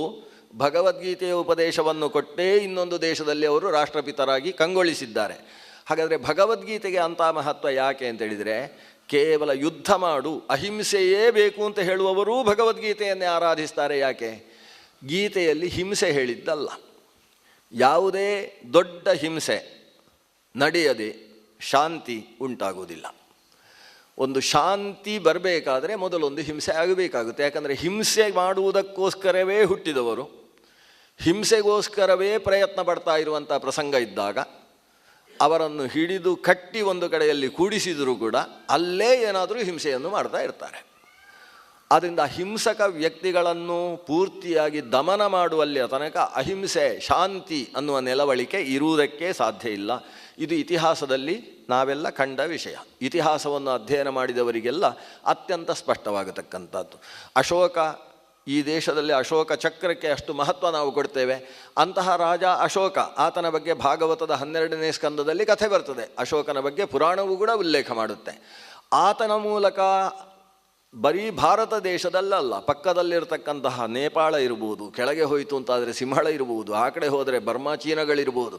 ಭಗವದ್ಗೀತೆಯ ಉಪದೇಶವನ್ನು ಕೊಟ್ಟೇ ಇನ್ನೊಂದು ದೇಶದಲ್ಲಿ ಅವರು ರಾಷ್ಟ್ರಪಿತರಾಗಿ ಕಂಗೊಳಿಸಿದ್ದಾರೆ. ಹಾಗಾದರೆ ಭಗವದ್ಗೀತೆಗೆ ಅಂಥ ಮಹತ್ವ ಯಾಕೆ ಅಂತೇಳಿದರೆ, ಕೇವಲ ಯುದ್ಧ ಮಾಡು, ಅಹಿಂಸೆಯೇ ಬೇಕು ಅಂತ ಹೇಳುವವರೂ ಭಗವದ್ಗೀತೆಯನ್ನೇ ಆರಾಧಿಸ್ತಾರೆ. ಯಾಕೆ? ಗೀತೆಯಲ್ಲಿ ಹಿಂಸೆ ಹೇಳಿದ್ದಲ್ಲ. ಯಾವುದೇ ದೊಡ್ಡ ಹಿಂಸೆ ನಡೆಯದೆ ಶಾಂತಿ ಉಂಟಾಗುವುದಿಲ್ಲ. ಒಂದು ಶಾಂತಿ ಬರಬೇಕಾದ್ರೆ ಮೊದಲೊಂದು ಹಿಂಸೆ ಆಗಬೇಕಾಗುತ್ತೆ. ಯಾಕಂದರೆ ಹಿಂಸೆ ಮಾಡುವುದಕ್ಕೋಸ್ಕರವೇ ಹುಟ್ಟಿದವರು, ಹಿಂಸೆಗೋಸ್ಕರವೇ ಪ್ರಯತ್ನ ಪಡ್ತಾ ಇರುವಂಥ ಪ್ರಸಂಗ ಇದ್ದಾಗ ಅವರನ್ನು ಹಿಡಿದು ಕಟ್ಟಿ ಒಂದು ಕಡೆಯಲ್ಲಿ ಕೂಡಿಸಿದರೂ ಕೂಡ ಅಲ್ಲೇ ಏನಾದರೂ ಹಿಂಸೆಯನ್ನು ಮಾಡ್ತಾ ಇರ್ತಾರೆ. ಆದ್ದರಿಂದ ಹಿಂಸಕ ವ್ಯಕ್ತಿಗಳನ್ನು ಪೂರ್ತಿಯಾಗಿ ದಮನ ಮಾಡುವಲ್ಲಿಯ ತನಕ ಅಹಿಂಸೆ, ಶಾಂತಿ ಅನ್ನುವ ನೆಲವಳಿಕೆ ಇರುವುದಕ್ಕೆ ಸಾಧ್ಯ ಇಲ್ಲ. ಇದು ಇತಿಹಾಸದಲ್ಲಿ ನಾವೆಲ್ಲ ಕಂಡ ವಿಷಯ. ಇತಿಹಾಸವನ್ನು ಅಧ್ಯಯನ ಮಾಡಿದವರಿಗೆಲ್ಲ ಅತ್ಯಂತ ಸ್ಪಷ್ಟವಾಗತಕ್ಕಂಥದ್ದು. ಅಶೋಕ ಈ ದೇಶದಲ್ಲಿ ಅಶೋಕ ಚಕ್ರಕ್ಕೆ ಅಷ್ಟು ಮಹತ್ವ ನಾವು ಕೊಡ್ತೇವೆ. ಅಂತಹ ರಾಜ ಅಶೋಕ, ಆತನ ಬಗ್ಗೆ ಭಾಗವತದ 12ನೇ ಸ್ಕಂದದಲ್ಲಿ ಕಥೆ ಬರ್ತದೆ. ಅಶೋಕನ ಬಗ್ಗೆ ಪುರಾಣವೂ ಕೂಡ ಉಲ್ಲೇಖ ಮಾಡುತ್ತೆ. ಆತನ ಮೂಲಕ ಬರೀ ಭಾರತ ದೇಶದಲ್ಲಲ್ಲ, ಪಕ್ಕದಲ್ಲಿರ್ತಕ್ಕಂತಹ ನೇಪಾಳ ಇರ್ಬೋದು, ಕೆಳಗೆ ಹೋಯಿತು ಅಂತಾದರೆ ಸಿಂಹಳ ಇರ್ಬೋದು, ಆ ಕಡೆ ಹೋದರೆ ಬರ್ಮಾ ಚೀನಗಳಿರ್ಬೋದು,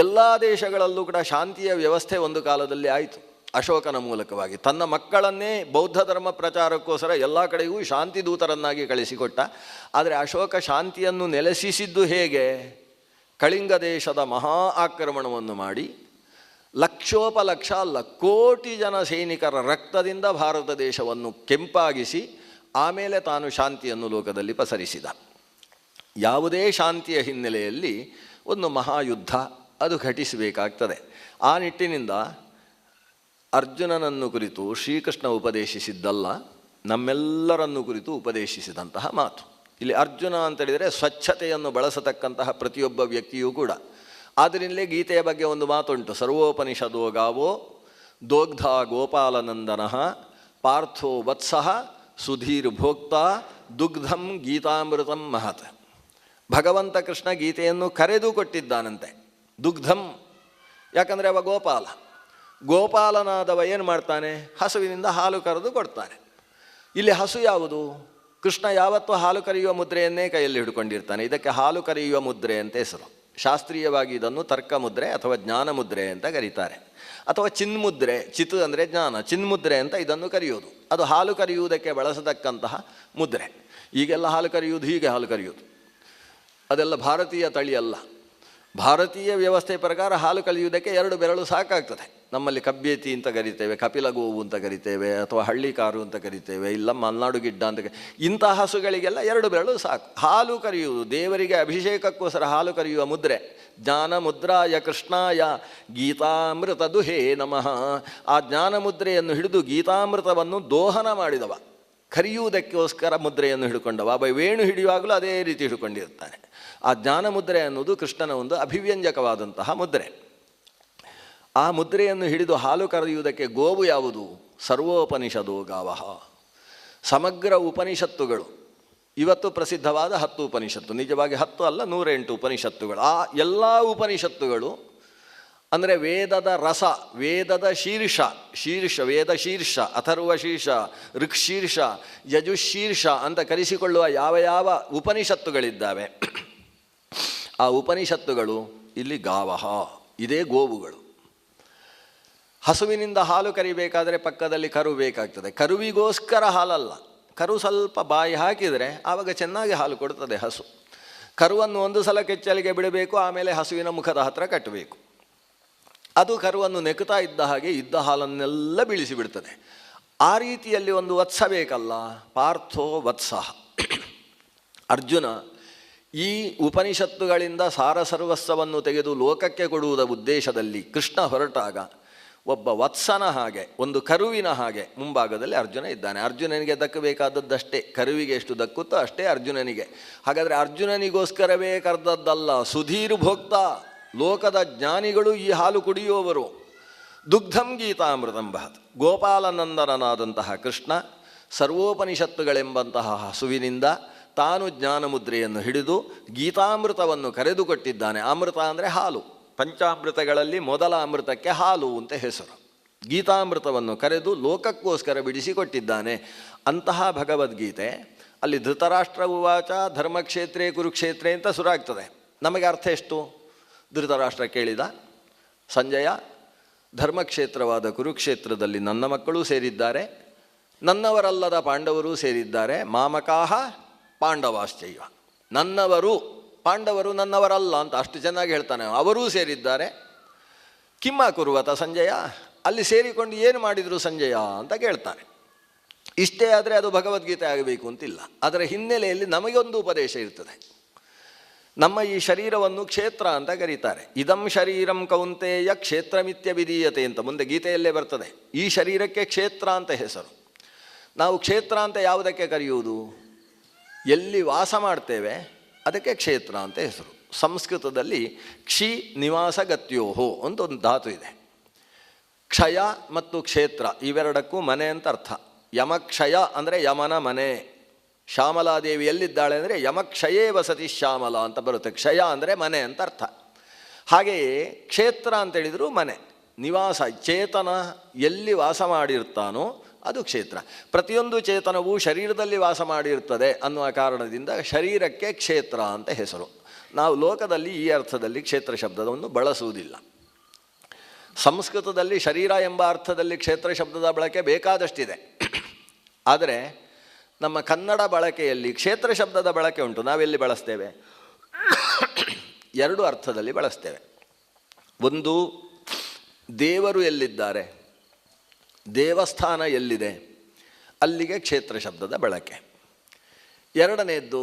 ಎಲ್ಲ ದೇಶಗಳಲ್ಲೂ ಕೂಡ ಶಾಂತಿಯ ವ್ಯವಸ್ಥೆ ಒಂದು ಕಾಲದಲ್ಲಿ ಆಯಿತು ಅಶೋಕನ ಮೂಲಕವಾಗಿ. ತನ್ನ ಮಕ್ಕಳನ್ನೇ ಬೌದ್ಧ ಧರ್ಮ ಪ್ರಚಾರಕ್ಕೋಸ್ಕರ ಎಲ್ಲ ಕಡೆಗೂ ಶಾಂತಿ ದೂತರನ್ನಾಗಿ ಕಳಿಸಿಕೊಟ್ಟ. ಆದರೆ ಅಶೋಕ ಶಾಂತಿಯನ್ನು ನೆಲೆಸಿಸಿದ್ದು ಹೇಗೆ? ಕಳಿಂಗ ದೇಶದ ಮಹಾ ಆಕ್ರಮಣವನ್ನು ಮಾಡಿ ಲಕ್ಷೋಪಲಕ್ಷ ಅಲ್ಲ, ಕೋಟಿ ಜನ ಸೈನಿಕರ ರಕ್ತದಿಂದ ಭಾರತ ದೇಶವನ್ನು ಕೆಂಪಾಗಿಸಿ ಆಮೇಲೆ ತಾನು ಶಾಂತಿಯನ್ನು ಲೋಕದಲ್ಲಿ ಪಸರಿಸಿದ. ಯಾವುದೇ ಶಾಂತಿಯ ಹಿನ್ನೆಲೆಯಲ್ಲಿ ಒಂದು ಮಹಾಯುದ್ಧ ಅದು ಘಟಿಸಬೇಕಾಗ್ತದೆ. ಆ ನಿಟ್ಟಿನಿಂದ ಅರ್ಜುನನನ್ನು ಕುರಿತು ಶ್ರೀಕೃಷ್ಣ ಉಪದೇಶಿಸಿದ್ದಲ್ಲ, ನಮ್ಮೆಲ್ಲರನ್ನು ಕುರಿತು ಉಪದೇಶಿಸಿದಂತಹ ಮಾತು. ಇಲ್ಲಿ ಅರ್ಜುನ ಅಂತೇಳಿದರೆ ಸ್ವಚ್ಛತೆಯನ್ನು ಬಳಸತಕ್ಕಂತಹ ಪ್ರತಿಯೊಬ್ಬ ವ್ಯಕ್ತಿಯೂ ಕೂಡ. ಆದ್ದರಿಂದಲೇ ಗೀತೆಯ ಬಗ್ಗೆ ಒಂದು ಮಾತುಂಟು, ಸರ್ವೋಪನಿಷದೋ ಗಾವೋ ದೋಗ್ಧ ಗೋಪಾಲನಂದನಃ ಪಾರ್ಥೋ ವತ್ಸಃ ಸುಧೀರ್ ಭೋಕ್ತ ದುಗ್ಧಂ ಗೀತಾಮೃತಂ ಮಹತ್. ಭಗವಂತ ಕೃಷ್ಣ ಗೀತೆಯನ್ನು ಕರೆದು ಕೊಟ್ಟಿದ್ದಾನಂತೆ, ದುಗ್ಧಂ. ಯಾಕಂದರೆ ಅವ ಗೋಪಾಲ. ಗೋಪಾಲನಾದವ ಏನು ಮಾಡ್ತಾನೆ? ಹಸುವಿನಿಂದ ಹಾಲು ಕರೆದು ಕೊಡ್ತಾನೆ. ಇಲ್ಲಿ ಹಸು ಯಾವುದು? ಕೃಷ್ಣ ಯಾವತ್ತೂ ಹಾಲು ಕರೆಯುವ ಮುದ್ರೆಯನ್ನೇ ಕೈಯಲ್ಲಿ ಹಿಡ್ಕೊಂಡಿರ್ತಾನೆ. ಇದಕ್ಕೆ ಹಾಲು ಕರೆಯುವ ಮುದ್ರೆ ಅಂತ ಹೆಸರು. ಶಾಸ್ತ್ರೀಯವಾಗಿ ಇದನ್ನು ತರ್ಕ ಮುದ್ರೆ ಅಥವಾ ಜ್ಞಾನ ಮುದ್ರೆ ಅಂತ ಕರೀತಾರೆ, ಅಥವಾ ಚಿನ್ಮುದ್ರೆ. ಚಿತ್ ಅಂದರೆ ಜ್ಞಾನ, ಚಿನ್ಮುದ್ರೆ ಅಂತ ಇದನ್ನು ಕರೆಯೋದು. ಅದು ಹಾಲು ಕರೆಯುವುದಕ್ಕೆ ಬಳಸತಕ್ಕಂತಹ ಮುದ್ರೆ. ಈಗೆಲ್ಲ ಹಾಲು ಕರೆಯುವುದು ಹೀಗೆ ಹಾಲು ಕರೆಯುವುದು, ಅದೆಲ್ಲ ಭಾರತೀಯ ತಳಿ ಅಲ್ಲ. ಭಾರತೀಯ ವ್ಯವಸ್ಥೆ ಪ್ರಕಾರ ಹಾಲು ಕಲಿಯುವುದಕ್ಕೆ 2 ಬೆರಳು ಸಾಕಾಗ್ತದೆ. ನಮ್ಮಲ್ಲಿ ಕಬ್ಬೇತಿ ಅಂತ ಕರಿತೇವೆ, ಕಪಿಲ ಗೋವು ಅಂತ ಕರಿತೇವೆ, ಅಥವಾ ಹಳ್ಳಿಕಾರು ಅಂತ ಕರಿತೇವೆ, ಇಲ್ಲ ಮಲ್ನಾಡು ಗಿಡ್ಡ ಅಂತ ಇಂತಹ ಹಸುಗಳಿಗೆಲ್ಲ 2 ಬೆರಳು ಸಾಕು. ಹಾಲು ಕರೆಯುವುದು ದೇವರಿಗೆ ಅಭಿಷೇಕಕ್ಕೋಸ್ಕರ ಹಾಲು ಕರೆಯುವ ಮುದ್ರೆ. ಜ್ಞಾನ ಮುದ್ರಾಯ ಕೃಷ್ಣಾಯ ಗೀತಾಮೃತ ದುಹೇ ನಮಃ. ಆ ಜ್ಞಾನ ಮುದ್ರೆಯನ್ನು ಹಿಡಿದು ಗೀತಾಮೃತವನ್ನು ದೋಹನ ಮಾಡಿದವ, ಕರೆಯುವುದಕ್ಕೋಸ್ಕರ ಮುದ್ರೆಯನ್ನು ಹಿಡ್ಕೊಂಡವ. ವೇಣು ಹಿಡಿಯುವಾಗಲೂ ಅದೇ ರೀತಿ ಹಿಡ್ಕೊಂಡಿರ್ತಾನೆ. ಆ ಜ್ಞಾನ ಮುದ್ರೆ ಅನ್ನೋದು ಕೃಷ್ಣನ ಒಂದು ಅಭಿವ್ಯಂಜಕವಾದಂತಹ ಮುದ್ರೆ. ಆ ಮುದ್ರೆಯನ್ನು ಹಿಡಿದು ಹಾಲು ಕರೆಯುವುದಕ್ಕೆ ಗೋವು ಯಾವುದು? ಸರ್ವೋಪನಿಷದೋ ಗಾವಃ. ಸಮಗ್ರ ಉಪನಿಷತ್ತುಗಳು ಇವತ್ತು ಪ್ರಸಿದ್ಧವಾದ 10 ಉಪನಿಷತ್ತು, ನಿಜವಾಗಿ 10 ಅಲ್ಲ 108 ಉಪನಿಷತ್ತುಗಳು. ಆ ಎಲ್ಲ ಉಪನಿಷತ್ತುಗಳು ಅಂದರೆ ವೇದದ ರಸ, ವೇದದ ಶೀರ್ಷ ವೇದ ಶೀರ್ಷ, ಅಥರ್ವ ಶೀರ್ಷ, ಋಕ್ಷೀರ್ಷ, ಯಜುಶೀರ್ಷ ಅಂತ ಕರೆಸಿಕೊಳ್ಳುವ ಯಾವ ಯಾವ ಉಪನಿಷತ್ತುಗಳಿದ್ದಾವೆ, ಆ ಉಪನಿಷತ್ತುಗಳು ಇಲ್ಲಿ ಗಾವಹ, ಇದೇ ಗೋವುಗಳು. ಹಸುವಿನಿಂದ ಹಾಲು ಕರಿಬೇಕಾದರೆ ಪಕ್ಕದಲ್ಲಿ ಕರು ಬೇಕಾಗ್ತದೆ. ಕರುವಿಗೋಸ್ಕರ ಹಾಲಲ್ಲ, ಕರು ಸ್ವಲ್ಪ ಬಾಯಿ ಹಾಕಿದರೆ ಆವಾಗ ಚೆನ್ನಾಗಿ ಹಾಲು ಕೊಡ್ತದೆ ಹಸು. ಕರುವನ್ನು ಒಂದು ಸಲ ಕೆಚ್ಚಲಿಗೆ ಬಿಡಬೇಕು, ಆಮೇಲೆ ಹಸುವಿನ ಮುಖದ ಹತ್ತಿರ ಕಟ್ಟಬೇಕು. ಅದು ಕರುವನ್ನು ನೆಕ್ತಾ ಇದ್ದ ಹಾಗೆ ಇದ್ದ ಹಾಲನ್ನೆಲ್ಲ ಬೀಳಿಸಿಬಿಡ್ತದೆ. ಆ ರೀತಿಯಲ್ಲಿ ಒಂದು ವತ್ಸ ಬೇಕಲ್ಲ, ಪಾರ್ಥೋ ವತ್ಸಃ. ಅರ್ಜುನ ಈ ಉಪನಿಷತ್ತುಗಳಿಂದ ಸಾರಸರ್ವಸ್ವವನ್ನು ತೆಗೆದು ಲೋಕಕ್ಕೆ ಕೊಡುವುದ ಉದ್ದೇಶದಲ್ಲಿ ಕೃಷ್ಣ ಹೊರಟಾಗ ಒಬ್ಬ ವತ್ಸನ ಹಾಗೆ, ಒಂದು ಕರುವಿನ ಹಾಗೆ ಮುಂಭಾಗದಲ್ಲಿ ಅರ್ಜುನ ಇದ್ದಾನೆ. ಅರ್ಜುನನಿಗೆ ದಕ್ಕಬೇಕಾದದ್ದಷ್ಟೇ, ಕರುವಿಗೆ ಎಷ್ಟು ದಕ್ಕುತ್ತೋ ಅಷ್ಟೇ ಅರ್ಜುನನಿಗೆ. ಹಾಗಾದರೆ ಅರ್ಜುನನಿಗೋಸ್ಕರವೇ ಕರೆದದ್ದಲ್ಲ, ಸುಧೀರ್ ಭೋಕ್ತ, ಲೋಕದ ಜ್ಞಾನಿಗಳು ಈ ಹಾಲು ಕುಡಿಯುವವರು. ದುಗ್ಧಂ ಗೀತಾಮೃತಂ ಬಹತ್. ಗೋಪಾಲನಂದನನಾದಂತಹ ಕೃಷ್ಣ ಸರ್ವೋಪನಿಷತ್ತುಗಳೆಂಬಂತಹ ಹಸುವಿನಿಂದ ತಾನು ಜ್ಞಾನ ಮುದ್ರೆಯನ್ನು ಹಿಡಿದು ಗೀತಾಮೃತವನ್ನು ಕರೆದುಕೊಟ್ಟಿದ್ದಾನೆ. ಅಮೃತ ಅಂದರೆ ಹಾಲು. ಪಂಚಾಮೃತಗಳಲ್ಲಿ ಮೊದಲ ಅಮೃತಕ್ಕೆ ಹಾಲು ಅಂತ ಹೆಸರು. ಗೀತಾಮೃತವನ್ನು ಕರೆದು ಲೋಕಕ್ಕೋಸ್ಕರ ಬಿಡಿಸಿಕೊಟ್ಟಿದ್ದಾನೆ. ಅಂತಹ ಭಗವದ್ಗೀತೆ ಅಲ್ಲಿ ಧೃತರಾಷ್ಟ್ರ ಉವಾಚ ಧರ್ಮಕ್ಷೇತ್ರೇ ಕುರುಕ್ಷೇತ್ರೇ ಅಂತ ಶುರುವಾಗ್ತದೆ. ನಮಗೆ ಅರ್ಥ ಎಷ್ಟು? ಧೃತರಾಷ್ಟ್ರ ಕೇಳಿದ, ಸಂಜಯ, ಧರ್ಮಕ್ಷೇತ್ರವಾದ ಕುರುಕ್ಷೇತ್ರದಲ್ಲಿ ನನ್ನ ಮಕ್ಕಳೂ ಸೇರಿದ್ದಾರೆ, ನನ್ನವರಲ್ಲದ ಪಾಂಡವರೂ ಸೇರಿದ್ದಾರೆ. ಮಾಮಕಾಹ ಪಾಂಡವಾಶ್ಚೈವ. ನನ್ನವರು ಪಾಂಡವರು ನನ್ನವರಲ್ಲ ಅಂತ ಅಷ್ಟು ಚೆನ್ನಾಗಿ ಹೇಳ್ತಾನೆ. ಅವರೂ ಸೇರಿದ್ದಾರೆ. ಕಿಮ್ಮ ಕುರುವತ ಸಂಜಯ, ಅಲ್ಲಿ ಸೇರಿಕೊಂಡು ಏನು ಮಾಡಿದರು ಸಂಜಯ ಅಂತ ಕೇಳ್ತಾನೆ. ಇಷ್ಟೇ ಆದರೆ ಅದು ಭಗವದ್ಗೀತೆ ಆಗಬೇಕು ಅಂತಿಲ್ಲ. ಅದರ ಹಿನ್ನೆಲೆಯಲ್ಲಿ ನಮಗೊಂದು ಉಪದೇಶ ಇರ್ತದೆ. ನಮ್ಮ ಈ ಶರೀರವನ್ನು ಕ್ಷೇತ್ರ ಅಂತ ಕರೀತಾರೆ. ಇದಂ ಶರೀರಂ ಕೌಂತೆಯ ಕ್ಷೇತ್ರಮಿತ್ಯ ವಿಧೀಯತೆ ಅಂತ ಮುಂದೆ ಗೀತೆಯಲ್ಲೇ ಬರ್ತದೆ. ಈ ಶರೀರಕ್ಕೆ ಕ್ಷೇತ್ರ ಅಂತ ಹೆಸರು. ನಾವು ಕ್ಷೇತ್ರ ಅಂತ ಯಾವುದಕ್ಕೆ ಕರೆಯುವುದು? ಎಲ್ಲಿ ವಾಸ ಮಾಡ್ತೇವೆ ಅದಕ್ಕೆ ಕ್ಷೇತ್ರ ಅಂತ ಹೆಸರು. ಸಂಸ್ಕೃತದಲ್ಲಿ ಕ್ಷಿ ನಿವಾಸ ಗತ್ಯೋಹೋ ಅಂತ ಒಂದು ಧಾತು ಇದೆ. ಕ್ಷಯ ಮತ್ತು ಕ್ಷೇತ್ರ ಇವೆರಡಕ್ಕೂ ಮನೆ ಅಂತ ಅರ್ಥ. ಯಮಕ್ಷಯ ಅಂದರೆ ಯಮನ ಮನೆ, ಶ್ಯಾಮಲಾದೇವಿ ಎಲ್ಲಿದ್ದಾಳೆ ಅಂದರೆ ಯಮಕ್ಷಯೇ ವಸತಿ ಶ್ಯಾಮಲ ಅಂತ ಬರುತ್ತೆ. ಕ್ಷಯ ಅಂದರೆ ಮನೆ ಅಂತ ಅರ್ಥ. ಹಾಗೆಯೇ ಕ್ಷೇತ್ರ ಅಂತೇಳಿದರೂ ಮನೆ, ನಿವಾಸ. ಚೇತನ ಎಲ್ಲಿ ವಾಸ ಮಾಡಿರ್ತಾನೋ ಅದು ಕ್ಷೇತ್ರ. ಪ್ರತಿಯೊಂದು ಚೇತನವೂ ಶರೀರದಲ್ಲಿ ವಾಸ ಮಾಡಿರ್ತದೆ ಅನ್ನುವ ಕಾರಣದಿಂದ ಶರೀರಕ್ಕೆ ಕ್ಷೇತ್ರ ಅಂತ ಹೆಸರು. ನಾವು ಲೋಕದಲ್ಲಿ ಈ ಅರ್ಥದಲ್ಲಿ ಕ್ಷೇತ್ರ ಶಬ್ದವನ್ನು ಬಳಸುವುದಿಲ್ಲ. ಸಂಸ್ಕೃತದಲ್ಲಿ ಶರೀರ ಎಂಬ ಅರ್ಥದಲ್ಲಿ ಕ್ಷೇತ್ರ ಶಬ್ದದ ಬಳಕೆ ಬೇಕಾದಷ್ಟಿದೆ. ಆದರೆ ನಮ್ಮ ಕನ್ನಡ ಬಳಕೆಯಲ್ಲಿ ಕ್ಷೇತ್ರ ಶಬ್ದದ ಬಳಕೆ ಉಂಟು. ನಾವೆಲ್ಲಿ ಬಳಸ್ತೇವೆ? ಎರಡು ಅರ್ಥದಲ್ಲಿ ಬಳಸ್ತೇವೆ. ಒಂದು, ದೇವರು ಎಲ್ಲಿದ್ದಾರೆ, ದೇವಸ್ಥಾನ ಎಲ್ಲಿದೆ, ಅಲ್ಲಿಗೆ ಕ್ಷೇತ್ರ ಶಬ್ದದ ಬಳಕೆ. ಎರಡನೆಯದ್ದು,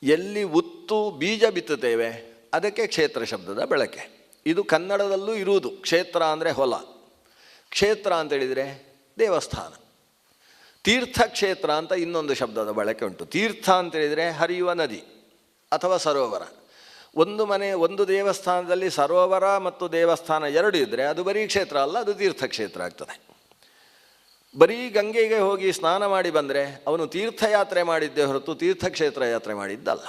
ಎಲ್ಲಿ ಉತ್ತು ಬೀಜ ಬಿತ್ತುತ್ತೇವೆ ಅದಕ್ಕೆ ಕ್ಷೇತ್ರ ಶಬ್ದದ ಬಳಕೆ. ಇದು ಕನ್ನಡದಲ್ಲೂ ಇರುವುದು. ಕ್ಷೇತ್ರ ಅಂದರೆ ಹೊಲ, ಕ್ಷೇತ್ರ ಅಂತೇಳಿದರೆ ದೇವಸ್ಥಾನ. ತೀರ್ಥಕ್ಷೇತ್ರ ಅಂತ ಇನ್ನೊಂದು ಶಬ್ದದ ಬಳಕೆ ಉಂಟು. ತೀರ್ಥ ಅಂತೇಳಿದರೆ ಹರಿಯುವ ನದಿ ಅಥವಾ ಸರೋವರ. ಒಂದು ಮನೆ, ಒಂದು ದೇವಸ್ಥಾನದಲ್ಲಿ ಸರೋವರ ಮತ್ತು ದೇವಸ್ಥಾನ ಎರಡು ಇದ್ದರೆ ಅದು ಬರೀ ಕ್ಷೇತ್ರ ಅಲ್ಲ, ಅದು ತೀರ್ಥಕ್ಷೇತ್ರ ಆಗ್ತದೆ. ಬರೀ ಗಂಗೆಗೆ ಹೋಗಿ ಸ್ನಾನ ಮಾಡಿ ಬಂದರೆ ಅವನು ತೀರ್ಥಯಾತ್ರೆ ಮಾಡಿದ್ದೇ ಹೊರತು ತೀರ್ಥಕ್ಷೇತ್ರ ಯಾತ್ರೆ ಮಾಡಿದ್ದಲ್ಲ.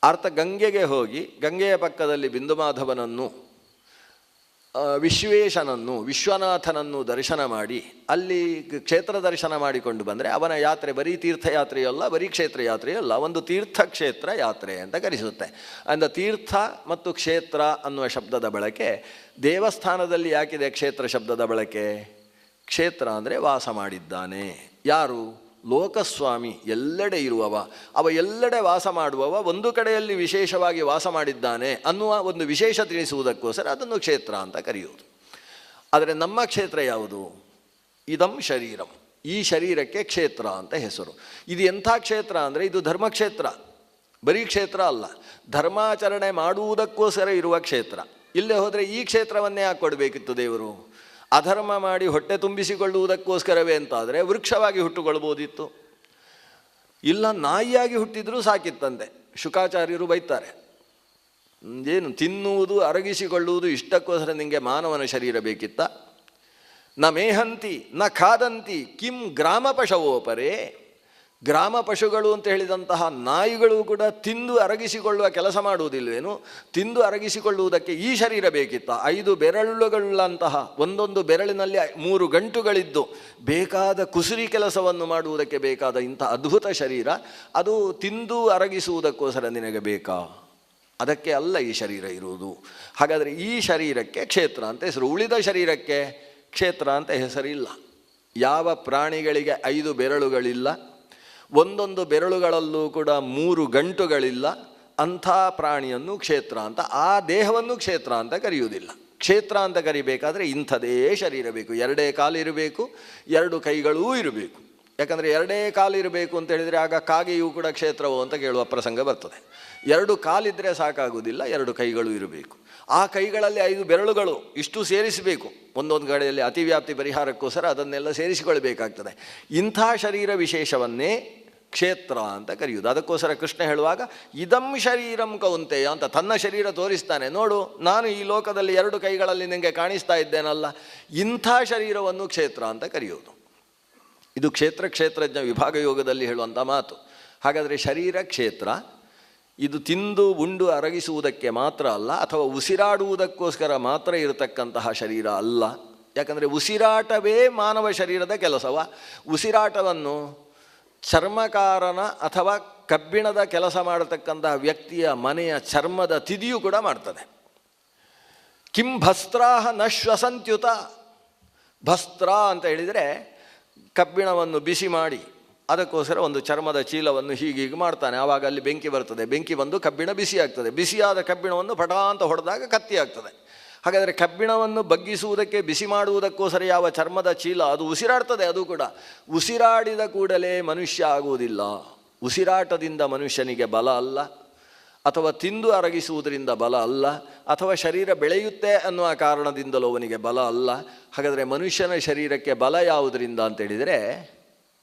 ಅರ್ಥ, ಗಂಗೆಗೆ ಹೋಗಿ ಗಂಗೆಯ ಪಕ್ಕದಲ್ಲಿ ಬಿಂದುಮಾಧವನನ್ನು, ವಿಶ್ವೇಶನನ್ನು, ವಿಶ್ವನಾಥನನ್ನು ದರ್ಶನ ಮಾಡಿ ಅಲ್ಲಿ ಕ್ಷೇತ್ರ ದರ್ಶನ ಮಾಡಿಕೊಂಡು ಬಂದರೆ ಅವನ ಯಾತ್ರೆ ಬರೀ ತೀರ್ಥಯಾತ್ರೆಯಲ್ಲ, ಬರೀ ಕ್ಷೇತ್ರ ಯಾತ್ರೆಯಲ್ಲ, ಒಂದು ತೀರ್ಥಕ್ಷೇತ್ರ ಯಾತ್ರೆ ಅಂತ ಕರೆಸುತ್ತೆ. ಅಂದ ತೀರ್ಥ ಮತ್ತು ಕ್ಷೇತ್ರ ಅನ್ನುವ ಶಬ್ದದ ಬಳಕೆ ದೇವಸ್ಥಾನದಲ್ಲಿ ಯಾಕಿದೆ? ಕ್ಷೇತ್ರ ಶಬ್ದದ ಬಳಕೆ ಕ್ಷೇತ್ರ ಅಂದರೆ ವಾಸ ಮಾಡಿದ್ದಾನೆ. ಯಾರು? ಲೋಕಸ್ವಾಮಿ, ಎಲ್ಲೆಡೆ ಇರುವವ. ಅವ ಎಲ್ಲೆಡೆ ವಾಸ ಮಾಡುವವ ಒಂದು ಕಡೆಯಲ್ಲಿ ವಿಶೇಷವಾಗಿ ವಾಸ ಮಾಡಿದ್ದಾನೆ ಅನ್ನುವ ಒಂದು ವಿಶೇಷ ತಿಳಿಸುವುದಕ್ಕೋಸ್ಕರ ಅದನ್ನು ಕ್ಷೇತ್ರ ಅಂತ ಕರೆಯುವುದು. ಆದರೆ ನಮ್ಮ ಕ್ಷೇತ್ರ ಯಾವುದು? ಇದಂ ಶರೀರಂ. ಈ ಶರೀರಕ್ಕೆ ಕ್ಷೇತ್ರ ಅಂತ ಹೆಸರು. ಇದು ಎಂಥ ಕ್ಷೇತ್ರ ಅಂದರೆ ಇದು ಧರ್ಮಕ್ಷೇತ್ರ, ಬರೀ ಕ್ಷೇತ್ರ ಅಲ್ಲ, ಧರ್ಮಾಚರಣೆ ಮಾಡುವುದಕ್ಕೋಸ್ಕರ ಇರುವ ಕ್ಷೇತ್ರ. ಇಲ್ಲೇ ಹೋದರೆ ಈ ಕ್ಷೇತ್ರವನ್ನೇ ಯಾಕೆ ಕೊಡಬೇಕಿತ್ತು ದೇವರು? ಅಧರ್ಮ ಮಾಡಿ ಹೊಟ್ಟೆ ತುಂಬಿಸಿಕೊಳ್ಳುವುದಕ್ಕೋಸ್ಕರವೇ ಅಂತಾದರೆ ವೃಕ್ಷವಾಗಿ ಹುಟ್ಟುಕೊಳ್ಬೋದಿತ್ತು. ಇಲ್ಲ, ನಾಯಿಯಾಗಿ ಹುಟ್ಟಿದರೂ ಸಾಕಿತ್ತಂತೆ. ಶುಕಾಚಾರ್ಯರು ಬೈತಾರೆ, ಏನು ತಿನ್ನುವುದು ಅರಗಿಸಿಕೊಳ್ಳುವುದು ಇಷ್ಟಕ್ಕೋಸ್ಕರ ನಿಮಗೆ ಮಾನವನ ಶರೀರ ಬೇಕಿತ್ತ? ನ ಮೇಹಂತಿ ನ ಖಾದಂತಿ ಕಿಂ ಗ್ರಾಮ ಪಶವೋಪರೇ. ಗ್ರಾಮ ಪಶುಗಳು ಅಂತ ಹೇಳಿದಂತಹ ನಾಯಿಗಳು ಕೂಡ ತಿಂದು ಅರಗಿಸಿಕೊಳ್ಳುವ ಕೆಲಸ ಮಾಡುವುದಿಲ್ವೇನು? ತಿಂದು ಅರಗಿಸಿಕೊಳ್ಳುವುದಕ್ಕೆ ಈ ಶರೀರ ಬೇಕಿತ್ತ? 5 ಬೆರಳುಗಳಂತಹ, ಒಂದೊಂದು ಬೆರಳಿನಲ್ಲಿ 3 ಗಂಟುಗಳಿದ್ದು ಬೇಕಾದ ಕುಸುರಿ ಕೆಲಸವನ್ನು ಮಾಡುವುದಕ್ಕೆ ಬೇಕಾದ ಇಂಥ ಅದ್ಭುತ ಶರೀರ, ಅದು ತಿಂದು ಅರಗಿಸುವುದಕ್ಕೋಸ್ಕರ ನಿನಗೆ ಬೇಕಾ? ಅದಕ್ಕೆ ಅಲ್ಲ ಈ ಶರೀರ ಇರುವುದು. ಹಾಗಾದರೆ ಈ ಶರೀರಕ್ಕೆ ಕ್ಷೇತ್ರ ಅಂತ ಹೆಸರು. ಉಳಿದ ಶರೀರಕ್ಕೆ ಕ್ಷೇತ್ರ ಅಂತ ಹೆಸರಿಲ್ಲ. ಯಾವ ಪ್ರಾಣಿಗಳಿಗೆ 5 ಬೆರಳುಗಳಿಲ್ಲ, ಒಂದೊಂದು ಬೆರಳುಗಳಲ್ಲೂ ಕೂಡ 3 ಗಂಟುಗಳಿಲ್ಲ, ಅಂಥ ಪ್ರಾಣಿಯನ್ನು ಕ್ಷೇತ್ರ ಅಂತ, ಆ ದೇಹವನ್ನು ಕ್ಷೇತ್ರ ಅಂತ ಕರೆಯುವುದಿಲ್ಲ. ಕ್ಷೇತ್ರ ಅಂತ ಕರಿಬೇಕಾದ್ರೆ ಇಂಥದೇ ಶರೀರ ಬೇಕು. 2 ಕಾಲು ಇರಬೇಕು, 2 ಕೈಗಳೂ ಇರಬೇಕು. ಯಾಕಂದರೆ 2 ಕಾಲು ಇರಬೇಕು ಅಂತ ಹೇಳಿದರೆ ಆಗ ಕಾಗೆಯೂ ಕೂಡ ಕ್ಷೇತ್ರವೋ ಅಂತ ಕೇಳುವ ಪ್ರಸಂಗ ಬರ್ತದೆ. 2 ಕಾಲಿದ್ದರೆ ಸಾಕಾಗುವುದಿಲ್ಲ, 2 ಕೈಗಳು ಇರಬೇಕು. ಆ ಕೈಗಳಲ್ಲಿ 5 ಬೆರಳುಗಳು ಇಷ್ಟು ಸೇರಿಸಬೇಕು. ಒಂದೊಂದು ಕಡೆಯಲ್ಲಿ ಅತಿವ್ಯಾಪ್ತಿ ಪರಿಹಾರಕ್ಕೋಸ್ಕರ ಅದನ್ನೆಲ್ಲ ಸೇರಿಸಿಕೊಳ್ಬೇಕಾಗ್ತದೆ. ಇಂಥ ಶರೀರ ವಿಶೇಷವನ್ನೇ ಕ್ಷೇತ್ರ ಅಂತ ಕರೆಯುವುದು. ಅದಕ್ಕೋಸ್ಕರ ಕೃಷ್ಣ ಹೇಳುವಾಗ ಇದಂ ಶರೀರಂ ಕೌಂತೆಯ ಅಂತ ತನ್ನ ಶರೀರ ತೋರಿಸ್ತಾನೆ. ನೋಡು, ನಾನು ಈ ಲೋಕದಲ್ಲಿ 2 ಕೈಗಳಲ್ಲಿ ನಿನಗೆ ಕಾಣಿಸ್ತಾ ಇದ್ದೇನಲ್ಲ, ಇಂಥ ಶರೀರವನ್ನು ಕ್ಷೇತ್ರ ಅಂತ ಕರೆಯುವುದು. ಇದು ಕ್ಷೇತ್ರಜ್ಞ ವಿಭಾಗ ಯೋಗದಲ್ಲಿ ಹೇಳುವಂಥ ಮಾತು. ಹಾಗಾದರೆ ಶರೀರ ಕ್ಷೇತ್ರ. ಇದು ತಿಂದು ಉಂಡು ಅರಗಿಸುವುದಕ್ಕೆ ಮಾತ್ರ ಅಲ್ಲ, ಅಥವಾ ಉಸಿರಾಡುವುದಕ್ಕೋಸ್ಕರ ಮಾತ್ರ ಇರತಕ್ಕಂತಹ ಶರೀರ ಅಲ್ಲ. ಯಾಕಂದರೆ ಉಸಿರಾಟವೇ ಮಾನವ ಶರೀರದ ಕೆಲಸವ. ಉಸಿರಾಟವನ್ನು ಚರ್ಮಕಾರನ ಅಥವಾ ಕಬ್ಬಿಣದ ಕೆಲಸ ಮಾಡತಕ್ಕಂತಹ ವ್ಯಕ್ತಿಯ ಮನೆಯ ಚರ್ಮದ ತಿದಿಯು ಕೂಡ ಮಾಡ್ತದೆ. ಕಿಂ ಭಸ್ತ್ರಾಹ ನ ಶ್ವಸಂತ್ಯುತ. ಭಸ್ತ್ರ ಅಂತ ಹೇಳಿದರೆ ಕಬ್ಬಿಣವನ್ನು ಬಿಸಿ ಮಾಡಿ ಅದಕ್ಕೋಸ್ಕರ ಒಂದು ಚರ್ಮದ ಚೀಲವನ್ನು ಹೀಗೀಗೆ ಮಾಡ್ತಾನೆ. ಆವಾಗ ಅಲ್ಲಿ ಬೆಂಕಿ ಬರ್ತದೆ. ಬೆಂಕಿ ಬಂದು ಕಬ್ಬಿಣ ಬಿಸಿ ಆಗ್ತದೆ. ಬಿಸಿಯಾದ ಕಬ್ಬಿಣವನ್ನು ಪಟಾ ಅಂತ ಹೊಡೆದಾಗ ಕತ್ತಿ ಆಗ್ತದೆ. ಹಾಗಾದರೆ ಕಬ್ಬಿಣವನ್ನು ಬಗ್ಗಿಸುವುದಕ್ಕೆ, ಬಿಸಿ ಮಾಡುವುದಕ್ಕೋಸ್ಕರ ಯಾವ ಚರ್ಮದ ಚೀಲ, ಅದು ಉಸಿರಾಡ್ತದೆ. ಅದು ಕೂಡ ಉಸಿರಾಡಿದ ಕೂಡಲೇ ಮನುಷ್ಯ ಆಗುವುದಿಲ್ಲ. ಉಸಿರಾಟದಿಂದ ಮನುಷ್ಯನಿಗೆ ಬಲ ಅಲ್ಲ, ಅಥವಾ ತಿಂದು ಅರಗಿಸುವುದರಿಂದ ಬಲ ಅಲ್ಲ, ಅಥವಾ ಶರೀರ ಬೆಳೆಯುತ್ತೆ ಅನ್ನುವ ಕಾರಣದಿಂದಲೂ ಅವನಿಗೆ ಬಲ ಅಲ್ಲ. ಹಾಗಾದರೆ ಮನುಷ್ಯನ ಶರೀರಕ್ಕೆ ಬಲ ಯಾವುದರಿಂದ ಅಂತೇಳಿದರೆ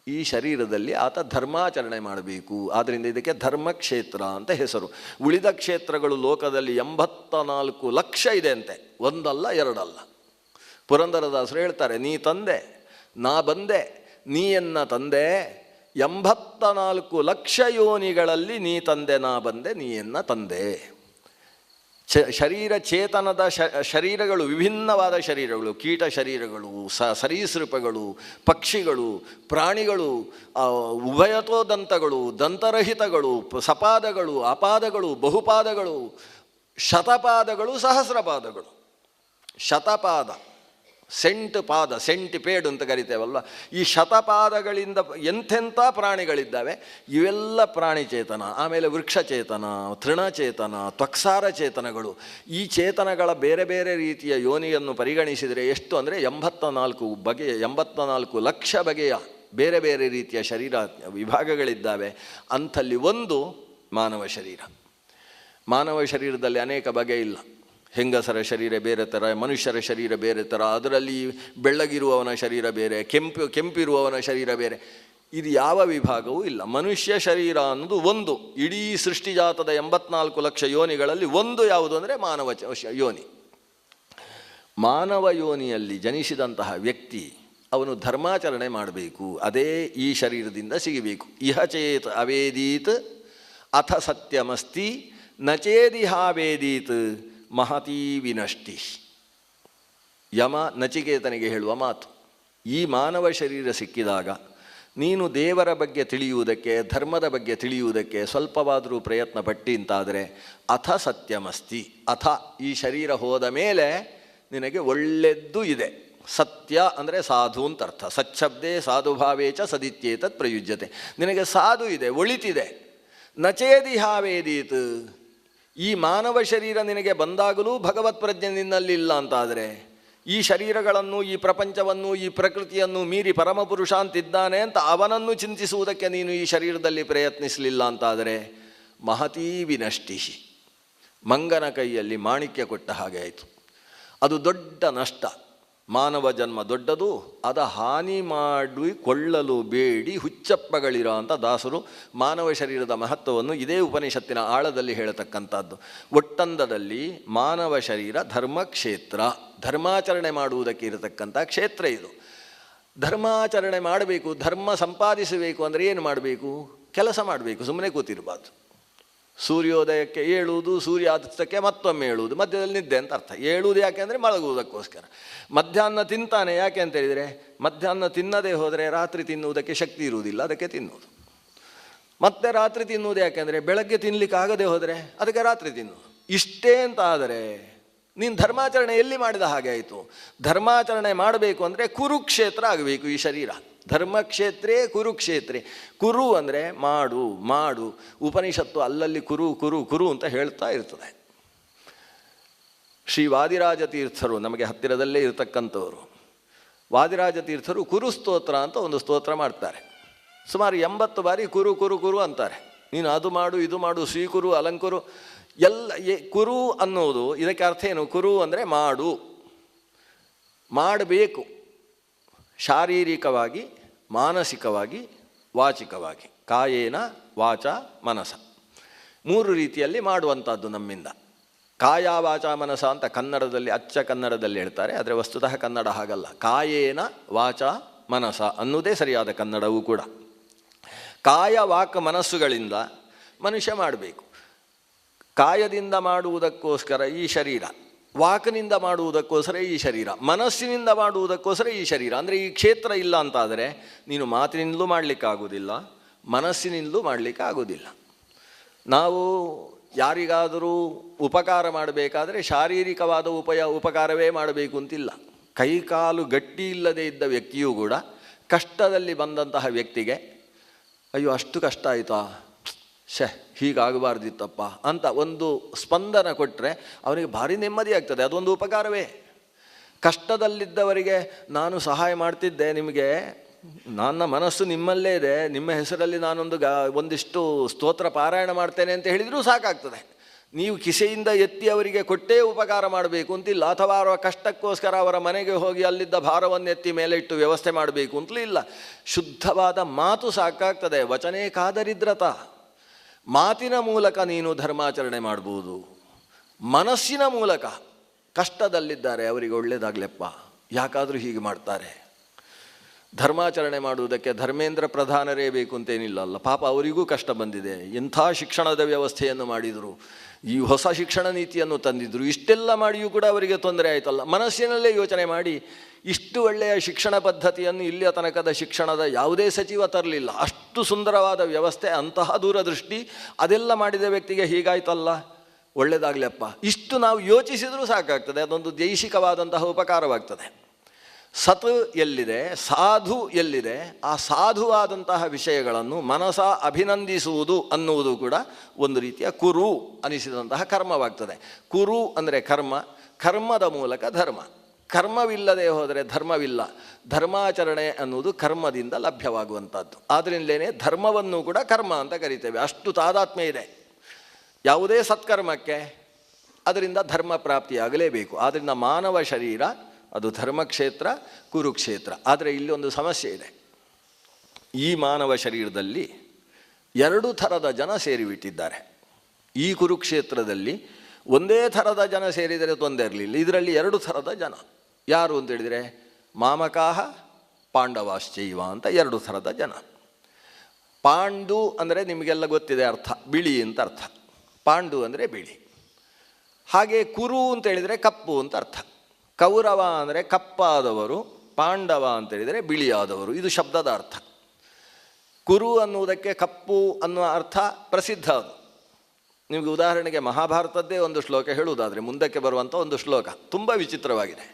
ಈ ಶರೀರದಲ್ಲಿ ಆತ ಧರ್ಮಾಚರಣೆ ಮಾಡಬೇಕು. ಆದ್ದರಿಂದ ಇದಕ್ಕೆ ಧರ್ಮಕ್ಷೇತ್ರ ಅಂತ ಹೆಸರು. ಉಳಿದ ಕ್ಷೇತ್ರಗಳು ಲೋಕದಲ್ಲಿ 84 ಲಕ್ಷ ಇದೆ ಅಂತೆ, ಒಂದಲ್ಲ ಎರಡಲ್ಲ. ಪುರಂದರದಾಸರು ಹೇಳ್ತಾರೆ, ನೀ ತಂದೆ ನಾ ಬಂದೆ, ನೀ ಎನ್ನ ತಂದೆ 84 ಲಕ್ಷ ಯೋನಿಗಳಲ್ಲಿ ನೀ ತಂದೆ ನಾ ಬಂದೆ ನೀಯನ್ನ ತಂದೆ. ಶರೀರ ಚೇತನದ ಶರೀರಗಳು, ವಿಭಿನ್ನವಾದ ಶರೀರಗಳು, ಕೀಟ ಶರೀರಗಳು, ಸರೀಸೃಪಗಳು, ಪಕ್ಷಿಗಳು, ಪ್ರಾಣಿಗಳು, ಉಭಯತೋದಂತಗಳು, ದಂತರಹಿತಗಳು, ಸಪಾದಗಳು, ಅಪಾದಗಳು, ಬಹುಪಾದಗಳು, ಶತಪಾದಗಳು, ಸಹಸ್ರಪಾದಗಳು. ಶತಪಾದ, ಪಾದ, ಸೆಂಟಿಪೇಡ್ ಅಂತ ಕರಿತೇವಲ್ವ, ಈ ಶತಪಾದಗಳಿಂದ ಎಂಥೆಂಥ ಪ್ರಾಣಿಗಳಿದ್ದಾವೆ. ಇವೆಲ್ಲ ಪ್ರಾಣಿ ಚೇತನ, ಆಮೇಲೆ ವೃಕ್ಷಚೇತನ, ತೃಣಚೇತನ, ತ್ವಕ್ಸಾರ ಚೇತನಗಳು. ಈ ಚೇತನಗಳ ಬೇರೆ ಬೇರೆ ರೀತಿಯ ಯೋನಿಯನ್ನು ಪರಿಗಣಿಸಿದರೆ ಎಷ್ಟು ಅಂದರೆ 84 ಲಕ್ಷ ಬಗೆಯ ಬೇರೆ ಬೇರೆ ರೀತಿಯ ಶರೀರ ವಿಭಾಗಗಳಿದ್ದಾವೆ. ಅಂಥಲ್ಲಿ ಒಂದು ಮಾನವ ಶರೀರ. ಮಾನವ ಶರೀರದಲ್ಲಿ ಅನೇಕ ಬಗೆ ಇಲ್ಲ. ಹೆಂಗಸರ ಶರೀರ ಬೇರೆ ಥರ, ಮನುಷ್ಯರ ಶರೀರ ಬೇರೆ ಥರ, ಅದರಲ್ಲಿ ಬೆಳ್ಳಗಿರುವವನ ಶರೀರ ಬೇರೆ, ಕೆಂಪಿರುವವನ ಶರೀರ ಬೇರೆ. ಇದು ಯಾವ ವಿಭಾಗವೂ ಇಲ್ಲ. ಮನುಷ್ಯ ಶರೀರ ಅನ್ನೋದು ಒಂದು. ಇಡೀ ಸೃಷ್ಟಿಜಾತದ 84 ಲಕ್ಷ ಯೋನಿಗಳಲ್ಲಿ ಒಂದು ಯಾವುದು ಅಂದರೆ ಮಾನವ ಯೋನಿ. ಮಾನವ ಯೋನಿಯಲ್ಲಿ ಜನಿಸಿದಂತಹ ವ್ಯಕ್ತಿ ಅವನು ಧರ್ಮಾಚರಣೆ ಮಾಡಬೇಕು. ಅದೇ ಈ ಶರೀರದಿಂದ ಸಿಗಬೇಕು. ಇಹ ಚೇತ್ ಅವೇದೀತ್ ಅಥ ಸತ್ಯಮಸ್ತಿ ನಚೇದಿಹಾವೇದೀತ್ ಮಹತೀ ವಿನಷ್ಟಿ. ಯಮ ನಚಿಕೇತನಿಗೆ ಹೇಳುವ ಮಾತು. ಈ ಮಾನವ ಶರೀರ ಸಿಕ್ಕಿದಾಗ ನೀನು ದೇವರ ಬಗ್ಗೆ ತಿಳಿಯುವುದಕ್ಕೆ, ಧರ್ಮದ ಬಗ್ಗೆ ತಿಳಿಯುವುದಕ್ಕೆ ಸ್ವಲ್ಪವಾದರೂ ಪ್ರಯತ್ನ ಪಟ್ಟಿ ಅಂತಾದರೆ ಅಥ ಸತ್ಯಮಸ್ತಿ. ಅಥ ಈ ಶರೀರ ಹೋದ ಮೇಲೆ ನಿನಗೆ ಒಳ್ಳೆದ್ದು ಇದೆ. ಸತ್ಯ ಅಂದರೆ ಸಾಧು ಅಂತ ಅರ್ಥ. ಸಚ್ಛಬ್ದೇ ಸಾಧುಭಾವೇಚ ಸದಿತ್ಯೇತತ್ ಪ್ರಯುಜ್ಯತೆ. ನಿನಗೆ ಸಾಧು ಇದೆ, ಒಳಿತಿದೆ. ನಚೇದಿಹಾವೇದೀತ್, ಈ ಮಾನವ ಶರೀರ ನಿನಗೆ ಬಂದಾಗಲೂ ಭಗವತ್ ಪ್ರಜ್ಞೆ ನಿನ್ನಲ್ಲಿಲ್ಲ ಅಂತಾದರೆ, ಈ ಶರೀರಗಳನ್ನು, ಈ ಪ್ರಪಂಚವನ್ನು, ಈ ಪ್ರಕೃತಿಯನ್ನು ಮೀರಿ ಪರಮಪುರುಷ ಅಂತಿದ್ದಾನೆ ಅಂತ ಅವನನ್ನು ಚಿಂತಿಸುವುದಕ್ಕೆ ನೀನು ಈ ಶರೀರದಲ್ಲಿ ಪ್ರಯತ್ನಿಸಲಿಲ್ಲ ಅಂತಾದರೆ ಮಹತೀ ವಿನಷ್ಟಿ. ಮಂಗನ ಕೈಯಲ್ಲಿ ಮಾಣಿಕ್ಯ ಕೊಟ್ಟ ಹಾಗೆ ಆಯಿತು. ಅದು ದೊಡ್ಡ ನಷ್ಟ. ಮಾನವ ಜನ್ಮ ದೊಡ್ಡದು, ಅದ ಹಾನಿ ಮಾಡಿಕೊಳ್ಳಲು ಬೇಡಿ ಹುಚ್ಚಪ್ಪಗಳಿರ ಅಂತ ದಾಸರು ಮಾನವ ಶರೀರದ ಮಹತ್ವವನ್ನು ಇದೇ ಉಪನಿಷತ್ತಿನ ಆಳದಲ್ಲಿ ಹೇಳತಕ್ಕಂಥದ್ದು. ಒಟ್ಟಂದದಲ್ಲಿ ಮಾನವ ಶರೀರ ಧರ್ಮಕ್ಷೇತ್ರ, ಧರ್ಮಾಚರಣೆ ಮಾಡುವುದಕ್ಕೆ ಇರತಕ್ಕಂಥ ಕ್ಷೇತ್ರ ಇದು. ಧರ್ಮಾಚರಣೆ ಮಾಡಬೇಕು, ಧರ್ಮ ಸಂಪಾದಿಸಬೇಕು ಅಂದರೆ ಏನು ಮಾಡಬೇಕು? ಕೆಲಸ ಮಾಡಬೇಕು, ಸುಮ್ಮನೆ ಕೂತಿರಬಾರ್ದು. ಸೂರ್ಯೋದಯಕ್ಕೆ ಏಳುವುದು, ಸೂರ್ಯಾಸ್ತಕ್ಕೆ ಮತ್ತೊಮ್ಮೆ ಏಳುವುದು, ಮಧ್ಯದಲ್ಲಿ ನಿದ್ದೆ ಅಂತ ಅರ್ಥ. ಏಳುವುದು ಯಾಕೆ ಅಂದರೆ ಮಲಗುವುದಕ್ಕೋಸ್ಕರ. ಮಧ್ಯಾಹ್ನ ತಿಂತಾನೆ ಯಾಕೆ ಅಂತ ಹೇಳಿದರೆ, ಮಧ್ಯಾಹ್ನ ತಿನ್ನದೇ ಹೋದರೆ ರಾತ್ರಿ ತಿನ್ನುವುದಕ್ಕೆ ಶಕ್ತಿ ಇರುವುದಿಲ್ಲ, ಅದಕ್ಕೆ ತಿನ್ನುವುದು. ಮತ್ತೆ ರಾತ್ರಿ ತಿನ್ನುವುದು ಯಾಕೆಂದರೆ ಬೆಳಗ್ಗೆ ತಿನ್ನಲಿಕ್ಕೆ ಆಗದೆ ಹೋದರೆ ಅದಕ್ಕೆ ರಾತ್ರಿ ತಿನ್ನುವುದು. ಇಷ್ಟೇ ಅಂತ ಆದರೆ ನೀನು ಧರ್ಮಾಚರಣೆ ಎಲ್ಲಿ ಮಾಡಿದ ಹಾಗೆ ಆಯಿತು. ಧರ್ಮಾಚರಣೆ ಮಾಡಬೇಕು ಅಂದರೆ ಕುರುಕ್ಷೇತ್ರ ಆಗಬೇಕು ಈ ಶರೀರ. ಧರ್ಮಕ್ಷೇತ್ರೇ ಕುರುಕ್ಷೇತ್ರೇ. ಕುರು ಅಂದರೆ ಮಾಡು ಮಾಡು. ಉಪನಿಷತ್ತು ಅಲ್ಲಲ್ಲಿ ಕುರು ಕುರು ಕುರು ಅಂತ ಹೇಳ್ತಾ ಇರ್ತದೆ. ಶ್ರೀ ವಾದಿರಾಜ ತೀರ್ಥರು ನಮಗೆ ಹತ್ತಿರದಲ್ಲೇ ಇರತಕ್ಕಂಥವರು. ವಾದಿರಾಜ ತೀರ್ಥರು ಕುರು ಸ್ತೋತ್ರ ಅಂತ ಒಂದು ಸ್ತೋತ್ರ ಮಾಡ್ತಾರೆ. ಸುಮಾರು 80 ಬಾರಿ ಕುರು ಕುರು ಕುರು ಅಂತಾರೆ. ನೀನು ಅದು ಮಾಡು, ಇದು ಮಾಡು, ಸ್ವೀಕುರು, ಅಲಂಕುರು ಎಲ್ಲ. ಕುರು ಅನ್ನೋದು ಇದಕ್ಕೆ ಅರ್ಥ ಏನು? ಕುರು ಅಂದರೆ ಮಾಡು, ಮಾಡಬೇಕು. ಶಾರೀರಿಕವಾಗಿ, ಮಾನಸಿಕವಾಗಿ, ವಾಚಿಕವಾಗಿ. ಕಾಯೇನ ವಾಚ ಮನಸ 3 ರೀತಿಯಲ್ಲಿ ಮಾಡುವಂಥದ್ದು ನಮ್ಮಿಂದ. ಕಾಯ ವಾಚ ಮನಸ ಅಂತ ಕನ್ನಡದಲ್ಲಿ, ಅಚ್ಚ ಕನ್ನಡದಲ್ಲಿ ಹೇಳ್ತಾರೆ. ಆದರೆ ವಸ್ತುತಃ ಕನ್ನಡ ಹಾಗಲ್ಲ. ಕಾಯೇನ ವಾಚ ಮನಸ ಅನ್ನೋದೇ ಸರಿಯಾದ ಕನ್ನಡವೂ ಕೂಡ. ಕಾಯ ವಾಕ್ ಮನಸ್ಸುಗಳಿಂದ ಮನುಷ್ಯ ಮಾಡಬೇಕು. ಕಾಯದಿಂದ ಮಾಡುವುದಕ್ಕೋಸ್ಕರ ಈ ಶರೀರ, ವಾಕ್ನಿಂದ ಮಾಡುವುದಕ್ಕೋಸ್ಕರ ಈ ಶರೀರ, ಮನಸ್ಸಿನಿಂದ ಮಾಡುವುದಕ್ಕೋಸ್ಕರ ಈ ಶರೀರ. ಅಂದರೆ ಈ ಕ್ಷೇತ್ರ ಇಲ್ಲ ಅಂತಾದರೆ ನೀನು ಮಾತಿನಿಂದಲೂ ಮಾಡಲಿಕ್ಕಾಗೋದಿಲ್ಲ, ಮನಸ್ಸಿನಿಂದಲೂ ಮಾಡಲಿಕ್ಕಾಗೋದಿಲ್ಲ. ನಾವು ಯಾರಿಗಾದರೂ ಉಪಕಾರ ಮಾಡಬೇಕಾದ್ರೆ ಶಾರೀರಿಕವಾದ ಉಪಕಾರವೇ ಮಾಡಬೇಕು ಅಂತಿಲ್ಲ. ಕೈಕಾಲು ಗಟ್ಟಿ ಇಲ್ಲದೆ ಇದ್ದ ವ್ಯಕ್ತಿಯೂ ಕೂಡ ಕಷ್ಟದಲ್ಲಿ ಬಂದಂತಹ ವ್ಯಕ್ತಿಗೆ ಅಯ್ಯೋ ಅಷ್ಟು ಕಷ್ಟ ಆಯಿತಾ, ಹೀಗಾಗಬಾರ್ದಿತ್ತಪ್ಪ ಅಂತ ಒಂದು ಸ್ಪಂದನ ಕೊಟ್ಟರೆ ಅವನಿಗೆ ಭಾರಿ ನೆಮ್ಮದಿ ಆಗ್ತದೆ. ಅದೊಂದು ಉಪಕಾರವೇ. ಕಷ್ಟದಲ್ಲಿದ್ದವರಿಗೆ ನಾನು ಸಹಾಯ ಮಾಡ್ತಿದ್ದೆ, ನಿಮಗೆ ನನ್ನ ಮನಸ್ಸು ನಿಮ್ಮಲ್ಲೇ ಇದೆ, ನಿಮ್ಮ ಹೆಸರಲ್ಲಿ ಒಂದಿಷ್ಟು ಸ್ತೋತ್ರ ಪಾರಾಯಣ ಮಾಡ್ತೇನೆ ಅಂತ ಹೇಳಿದರೂ ಸಾಕಾಗ್ತದೆ. ನೀವು ಕಿಸೆಯಿಂದ ಎತ್ತಿ ಅವರಿಗೆ ಕೊಟ್ಟೇ ಉಪಕಾರ ಮಾಡಬೇಕು ಅಂತಿಲ್ಲ. ಅಥವಾ ಅವರ ಕಷ್ಟಕ್ಕೋಸ್ಕರ ಅವರ ಮನೆಗೆ ಹೋಗಿ ಅಲ್ಲಿದ್ದ ಭಾರವನ್ನು ಎತ್ತಿ ಮೇಲೆ ಇಟ್ಟು ವ್ಯವಸ್ಥೆ ಮಾಡಬೇಕು ಅಂತಲೂ ಇಲ್ಲ. ಶುದ್ಧವಾದ ಮಾತು ಸಾಕಾಗ್ತದೆ. ವಚನೇ ಕಾದರಿದ್ರತ. ಮಾತಿನ ಮೂಲಕ ನೀನು ಧರ್ಮಾಚರಣೆ ಮಾಡ್ಬೋದು. ಮನಸ್ಸಿನ ಮೂಲಕ ಕಷ್ಟದಲ್ಲಿದ್ದಾರೆ ಅವರಿಗೆ ಒಳ್ಳೆಯದಾಗಲೆಪ್ಪ, ಯಾಕಾದರೂ ಹೀಗೆ ಮಾಡ್ತಾರೆ, ಧರ್ಮಾಚರಣೆ ಮಾಡುವುದಕ್ಕೆ ಧರ್ಮೇಂದ್ರ ಪ್ರಧಾನರೇ ಬೇಕು ಅಂತೇನಿಲ್ಲ ಅಲ್ಲ, ಪಾಪ ಅವರಿಗೂ ಕಷ್ಟ ಬಂದಿದೆ. ಎಂಥ ಶಿಕ್ಷಣದ ವ್ಯವಸ್ಥೆಯನ್ನು ಮಾಡಿದರು, ಈ ಹೊಸ ಶಿಕ್ಷಣ ನೀತಿಯನ್ನು ತಂದಿದ್ದರು, ಇಷ್ಟೆಲ್ಲ ಮಾಡಿಯೂ ಕೂಡ ಅವರಿಗೆ ತೊಂದರೆ ಆಯಿತಲ್ಲ. ಮನಸ್ಸಿನಲ್ಲೇ ಯೋಚನೆ ಮಾಡಿ, ಇಷ್ಟು ಒಳ್ಳೆಯ ಶಿಕ್ಷಣ ಪದ್ಧತಿಯನ್ನು ಇಲ್ಲಿಯ ತನಕದ ಶಿಕ್ಷಣದ ಯಾವುದೇ ಸಚಿವ ತರಲಿಲ್ಲ. ಅಷ್ಟು ಸುಂದರವಾದ ವ್ಯವಸ್ಥೆ, ಅಂತಹ ದೂರದೃಷ್ಟಿ, ಅದೆಲ್ಲ ಮಾಡಿದ ವ್ಯಕ್ತಿಗೆ ಹೀಗಾಯ್ತಲ್ಲ, ಒಳ್ಳೆಯದಾಗಲಪ್ಪ. ಇಷ್ಟು ನಾವು ಯೋಚಿಸಿದರೂ ಸಾಕಾಗ್ತದೆ, ಅದೊಂದು ದೈಶಿಕವಾದಂತಹ ಉಪಕಾರವಾಗ್ತದೆ. ಸತ್ ಎಲ್ಲಿದೆ, ಸಾಧು ಎಲ್ಲಿದೆ, ಆ ಸಾಧುವಾದಂತಹ ವಿಷಯಗಳನ್ನು ಮನಸ ಅಭಿನಂದಿಸುವುದು ಅನ್ನುವುದು ಕೂಡ ಒಂದು ರೀತಿಯ ಕುರು ಅನಿಸಿದಂತಹ ಕರ್ಮವಾಗ್ತದೆ. ಕುರು ಅಂದರೆ ಕರ್ಮ, ಕರ್ಮದ ಮೂಲಕ ಧರ್ಮ. ಕರ್ಮವಿಲ್ಲದೆ ಹೋದರೆ ಧರ್ಮವಿಲ್ಲ. ಧರ್ಮಾಚರಣೆ ಅನ್ನುವುದು ಕರ್ಮದಿಂದ ಲಭ್ಯವಾಗುವಂಥದ್ದು. ಆದ್ದರಿಂದಲೇ ಧರ್ಮವನ್ನು ಕೂಡ ಕರ್ಮ ಅಂತ ಕರಿತೇವೆ. ಅಷ್ಟು ತಾದಾತ್ಮ್ಯ ಇದೆ. ಯಾವುದೇ ಸತ್ಕರ್ಮಕ್ಕೆ ಅದರಿಂದ ಧರ್ಮ ಪ್ರಾಪ್ತಿಯಾಗಲೇಬೇಕು. ಆದ್ದರಿಂದ ಮಾನವ ಶರೀರ ಅದು ಧರ್ಮಕ್ಷೇತ್ರ, ಕುರುಕ್ಷೇತ್ರ. ಆದರೆ ಇಲ್ಲಿ ಒಂದು ಸಮಸ್ಯೆ ಇದೆ. ಈ ಮಾನವ ಶರೀರದಲ್ಲಿ 2 ಥರದ ಜನ ಸೇರಿಬಿಟ್ಟಿದ್ದಾರೆ. ಈ ಕುರುಕ್ಷೇತ್ರದಲ್ಲಿ ಒಂದೇ ಥರದ ಜನ ಸೇರಿದರೆ ತೊಂದರೆ ಇರಲಿಲ್ಲ. ಇದರಲ್ಲಿ 2 ಥರದ ಜನ. ಯಾರು ಅಂತೇಳಿದರೆ ಮಾಮಕಾಹ ಪಾಂಡವಾಶ್ಚೈವ ಅಂತ 2 ಥರದ ಜನ. ಪಾಂಡು ಅಂದರೆ ನಿಮಗೆಲ್ಲ ಗೊತ್ತಿದೆ ಅರ್ಥ, ಬಿಳಿ ಅಂತ ಅರ್ಥ. ಪಾಂಡು ಅಂದರೆ ಬಿಳಿ. ಹಾಗೆ ಕುರು ಅಂತೇಳಿದರೆ ಕಪ್ಪು ಅಂತ ಅರ್ಥ. ಕೌರವ ಅಂದರೆ ಕಪ್ಪಾದವರು, ಪಾಂಡವ ಅಂತೇಳಿದರೆ ಬಿಳಿಯಾದವರು. ಇದು ಶಬ್ದದ ಅರ್ಥ. ಕುರು ಅನ್ನುವುದಕ್ಕೆ ಕಪ್ಪು ಅನ್ನುವ ಅರ್ಥ ಪ್ರಸಿದ್ಧ. ಅದು ನಿಮಗೆ ಉದಾಹರಣೆಗೆ ಮಹಾಭಾರತದ್ದೇ ಒಂದು ಶ್ಲೋಕ ಹೇಳುವುದಾದರೆ, ಮುಂದಕ್ಕೆ ಬರುವಂಥ ಒಂದು ಶ್ಲೋಕ ತುಂಬ ವಿಚಿತ್ರವಾಗಿದೆ.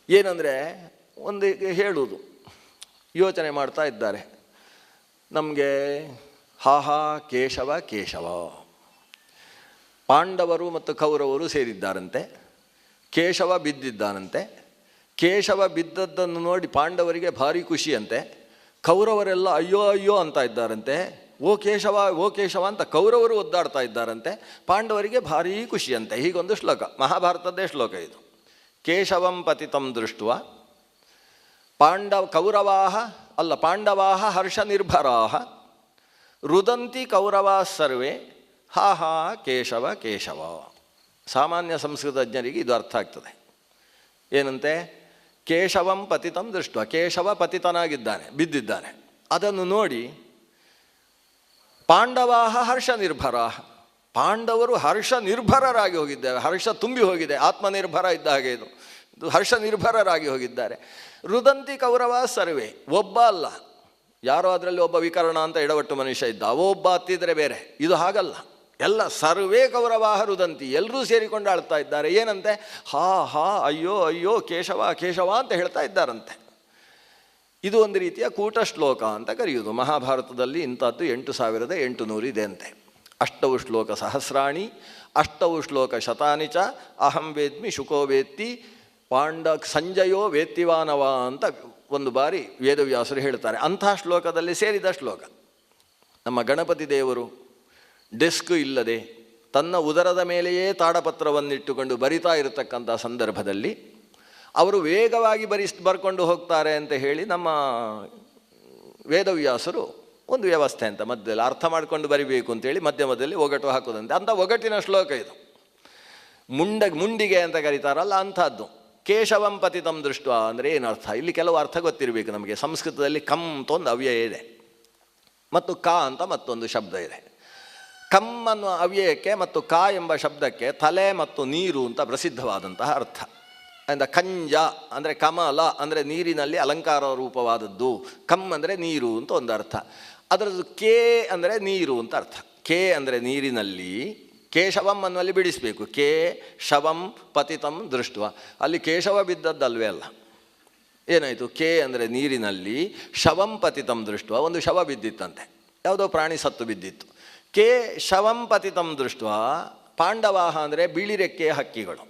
ಏನಂದರೆ, ಒಂದು ಹೇಳುವುದು ಯೋಚನೆ ಮಾಡ್ತಾ ಇದ್ದಾರೆ, ನಮಗೆ ಹಾಹಾ ಕೇಶವ ಕೇಶವ, ಪಾಂಡವರು ಮತ್ತು ಕೌರವರು ಸೇರಿದ್ದಾರಂತೆ. ಕೇಶವ ಬಿದ್ದಿದ್ದಾನಂತೆ. ಕೇಶವ ಬಿದ್ದದ್ದನ್ನು ನೋಡಿ ಪಾಂಡವರಿಗೆ ಭಾರಿ ಖುಷಿಯಂತೆ. ಕೌರವರೆಲ್ಲ ಅಯ್ಯೋ ಅಯ್ಯೋ ಅಂತ ಇದ್ದಾರಂತೆ. ಓ ಕೇಶವ ಓ ಕೇಶವ ಅಂತ ಕೌರವರು ಒದ್ದಾಡ್ತಾ ಇದ್ದಾರಂತೆ. ಪಾಂಡವರಿಗೆ ಭಾರೀ ಖುಷಿಯಂತೆ. ಹೀಗೊಂದು ಶ್ಲೋಕ, ಮಹಾಭಾರತದ್ದೇ ಶ್ಲೋಕ ಇದು. ಕೇಶವಂ ಪತಿತಂ ದೃಷ್ಟ್ವ ಪಾಂಡವಾಹ ಹರ್ಷ ನಿರ್ಭರಾಹ ರುದಂತಿ ಕೌರವಾ ಸರ್ವೇ ಹಾ ಹಾ ಕೇಶವ ಕೇಶವ. ಸಾಮಾನ್ಯ ಸಂಸ್ಕೃತಜ್ಞರಿಗೆ ಇದು ಅರ್ಥ ಆಗ್ತದೆ. ಏನಂತೆ, ಕೇಶವಂ ಪತಿತಂ ದೃಷ್ಟ, ಕೇಶವ ಪತಿತನಾಗಿದ್ದಾನೆ, ಬಿದ್ದಿದ್ದಾನೆ. ಅದನ್ನು ನೋಡಿ ಪಾಂಡವಾಹ ಹರ್ಷ ನಿರ್ಭರಾಹ, ಪಾಂಡವರು ಹರ್ಷ ನಿರ್ಭರರಾಗಿ ಹೋಗಿದ್ದಾರೆ. ಹರ್ಷ ತುಂಬಿ ಹೋಗಿದೆ, ಆತ್ಮನಿರ್ಭರ ಇದ್ದ ಹಾಗೆ ಇದು ಹರ್ಷ ನಿರ್ಭರರಾಗಿ ಹೋಗಿದ್ದಾರೆ. ರುದಂತಿ ಕೌರವ ಸರ್ವೇ, ಒಬ್ಬ ಅಲ್ಲ, ಯಾರೋ ಅದರಲ್ಲಿ ಒಬ್ಬ ವಿಕರ್ಣ ಅಂತ ಎಡವಟ್ಟು ಮನುಷ್ಯ ಇದ್ದ, ಒಬ್ಬ ಹತ್ತಿದ್ರೆ ಬೇರೆ. ಇದು ಹಾಗಲ್ಲ, ಎಲ್ಲ ಸರ್ವೇ ಕೌರವಾಹ ರುದಂತಿ, ಎಲ್ಲರೂ ಸೇರಿಕೊಂಡು ಆಳ್ತಾ ಇದ್ದಾರೆ. ಏನಂತೆ, ಹಾ ಹಾ ಅಯ್ಯೋ ಅಯ್ಯೋ ಕೇಶವ ಕೇಶವ ಅಂತ ಹೇಳ್ತಾ ಇದ್ದಾರಂತೆ. ಇದು ಒಂದು ರೀತಿಯ ಕೂಟ ಶ್ಲೋಕ ಅಂತ ಕರೆಯುವುದು. ಮಹಾಭಾರತದಲ್ಲಿ ಇಂಥದ್ದು 8800 ಇದೆ ಅಂತೆ. 8 ಶ್ಲೋಕ ಸಹಸ್ರಾಣಿ, 8 ಶ್ಲೋಕ ಶತಾನಿ ಚ ಅಹಂ ವೇದ್ಮಿ ಶುಕೋ ವೇತ್ತಿ ಸಂಜಯೋ ವೇತ್ತಿವಾನವ ಅಂತ ಒಂದು ಬಾರಿ ವೇದವ್ಯಾಸರು ಹೇಳ್ತಾರೆ. ಅಂಥ ಶ್ಲೋಕದಲ್ಲಿ ಸೇರಿದ ಶ್ಲೋಕ. ನಮ್ಮ ಗಣಪತಿ ದೇವರು ಡೆಸ್ಕ್ ಇಲ್ಲದೆ ತನ್ನ ಉದರದ ಮೇಲೆಯೇ ತಾಡಪತ್ರವನ್ನಿಟ್ಟುಕೊಂಡು ಬರಿತಾ ಇರತಕ್ಕಂಥ ಸಂದರ್ಭದಲ್ಲಿ ಅವರು ವೇಗವಾಗಿ ಬರ್ಕೊಂಡು ಹೋಗ್ತಾರೆ ಅಂತ ಹೇಳಿ ನಮ್ಮ ವೇದವ್ಯಾಸರು ಒಂದು ವ್ಯವಸ್ಥೆ ಅಂತ ಮಧ್ಯದಲ್ಲಿ ಅರ್ಥ ಮಾಡಿಕೊಂಡು ಬರಿಬೇಕು ಅಂತೇಳಿ ಮಧ್ಯದಲ್ಲಿ ಒಗಟು ಹಾಕೋದಂತೆ. ಅಂಥ ಒಗಟಿನ ಶ್ಲೋಕ ಇದು. ಮುಂಡಿಗೆ ಅಂತ ಕರೀತಾರಲ್ಲ ಅಂಥದ್ದು. ಕೇಶವಂ ಪತಿತಂ ದೃಷ್ಟ ಅಂದರೆ ಏನು ಅರ್ಥ? ಇಲ್ಲಿ ಕೆಲವು ಅರ್ಥ ಗೊತ್ತಿರಬೇಕು ನಮಗೆ. ಸಂಸ್ಕೃತದಲ್ಲಿ ಕಮ್ ಅಂತ ಒಂದು ಅವ್ಯಯ ಇದೆ ಮತ್ತು ಕಾ ಅಂತ ಮತ್ತೊಂದು ಶಬ್ದ ಇದೆ. ಕಮ್ ಅನ್ನುವ ಅವ್ಯಯಕ್ಕೆ ಮತ್ತು ಕಾ ಎಂಬ ಶಬ್ದಕ್ಕೆ ತಲೆ ಮತ್ತು ನೀರು ಅಂತ ಪ್ರಸಿದ್ಧವಾದಂತಹ ಅರ್ಥ. ಅಂದರೆ ಕಂಜ ಅಂದರೆ ಕಮಲ ಅಂದರೆ ನೀರಿನಲ್ಲಿ ಅಲಂಕಾರ ರೂಪವಾದದ್ದು. ಕಮ್ ಅಂದರೆ ನೀರು ಅಂತ ಒಂದು ಅರ್ಥ. ಅದರದ್ದು ಕೇ ಅಂದರೆ ನೀರು ಅಂತ ಅರ್ಥ. ಕೇ ಅಂದರೆ ನೀರಿನಲ್ಲಿ, ಕೇಶವಂ ಅನ್ನುವಲ್ಲಿ ಬಿಡಿಸಬೇಕು. ಕೇ ಶವಂ ಪತಿತಂ ದೃಷ್ಟ, ಅಲ್ಲಿ ಕೇಶವ ಬಿದ್ದದ್ದಲ್ವೇ ಅಲ್ಲ. ಏನಾಯಿತು? ಕೇ ಅಂದರೆ ನೀರಿನಲ್ಲಿ, ಶವಂ ಪತಿತಂ ದೃಷ್ಟ, ಒಂದು ಶವ ಬಿದ್ದಿತ್ತಂತೆ, ಯಾವುದೋ ಪ್ರಾಣಿ ಸತ್ತು ಬಿದ್ದಿತ್ತು. ಕೇ ಶವಂ ಪತಿತಂ ದೃಷ್ಟ, ಪಾಂಡವಾಹ ಅಂದರೆ ಬಿಳಿ ರೆಕ್ಕೆಯ ಹಕ್ಕಿಗಳು.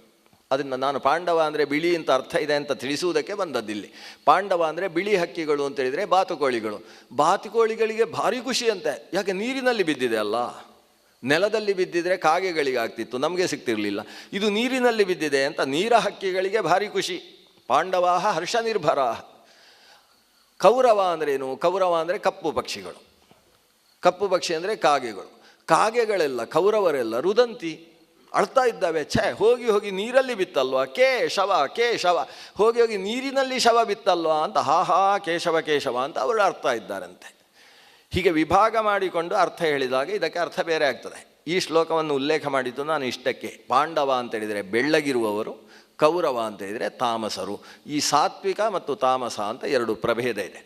ಅದನ್ನು ನಾನು ಪಾಂಡವ ಅಂದರೆ ಬಿಳಿ ಅಂತ ಅರ್ಥ ಇದೆ ಅಂತ ತಿಳಿಸುವುದಕ್ಕೆ ಬಂದದ್ದಿಲ್ಲಿ. ಪಾಂಡವ ಅಂದರೆ ಬಿಳಿ ಹಕ್ಕಿಗಳು ಅಂತೇಳಿದರೆ ಬಾತುಕೋಳಿಗಳು. ಬಾತುಕೋಳಿಗಳಿಗೆ ಭಾರಿ ಖುಷಿ ಅಂತೆ. ಯಾಕೆ? ನೀರಿನಲ್ಲಿ ಬಿದ್ದಿದೆ ಅಲ್ಲ. ನೆಲದಲ್ಲಿ ಬಿದ್ದಿದ್ರೆ ಕಾಗೆಗಳಿಗೆ ಆಗ್ತಿತ್ತು, ನಮಗೆ ಸಿಗ್ತಿರಲಿಲ್ಲ. ಇದು ನೀರಿನಲ್ಲಿ ಬಿದ್ದಿದೆ ಅಂತ ನೀರ ಹಕ್ಕಿಗಳಿಗೆ ಭಾರಿ ಖುಷಿ. ಪಾಂಡವಾಹ ಹರ್ಷ ನಿರ್ಭರ. ಕೌರವ ಅಂದ್ರೇನು? ಕೌರವ ಅಂದರೆ ಕಪ್ಪು ಪಕ್ಷಿಗಳು. ಕಪ್ಪು ಪಕ್ಷಿ ಅಂದರೆ ಕಾಗೆಗಳು. ಕಾಗೆಗಳೆಲ್ಲ, ಕೌರವರೆಲ್ಲ ರುದಂತಿ ಅಳ್ತಾ ಇದ್ದಾವೆ. ಹೋಗಿ ಹೋಗಿ ನೀರಲ್ಲಿ ಬಿತ್ತಲ್ವಾ, ಕೇಶವ ಹೋಗಿ ಹೋಗಿ ನೀರಿನಲ್ಲಿ ಶವ ಬಿತ್ತಲ್ವಾ ಅಂತ, ಹಾ ಕೇಶವ ಕೇಶವ ಅಂತ ಅವರು ಅರ್ಥ ಇದ್ದಾರಂತೆ. ಹೀಗೆ ವಿಭಾಗ ಮಾಡಿಕೊಂಡು ಅರ್ಥ ಹೇಳಿದಾಗ ಇದಕ್ಕೆ ಅರ್ಥ ಬೇರೆ ಆಗ್ತದೆ. ಈ ಶ್ಲೋಕವನ್ನು ಉಲ್ಲೇಖ ಮಾಡಿದ್ದು ನಾನು ಇಷ್ಟಕ್ಕೆ. ಪಾಂಡವ ಅಂತೇಳಿದರೆ ಬೆಳ್ಳಗಿರುವವರು, ಕೌರವ ಅಂತೇಳಿದರೆ ತಾಮಸರು. ಈ ಸಾತ್ವಿಕ ಮತ್ತು ತಾಮಸ ಅಂತ ಎರಡು ಪ್ರಭೇದ ಇದೆ.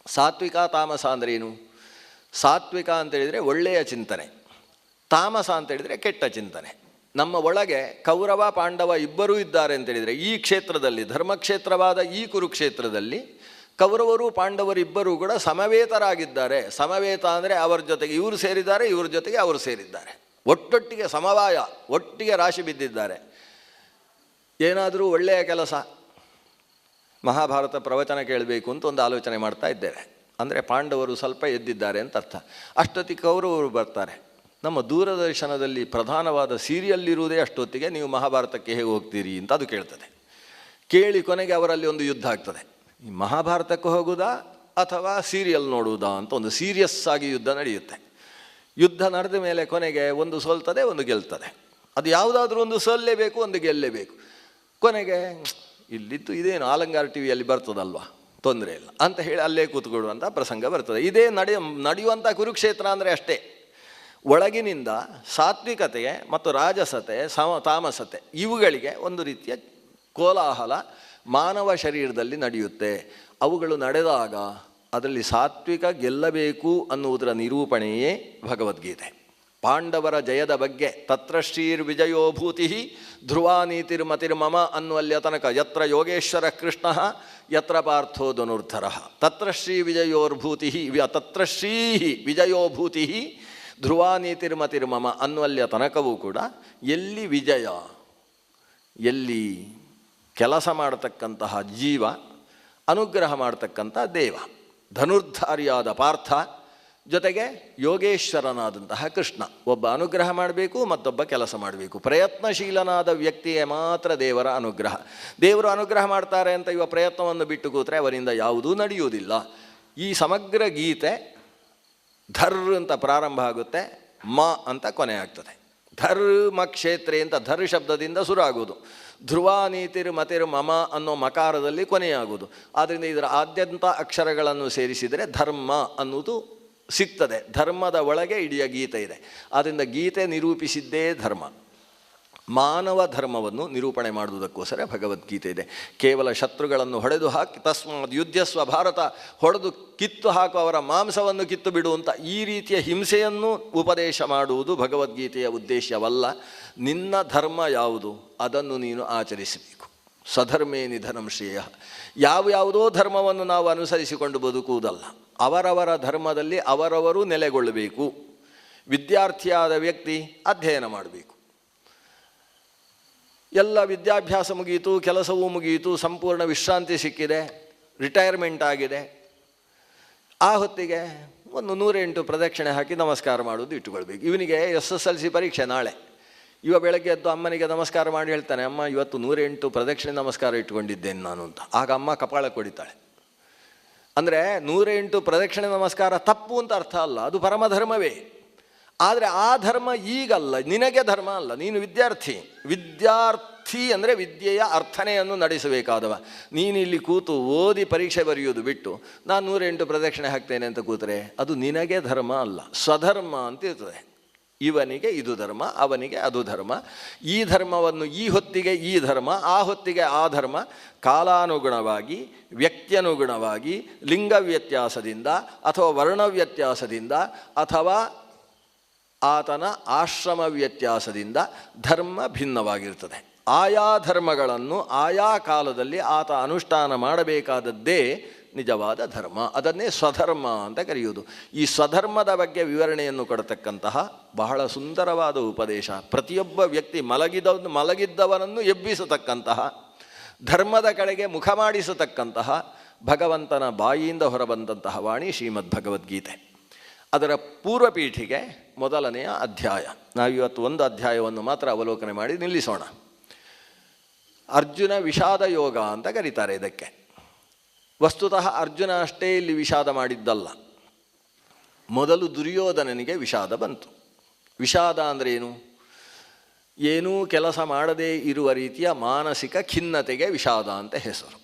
ಸಾತ್ವಿಕ ತಾಮಸ ಅಂದರೆ ಏನು? ಸಾತ್ವಿಕ ಅಂತೇಳಿದರೆ ಒಳ್ಳೆಯ ಚಿಂತನೆ, ತಾಮಸ ಅಂತೇಳಿದರೆ ಕೆಟ್ಟ ಚಿಂತನೆ. ನಮ್ಮ ಒಳಗೆ ಕೌರವ ಪಾಂಡವ ಇಬ್ಬರೂ ಇದ್ದಾರೆ ಅಂತೇಳಿದರೆ ಈ ಕ್ಷೇತ್ರದಲ್ಲಿ, ಧರ್ಮಕ್ಷೇತ್ರವಾದ ಈ ಕುರುಕ್ಷೇತ್ರದಲ್ಲಿ ಕೌರವರು ಪಾಂಡವರಿಬ್ಬರೂ ಕೂಡ ಸಮವೇತರಾಗಿದ್ದಾರೆ. ಸಮವೇತ ಅಂದರೆ ಅವರ ಜೊತೆಗೆ ಇವರು ಸೇರಿದ್ದಾರೆ, ಇವ್ರ ಜೊತೆಗೆ ಅವರು ಸೇರಿದ್ದಾರೆ, ಒಟ್ಟೊಟ್ಟಿಗೆ ಸಮವಾಯ, ಒಟ್ಟಿಗೆ ರಾಶಿ ಬಿದ್ದಿದ್ದಾರೆ. ಏನಾದರೂ ಒಳ್ಳೆಯ ಕೆಲಸ, ಮಹಾಭಾರತ ಪ್ರವಚನ ಕೇಳಬೇಕು ಅಂತ ಒಂದು ಆಲೋಚನೆ ಮಾಡ್ತಾ ಇದ್ದೇವೆ ಅಂದರೆ ಪಾಂಡವರು ಸ್ವಲ್ಪ ಎದ್ದಿದ್ದಾರೆ ಅಂತ ಅರ್ಥ. ಅಷ್ಟೊತ್ತಿಗೆ ಕೌರವರು ಬರ್ತಾರೆ. ನಮ್ಮ ದೂರದರ್ಶನದಲ್ಲಿ ಪ್ರಧಾನವಾದ ಸೀರಿಯಲ್ ಇರುವುದೇ ಅಷ್ಟೊತ್ತಿಗೆ, ನೀವು ಮಹಾಭಾರತಕ್ಕೆ ಹೇಗೆ ಹೋಗ್ತೀರಿ ಅಂತ ಅದು ಕೇಳ್ತದೆ. ಕೇಳಿ ಕೊನೆಗೆ ಅವರಲ್ಲಿ ಒಂದು ಯುದ್ಧ ಆಗ್ತದೆ. ಈ ಮಹಾಭಾರತಕ್ಕೆ ಹೋಗುವುದಾ ಅಥವಾ ಸೀರಿಯಲ್ ನೋಡುವುದಾ ಅಂತ ಒಂದು ಸೀರಿಯಸ್ ಆಗಿ ಯುದ್ಧ ನಡೆಯುತ್ತೆ. ಯುದ್ಧ ನಡೆದ ಮೇಲೆ ಕೊನೆಗೆ ಒಂದು ಸೋಲ್ತದೆ, ಒಂದು ಗೆಲ್ತದೆ. ಅದು ಯಾವುದಾದ್ರೂ ಒಂದು ಸೋಲ್ಲೇಬೇಕು, ಒಂದು ಗೆಲ್ಲೇಬೇಕು. ಕೊನೆಗೆ ಇಲ್ಲಿದ್ದು ಇದೇನು ಆಲಂಗಾರ್ ಟಿ ವಿಯಲ್ಲಿ ಬರ್ತದಲ್ವ, ತೊಂದರೆ ಇಲ್ಲ ಅಂತ ಹೇಳಿ ಅಲ್ಲೇ ಕೂತ್ಕೊಳ್ಳುವಂಥ ಪ್ರಸಂಗ ಬರ್ತದೆ. ಇದೇ ನಡೆಯುವಂಥ ಕುರುಕ್ಷೇತ್ರ ಅಂದರೆ ಅಷ್ಟೇ. ಒಳಗಿನಿಂದ ಸಾತ್ವಿಕತೆಗೆ ಮತ್ತು ರಾಜಸತೆ, ತಾಮಸತೆ ಇವುಗಳಿಗೆ ಒಂದು ರೀತಿಯ ಕೋಲಾಹಲ ಮಾನವ ಶರೀರದಲ್ಲಿ ನಡೆಯುತ್ತೆ. ಅವುಗಳು ನಡೆದಾಗ ಅದರಲ್ಲಿ ಸಾತ್ವಿಕ ಗೆಲ್ಲಬೇಕು ಅನ್ನುವುದರ ನಿರೂಪಣೆಯೇ ಭಗವದ್ಗೀತೆ. ಪಾಂಡವರ ಜಯದ ಬಗ್ಗೆ ತತ್ರ ಶ್ರೀರ್ವಿಜಯೋಭೂತಿ ಧ್ರುವ ನೀತಿರ್ಮತಿರ್ಮಮ ಅನ್ನುವಲ್ಲಿಯ ತನಕ ಯತ್ರ ಯೋಗೇಶ್ವರ ಕೃಷ್ಣ ಯತ್ರ ಪಾರ್ಥೋ ಧನುರ್ಧರ ತತ್ರ ಶ್ರೀ ವಿಜಯೋರ್ಭೂತಿ ತತ್ರ ಶ್ರೀ ವಿಜಯೋಭೂತಿ ಧ್ರುವ ನೀತಿರ್ಮತಿರ್ಮಮ ಅನ್ನುವಲ್ಲಿಯ ತನಕವೂ ಕೂಡ ಎಲ್ಲಿ ವಿಜಯ, ಎಲ್ಲಿ ಕೆಲಸ ಮಾಡತಕ್ಕಂತಹ ಜೀವ, ಅನುಗ್ರಹ ಮಾಡತಕ್ಕಂಥ ದೇವ, ಧನುರ್ಧಾರಿಯಾದ ಪಾರ್ಥ ಜೊತೆಗೆ ಯೋಗೇಶ್ವರನಾದಂತಹ ಕೃಷ್ಣ. ಒಬ್ಬ ಅನುಗ್ರಹ ಮಾಡಬೇಕು, ಮತ್ತೊಬ್ಬ ಕೆಲಸ ಮಾಡಬೇಕು. ಪ್ರಯತ್ನಶೀಲನಾದ ವ್ಯಕ್ತಿಗೆ ಮಾತ್ರ ದೇವರ ಅನುಗ್ರಹ. ದೇವರು ಅನುಗ್ರಹ ಮಾಡ್ತಾರೆ ಅಂತ ಇವ ಪ್ರಯತ್ನವನ್ನು ಬಿಟ್ಟು ಕೂತ್ರೆ ಅವರಿಂದ ಯಾವುದೂ ನಡೆಯುವುದಿಲ್ಲ. ಈ ಸಮಗ್ರ ಗೀತೆ ಧರ್ ಅಂತ ಪ್ರಾರಂಭ ಆಗುತ್ತೆ, ಮ ಅಂತ ಕೊನೆ ಆಗ್ತದೆ. ಧರ್ಮ ಕ್ಷೇತ್ರೆ ಅಂತ ಧರ್ ಶಬ್ದದಿಂದ ಶುರು ಆಗುವುದು. ಧ್ರುವ ನೀತಿರ್ ಮತಿರ್ ಮಮ ಅನ್ನೋ ಮಕಾರದಲ್ಲಿ ಕೊನೆಯಾಗುವುದು. ಆದ್ದರಿಂದ ಇದರ ಆದ್ಯಂತ ಅಕ್ಷರಗಳನ್ನು ಸೇರಿಸಿದರೆ ಧರ್ಮ ಅನ್ನುವುದು ಸಿಗ್ತದೆ. ಧರ್ಮದ ಒಳಗೆ ಇಡೀ ಗೀತೆ ಇದೆ. ಆದ್ದರಿಂದ ಗೀತೆ ನಿರೂಪಿಸಿದ್ದೇ ಧರ್ಮ. ಮಾನವ ಧರ್ಮವನ್ನು ನಿರೂಪಣೆ ಮಾಡುವುದಕ್ಕೋಸ್ಕರ ಭಗವದ್ಗೀತೆ ಇದೆ. ಕೇವಲ ಶತ್ರುಗಳನ್ನು ಹೊಡೆದು ಹಾಕಿ ತಸ್ಮಾತ್ ಯುದ್ಧಸ್ವ ಭಾರತ, ಹೊಡೆದು ಕಿತ್ತು ಹಾಕು, ಅವರ ಮಾಂಸವನ್ನು ಕಿತ್ತು ಬಿಡುವಂಥ ಈ ರೀತಿಯ ಹಿಂಸೆಯನ್ನು ಉಪದೇಶ ಮಾಡುವುದು ಭಗವದ್ಗೀತೆಯ ಉದ್ದೇಶವಲ್ಲ. ನಿನ್ನ ಧರ್ಮ ಯಾವುದು ಅದನ್ನು ನೀನು ಆಚರಿಸಬೇಕು. ಸ್ವಧರ್ಮೇ ನಿಧನಂ ಶ್ರೇಯ. ಯಾವುದೋ ಧರ್ಮವನ್ನು ನಾವು ಅನುಸರಿಸಿಕೊಂಡು ಬದುಕುವುದಲ್ಲ. ಅವರವರ ಧರ್ಮದಲ್ಲಿ ಅವರವರು ನೆಲೆಗೊಳ್ಳಬೇಕು. ವಿದ್ಯಾರ್ಥಿಯಾದ ವ್ಯಕ್ತಿ ಅಧ್ಯಯನ ಮಾಡಬೇಕು. ಎಲ್ಲ ವಿದ್ಯಾಭ್ಯಾಸ ಮುಗಿಯಿತು, ಕೆಲಸವೂ ಮುಗಿಯಿತು, ಸಂಪೂರ್ಣ ವಿಶ್ರಾಂತಿ ಸಿಕ್ಕಿದೆ, ರಿಟೈರ್ಮೆಂಟ್ ಆಗಿದೆ. ಆ ಹೊತ್ತಿಗೆ ಒಂದು 108 ಪ್ರದಕ್ಷಿಣೆ ಹಾಕಿ ನಮಸ್ಕಾರ ಮಾಡೋದು ಇಟ್ಟುಕೊಳ್ಬೇಕು. ಇವನಿಗೆ SSLC ಪರೀಕ್ಷೆ ನಾಳೆ. ಇವ ಬೆಳಗ್ಗೆ ಎದ್ದು ಅಮ್ಮನಿಗೆ ನಮಸ್ಕಾರ ಮಾಡಿ ಹೇಳ್ತಾನೆ, ಅಮ್ಮ ಇವತ್ತು 108 ಪ್ರದಕ್ಷಿಣೆ ನಮಸ್ಕಾರ ಇಟ್ಕೊಂಡಿದ್ದೇನೆ ನಾನು ಅಂತ. ಆಗ ಅಮ್ಮ ಕಪಾಳ ಕೊಡಿತಾಳೆ. ಅಂದರೆ 108 ಪ್ರದಕ್ಷಿಣೆ ನಮಸ್ಕಾರ ತಪ್ಪು ಅಂತ ಅರ್ಥ ಅಲ್ಲ, ಅದು ಪರಮಧರ್ಮವೇ. ಆದರೆ ಆ ಧರ್ಮ ಈಗಲ್ಲ, ನಿನಗೆ ಧರ್ಮ ಅಲ್ಲ. ನೀನು ವಿದ್ಯಾರ್ಥಿ ಅಂದರೆ ವಿದ್ಯೆಯ ಅರ್ಥನೆಯನ್ನು ನಡೆಸಬೇಕಾದವ. ನೀನು ಇಲ್ಲಿ ಕೂತು ಓದಿ ಪರೀಕ್ಷೆ ಬರೆಯೋದು ಬಿಟ್ಟು ನಾನು 108 ಪ್ರದಕ್ಷಿಣೆ ಹಾಕ್ತೇನೆ ಅಂತ ಕೂತರೆ ಅದು ನಿನಗೆ ಧರ್ಮ ಅಲ್ಲ, ಸ್ವಧರ್ಮ ಅಂತ ಇರ್ತದೆ. ಇವನಿಗೆ ಇದು ಧರ್ಮ, ಅವನಿಗೆ ಅದು ಧರ್ಮ. ಈ ಧರ್ಮವನ್ನು ಈ ಹೊತ್ತಿಗೆ ಈ ಧರ್ಮ, ಆ ಹೊತ್ತಿಗೆ ಆ ಧರ್ಮ, ಕಾಲಾನುಗುಣವಾಗಿ, ವ್ಯಕ್ತಿಯನುಗುಣವಾಗಿ, ಲಿಂಗ ವ್ಯತ್ಯಾಸದಿಂದ ಅಥವಾ ವರ್ಣ ವ್ಯತ್ಯಾಸದಿಂದ ಅಥವಾ ಆತನ ಆಶ್ರಮ ವ್ಯತ್ಯಾಸದಿಂದ ಧರ್ಮ ಭಿನ್ನವಾಗಿರ್ತದೆ. ಆಯಾ ಧರ್ಮಗಳನ್ನು ಆಯಾ ಕಾಲದಲ್ಲಿ ಆತ ಅನುಷ್ಠಾನ ಮಾಡಬೇಕಾದದ್ದೇ ನಿಜವಾದ ಧರ್ಮ. ಅದನ್ನೇ ಸ್ವಧರ್ಮ ಅಂತ ಕರೆಯುವುದು. ಈ ಸ್ವಧರ್ಮದ ಬಗ್ಗೆ ವಿವರಣೆಯನ್ನು ಕೊಡತಕ್ಕಂತಹ ಬಹಳ ಸುಂದರವಾದ ಉಪದೇಶ. ಪ್ರತಿಯೊಬ್ಬ ವ್ಯಕ್ತಿ ಮಲಗಿದ್ದವನನ್ನು ಎಬ್ಬಿಸತಕ್ಕಂತಹ, ಧರ್ಮದ ಕಡೆಗೆ ಮುಖ ಮಾಡಿಸತಕ್ಕಂತಹ ಭಗವಂತನ ಬಾಯಿಯಿಂದ ಹೊರಬಂದಂತಹ ವಾಣಿ ಶ್ರೀಮದ್ ಭಗವದ್ಗೀತೆ. ಅದರ ಪೂರ್ವಪೀಠಿಗೆ ಮೊದಲನೆಯ ಅಧ್ಯಾಯ. ನಾವಿವತ್ತು ಒಂದು ಅಧ್ಯಾಯವನ್ನು ಮಾತ್ರ ಅವಲೋಕನೆ ಮಾಡಿ ನಿಲ್ಲಿಸೋಣ. ಅರ್ಜುನ ವಿಷಾದ ಯೋಗ ಅಂತ ಕರೀತಾರೆ ಇದಕ್ಕೆ. ವಸ್ತುತಃ ಅರ್ಜುನ ಅಷ್ಟೇ ಇಲ್ಲಿ ವಿಷಾದ ಮಾಡಿದ್ದಲ್ಲ. ಮೊದಲು ದುರ್ಯೋಧನನಿಗೆ ವಿಷಾದ ಬಂತು. ವಿಷಾದ ಅಂದರೆ ಏನು? ಏನೂ ಕೆಲಸ ಮಾಡದೇ ಇರುವ ರೀತಿಯ ಮಾನಸಿಕ ಖಿನ್ನತೆಗೆ ವಿಷಾದ ಅಂತ ಹೆಸರು.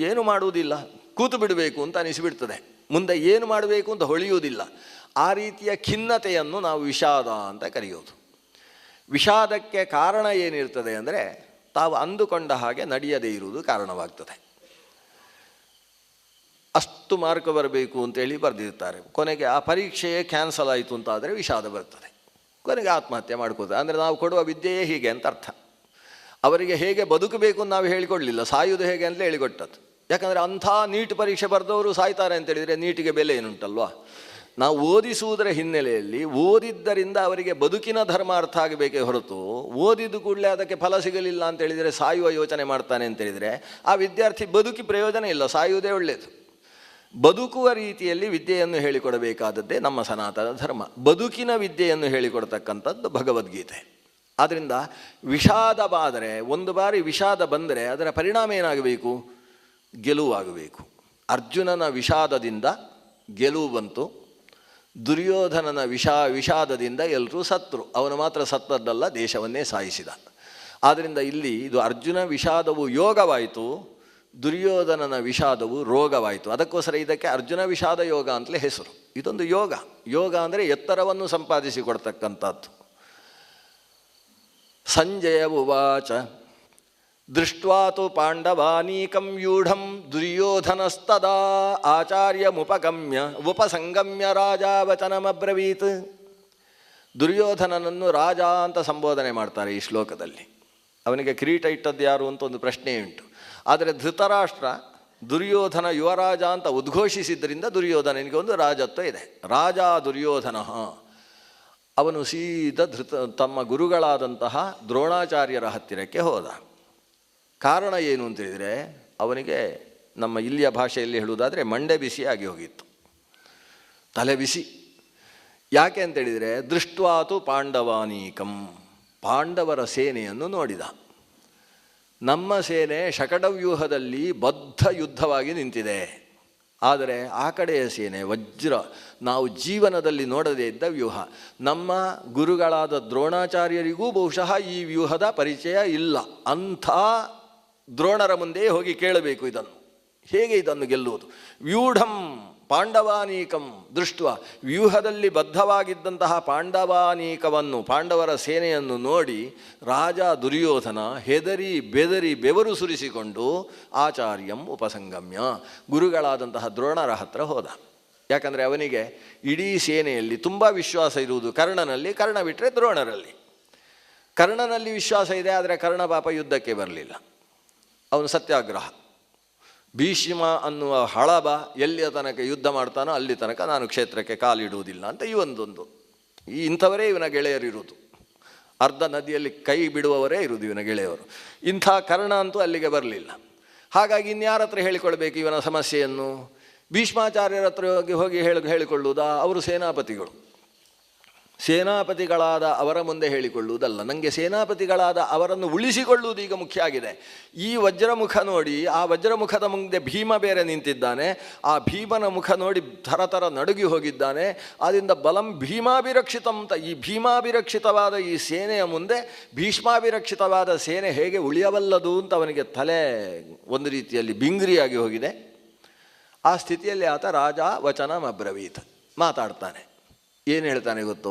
ಏನು ಮಾಡುವುದಿಲ್ಲ, ಕೂತು ಬಿಡಬೇಕು ಅಂತ ಅನಿಸಿಬಿಡ್ತದೆ, ಮುಂದೆ ಏನು ಮಾಡಬೇಕು ಅಂತ ಹೊಳೆಯುವುದಿಲ್ಲ. ಆ ರೀತಿಯ ಖಿನ್ನತೆಯನ್ನು ನಾವು ವಿಷಾದ ಅಂತ ಕರೆಯೋದು. ವಿಷಾದಕ್ಕೆ ಕಾರಣ ಏನಿರ್ತದೆ ಅಂದರೆ ತಾವು ಅಂದುಕೊಂಡ ಹಾಗೆ ನಡೆಯದೇ ಇರುವುದು ಕಾರಣವಾಗ್ತದೆ. ಅಷ್ಟು ಮಾರ್ಕ್ ಬರಬೇಕು ಅಂತೇಳಿ ಬರೆದಿರ್ತಾರೆ, ಕೊನೆಗೆ ಆ ಪರೀಕ್ಷೆಯೇ ಕ್ಯಾನ್ಸಲ್ ಆಯಿತು ಅಂತಾದರೆ ವಿಷಾದ ಬರ್ತದೆ, ಕೊನೆಗೆ ಆತ್ಮಹತ್ಯೆ ಮಾಡ್ಕೋತಾರೆ. ಅಂದರೆ ನಾವು ಕೊಡುವ ವಿದ್ಯೆಯೇ ಹೀಗೆ ಅಂತ ಅರ್ಥ. ಅವರಿಗೆ ಹೇಗೆ ಬದುಕಬೇಕು ಅಂತ ನಾವು ಹೇಳಿಕೊಡಲಿಲ್ಲ, ಸಾಯುವುದು ಹೇಗೆ ಅಂತಲೇ ಹೇಳಿಕೊಟ್ಟದ್ದು. ಯಾಕಂದರೆ ಅಂಥ ನೀಟ್ ಪರೀಕ್ಷೆ ಬರೆದವರು ಸಾಯ್ತಾರೆ ಅಂತೇಳಿದರೆ ನೀಟಿಗೆ ಬೆಲೆ ಏನುಂಟಲ್ವಾ. ನಾವು ಓದಿಸುವುದರ ಹಿನ್ನೆಲೆಯಲ್ಲಿ ಓದಿದ್ದರಿಂದ ಅವರಿಗೆ ಬದುಕಿನ ಧರ್ಮ ಅರ್ಥ ಆಗಬೇಕೇ ಹೊರತು ಓದಿದ್ದು ಕೂಡಲೇ ಅದಕ್ಕೆ ಫಲ ಸಿಗಲಿಲ್ಲ ಅಂತೇಳಿದರೆ ಸಾಯುವ ಯೋಚನೆ ಮಾಡ್ತಾನೆ ಅಂತೇಳಿದರೆ ಆ ವಿದ್ಯಾರ್ಥಿ ಬದುಕಿ ಪ್ರಯೋಜನ ಇಲ್ಲ, ಸಾಯುವುದೇ ಒಳ್ಳೆಯದು. ಬದುಕುವ ರೀತಿಯಲ್ಲಿ ವಿದ್ಯೆಯನ್ನು ಹೇಳಿಕೊಡಬೇಕಾದದ್ದೇ ನಮ್ಮ ಸನಾತನ ಧರ್ಮ. ಬದುಕಿನ ವಿದ್ಯೆಯನ್ನು ಹೇಳಿಕೊಡ್ತಕ್ಕಂಥದ್ದು ಭಗವದ್ಗೀತೆ. ಆದ್ದರಿಂದ ವಿಷಾದವಾದರೆ, ಒಂದು ಬಾರಿ ವಿಷಾದ ಬಂದರೆ ಅದರ ಪರಿಣಾಮ ಏನಾಗಬೇಕು? ಗೆಲುವಾಗಬೇಕು. ಅರ್ಜುನನ ವಿಷಾದದಿಂದ ಗೆಲುವು ಬಂತು, ದುರ್ಯೋಧನನ ವಿಷಾದದಿಂದ ಎಲ್ಲರೂ ಸತ್ತರು. ಅವನು ಮಾತ್ರ ಸತ್ತದ್ದಲ್ಲ, ದೇಶವನ್ನೇ ಸಾಯಿಸಿದ. ಆದ್ದರಿಂದ ಇಲ್ಲಿ ಇದು ಅರ್ಜುನ ವಿಷಾದವು ಯೋಗವಾಯಿತು, ದುರ್ಯೋಧನನ ವಿಷಾದವು ರೋಗವಾಯಿತು. ಅದಕ್ಕೋಸ್ಕರ ಇದಕ್ಕೆ ಅರ್ಜುನ ವಿಷಾದ ಯೋಗ ಅಂತಲೇ ಹೆಸರು. ಇದೊಂದು ಯೋಗ. ಯೋಗ ಅಂದರೆ ಎತ್ತರವನ್ನು ಸಂಪಾದಿಸಿಕೊಡ್ತಕ್ಕಂಥದ್ದು. ಸಂಜಯ ಉವಾಚ ದೃಷ್ಟ್ವಾತು ಪಾಂಡವಾನೀಕಂ ವ್ಯೂಢಂ ದುರ್ಯೋಧನಸ್ತದಾ ಆಚಾರ್ಯಮುಪಗಮ್ಯ ಉಪಸಂಗಮ್ಯ ರಾಜಾವಚನಮಬ್ರವೀತ್. ದುರ್ಯೋಧನನನ್ನು ರಾಜ ಅಂತ ಸಂಬೋಧನೆ ಮಾಡ್ತಾರೆ ಈ ಶ್ಲೋಕದಲ್ಲಿ. ಅವನಿಗೆ ಕಿರೀಟ ಇಟ್ಟದ್ದು ಯಾರು ಅಂತ ಒಂದು ಪ್ರಶ್ನೆ ಉಂಟು. ಆದರೆ ಧೃತರಾಷ್ಟ್ರ ದುರ್ಯೋಧನ ಯುವರಾಜ ಅಂತ ಉದ್ಘೋಷಿಸಿದ್ದರಿಂದ ದುರ್ಯೋಧನನಿಗೆ ಒಂದು ರಾಜತ್ವ ಇದೆ. ರಾಜ ದುರ್ಯೋಧನ. ಅವನು ಸೀದಾ ತಮ್ಮ ಗುರುಗಳಾದಂತಹ ದ್ರೋಣಾಚಾರ್ಯರ ಹತ್ತಿರಕ್ಕೆ ಹೋದ. ಕಾರಣ ಏನು ಅಂತೇಳಿದರೆ ಅವನಿಗೆ ನಮ್ಮ ಇಲ್ಲಿಯ ಭಾಷೆಯಲ್ಲಿ ಹೇಳುವುದಾದರೆ ಮಂಡೆ ಬಿಸಿ ಆಗಿ ಹೋಗಿತ್ತು, ತಲೆ ಬಿಸಿ. ಯಾಕೆ ಅಂತೇಳಿದರೆ ದೃಷ್ಟ್ವಾತು ಪಾಂಡವಾನೀಕಂ, ಪಾಂಡವರ ಸೇನೆಯನ್ನು ನೋಡಿದ. ನಮ್ಮ ಸೇನೆ ಶಕಟವ್ಯೂಹದಲ್ಲಿ ಬದ್ಧ ಯುದ್ಧವಾಗಿ ನಿಂತಿದೆ, ಆದರೆ ಆ ಕಡೆಯ ಸೇನೆ ವಜ್ರ, ನಾವು ಜೀವನದಲ್ಲಿ ನೋಡದೇ ಇದ್ದ ವ್ಯೂಹ. ನಮ್ಮ ಗುರುಗಳಾದ ದ್ರೋಣಾಚಾರ್ಯರಿಗೂ ಬಹುಶಃ ಈ ವ್ಯೂಹದ ಪರಿಚಯ ಇಲ್ಲ. ಅಂಥ ದ್ರೋಣರ ಮುಂದೆಯೇ ಹೋಗಿ ಕೇಳಬೇಕು ಇದನ್ನು, ಹೇಗೆ ಇದನ್ನು ಗೆಲ್ಲುವುದು. ವ್ಯೂಢಂ ಪಾಂಡವಾನೀಕಂ ದೃಷ್ಟ, ವ್ಯೂಹದಲ್ಲಿ ಬದ್ಧವಾಗಿದ್ದಂತಹ ಪಾಂಡವಾನೀಕವನ್ನು, ಪಾಂಡವರ ಸೇನೆಯನ್ನು ನೋಡಿ ರಾಜ ದುರ್ಯೋಧನ ಹೆದರಿ ಬೆದರಿ ಬೆವರು ಸುರಿಸಿಕೊಂಡು ಆಚಾರ್ಯಂ ಉಪಸಂಗಮ್ಯ, ಗುರುಗಳಾದಂತಹ ದ್ರೋಣರ ಹತ್ರ ಹೋದ. ಯಾಕಂದರೆ ಅವನಿಗೆ ಇಡೀ ಸೇನೆಯಲ್ಲಿ ತುಂಬ ವಿಶ್ವಾಸ ಇರುವುದು ಕರ್ಣನಲ್ಲಿ, ಕರ್ಣ ಬಿಟ್ಟರೆ ದ್ರೋಣರಲ್ಲಿ. ಕರ್ಣನಲ್ಲಿ ವಿಶ್ವಾಸ ಇದೆ, ಆದರೆ ಕರ್ಣ ಪಾಪ ಯುದ್ಧಕ್ಕೆ ಬರಲಿಲ್ಲ, ಅವನು ಸತ್ಯಾಗ್ರಹ. ಭೀಷ್ಮ ಅನ್ನುವ ಹಳಬ ಎಲ್ಲಿಯ ತನಕ ಯುದ್ಧ ಮಾಡ್ತಾನೋ ಅಲ್ಲಿ ತನಕ ನಾನು ಕ್ಷೇತ್ರಕ್ಕೆ ಕಾಲಿಡುವುದಿಲ್ಲ ಅಂತ ಇಂಥವರೇ ಇವನ ಗೆಳೆಯರಿರುವುದು. ಅರ್ಧ ನದಿಯಲ್ಲಿ ಕೈ ಬಿಡುವವರೇ ಇರುವುದು ಇವನ ಗೆಳೆಯವರು. ಇಂಥ ಕರ್ಣ ಅಂತೂ ಅಲ್ಲಿಗೆ ಬರಲಿಲ್ಲ. ಹಾಗಾಗಿ ಇನ್ಯಾರ ಹತ್ರ ಹೇಳಿಕೊಳ್ಬೇಕು ಇವನ ಸಮಸ್ಯೆಯನ್ನು? ಭೀಷ್ಮಾಚಾರ್ಯರ ಹತ್ರ ಹೋಗಿ ಹೇಳಿಕೊಳ್ಳುವುದಾ? ಅವರು ಸೇನಾಪತಿಗಳು. ಸೇನಾಪತಿಗಳಾದ ಅವರ ಮುಂದೆ ಹೇಳಿಕೊಳ್ಳುವುದಲ್ಲ, ನನಗೆ ಸೇನಾಪತಿಗಳಾದ ಅವರನ್ನು ಉಳಿಸಿಕೊಳ್ಳುವುದು ಈಗ ಮುಖ್ಯ ಆಗಿದೆ. ಈ ವಜ್ರಮುಖ ನೋಡಿ, ಆ ವಜ್ರಮುಖದ ಮುಂದೆ ಭೀಮ ಬೇರೆ ನಿಂತಿದ್ದಾನೆ. ಆ ಭೀಮನ ಮುಖ ನೋಡಿ ಥರಥರ ನಡುಗಿ ಹೋಗಿದ್ದಾನೆ. ಆದ್ದರಿಂದ ಬಲಂ ಭೀಮಾಭಿರಕ್ಷಿತಂ ಅಂತ, ಈ ಭೀಮಾಭಿರಕ್ಷಿತವಾದ ಈ ಸೇನೆಯ ಮುಂದೆ ಭೀಷ್ಮಾಭಿರಕ್ಷಿತವಾದ ಸೇನೆ ಹೇಗೆ ಉಳಿಯಬಲ್ಲದು ಅಂತ ಅವನಿಗೆ ತಲೆ ಒಂದು ರೀತಿಯಲ್ಲಿ ಬಿಂಗ್ರಿಯಾಗಿ ಹೋಗಿದೆ. ಆ ಸ್ಥಿತಿಯಲ್ಲಿ ಆತ ರಾಜ ವಚನಮಬ್ರವೀತ್, ಮಾತಾಡ್ತಾನೆ. ಏನು ಹೇಳ್ತಾನೆ ಗೊತ್ತು?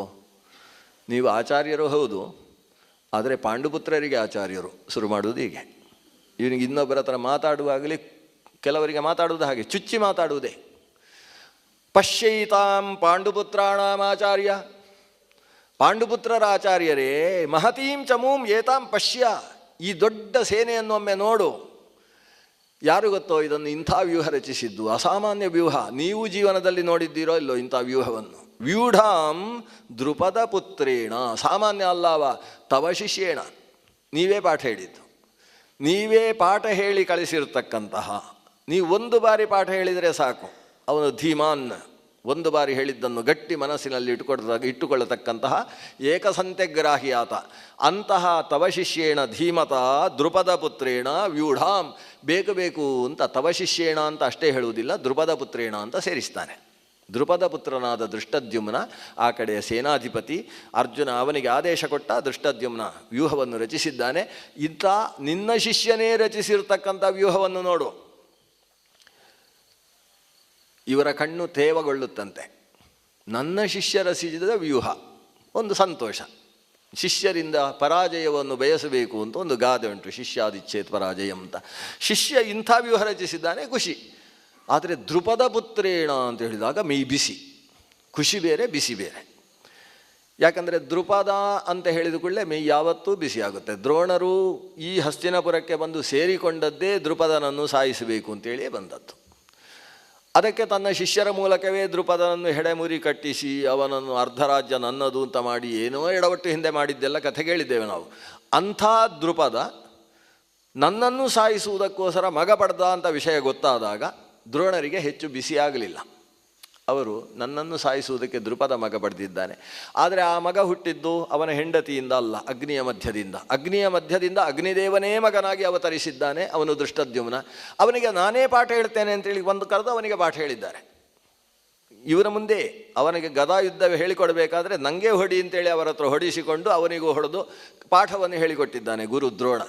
ನೀವು ಆಚಾರ್ಯರು ಹೌದು, ಆದರೆ ಪಾಂಡುಪುತ್ರರಿಗೆ ಆಚಾರ್ಯರು. ಶುರು ಮಾಡುವುದು ಹೀಗೆ. ಇವನಿಗೆ ಇನ್ನೊಬ್ಬರ ಹತ್ರ ಮಾತಾಡುವಾಗಲೇ ಕೆಲವರಿಗೆ ಮಾತಾಡುವುದು ಹಾಗೆ ಚುಚ್ಚಿ ಮಾತಾಡುವುದೇ. ಪಶ್ಯೈತಾಂ ಪಾಂಡುಪುತ್ರಾಣಾಂ ಆಚಾರ್ಯ, ಪಾಂಡುಪುತ್ರರ ಆಚಾರ್ಯರೇ, ಮಹತೀಂ ಚಮೂಂ ಏತಾಂ ಪಶ್ಯ, ಈ ದೊಡ್ಡ ಸೇನೆಯನ್ನು ಒಮ್ಮೆ ನೋಡು. ಯಾರು ಗೊತ್ತೋ ಇದನ್ನು ಇಂಥ ವ್ಯೂಹ ರಚಿಸಿದ್ದು? ಅಸಾಮಾನ್ಯ ವ್ಯೂಹ. ನೀವು ಜೀವನದಲ್ಲಿ ನೋಡಿದ್ದೀರೋ ಇಲ್ಲೋ ಇಂಥ ವ್ಯೂಹವನ್ನು? ವ್ಯೂಢಾಂ ದ್ರುಪದ ಪುತ್ರೇಣ, ಸಾಮಾನ್ಯ ಅಲ್ಲವ, ತವ ಶಿಷ್ಯೇಣ, ನೀವೇ ಪಾಠ ಹೇಳಿದ್ದು, ನೀವೇ ಪಾಠ ಹೇಳಿ ಕಳಿಸಿರ್ತಕ್ಕಂತಹ. ನೀವು ಒಂದು ಬಾರಿ ಪಾಠ ಹೇಳಿದರೆ ಸಾಕು, ಅವನು ಧೀಮಾನ್, ಒಂದು ಬಾರಿ ಹೇಳಿದ್ದನ್ನು ಗಟ್ಟಿ ಮನಸ್ಸಿನಲ್ಲಿ ಇಟ್ಟುಕೊಳ್ಳತಕ್ಕಂತಹ ಏಕಸಂತ್ಯಗ್ರಾಹಿ ಆತ. ಅಂತಹ ತವ ಶಿಷ್ಯೇಣ ಧೀಮತ ದ್ರುಪದ ಪುತ್ರೇಣ ವ್ಯೂಢಾಂ, ಬೇಕು ಅಂತ ತವ ಶಿಷ್ಯೇಣ ಅಂತ ಅಷ್ಟೇ ಹೇಳುವುದಿಲ್ಲ, ದ್ರುಪದ ಪುತ್ರೇಣ ಅಂತ ಸೇರಿಸ್ತಾನೆ. ದೃಪದ ಪುತ್ರನಾದ ದೃಷ್ಟದ್ಯುಮ್ನ ಆ ಕಡೆಯ ಸೇನಾಧಿಪತಿ ಅರ್ಜುನ, ಅವನಿಗೆ ಆದೇಶ ಕೊಟ್ಟ. ದೃಷ್ಟದ್ಯುಮ್ನ ವ್ಯೂಹವನ್ನು ರಚಿಸಿದ್ದಾನೆ. ಇಂಥ ನಿನ್ನ ಶಿಷ್ಯನೇ ರಚಿಸಿರ್ತಕ್ಕಂಥ ವ್ಯೂಹವನ್ನು ನೋಡು. ಇವರ ಕಣ್ಣು ತೇವಗೊಳ್ಳುತ್ತಂತೆ. ನನ್ನ ಶಿಷ್ಯ ರಚಿಸಿದ ವ್ಯೂಹ, ಒಂದು ಸಂತೋಷ. ಶಿಷ್ಯರಿಂದ ಪರಾಜಯವನ್ನು ಬಯಸಬೇಕು ಅಂತ ಒಂದು ಗಾದೆ ಉಂಟು, ಶಿಷ್ಯಾದಿಚ್ಛೇತ್ ಪರಾಜಯ ಅಂತ. ಶಿಷ್ಯ ಇಂಥ ವ್ಯೂಹ ರಚಿಸಿದ್ದಾನೆ, ಖುಷಿ. ಆದರೆ ದೃಪದ ಪುತ್ರೇಣ ಅಂತ ಹೇಳಿದಾಗ ಮೈ ಬಿಸಿ, ಖುಷಿ ಬೇರೆ ಬಿಸಿ ಬೇರೆ. ಯಾಕಂದರೆ ದೃಪದ ಅಂತ ಹೇಳಿದ ಕೂಡಲೇ ಮೈ ಯಾವತ್ತೂ ಬಿಸಿ ಆಗುತ್ತೆ. ದ್ರೋಣರು ಈ ಹಸ್ತಿನಪುರಕ್ಕೆ ಬಂದು ಸೇರಿಕೊಂಡದ್ದೇ ದೃಪದನನ್ನು ಸಾಯಿಸಬೇಕು ಅಂತೇಳಿ ಬಂದದ್ದು. ಅದಕ್ಕೆ ತನ್ನ ಶಿಷ್ಯರ ಮೂಲಕವೇ ದೃಪದನನ್ನು ಹೆಡೆಮುರಿ ಕಟ್ಟಿಸಿ ಅವನನ್ನು ಅರ್ಧರಾಜ್ಯ ನನ್ನದು ಅಂತ ಮಾಡಿ ಏನೋ ಎಡವಟ್ಟು ಹಿಂದೆ ಮಾಡಿದ್ದೆಲ್ಲ ಕಥೆ ಕೇಳಿದ್ದೇವೆ ನಾವು. ಅಂಥ ದೃಪದ ನನ್ನನ್ನು ಸಾಯಿಸುವುದಕ್ಕೋಸ್ಕರ ಮಗ ಪಡೆದ ಅಂತ ವಿಷಯ ಗೊತ್ತಾದಾಗ ದ್ರೋಣರಿಗೆ ಹೆಚ್ಚು ಬಿಸಿಯಾಗಲಿಲ್ಲ. ಅವರು ನನ್ನನ್ನು ಸಾಯಿಸುವುದಕ್ಕೆ ದೃಪದ ಮಗ ಪಡೆದಿದ್ದಾನೆ. ಆದರೆ ಆ ಮಗ ಹುಟ್ಟಿದ್ದು ಅವನ ಹೆಂಡತಿಯಿಂದ ಅಲ್ಲ, ಅಗ್ನಿಯ ಮಧ್ಯದಿಂದ. ಅಗ್ನಿಯ ಮಧ್ಯದಿಂದ ಅಗ್ನಿದೇವನೇ ಮಗನಾಗಿ ಅವತರಿಸಿದ್ದಾನೆ ಅವನು ದೃಷ್ಟದ್ಯುಮ್ನ. ಅವನಿಗೆ ನಾನೇ ಪಾಠ ಹೇಳ್ತೇನೆ ಅಂತೇಳಿ ಒಂದು ಕರೆದು ಅವನಿಗೆ ಪಾಠ ಹೇಳಿದ್ದಾರೆ. ಇವರ ಮುಂದೆ ಅವನಿಗೆ ಗದಾ ಯುದ್ಧವೇ ಹೇಳಿಕೊಡಬೇಕಾದ್ರೆ ನನಗೆ ಹೊಡಿ ಅಂತೇಳಿ ಅವರ ಹತ್ರ ಹೊಡಿಸಿಕೊಂಡು ಅವನಿಗೂ ಹೊಡೆದು ಪಾಠವನ್ನು ಹೇಳಿಕೊಟ್ಟಿದ್ದಾನೆ ಗುರು ದ್ರೋಣ.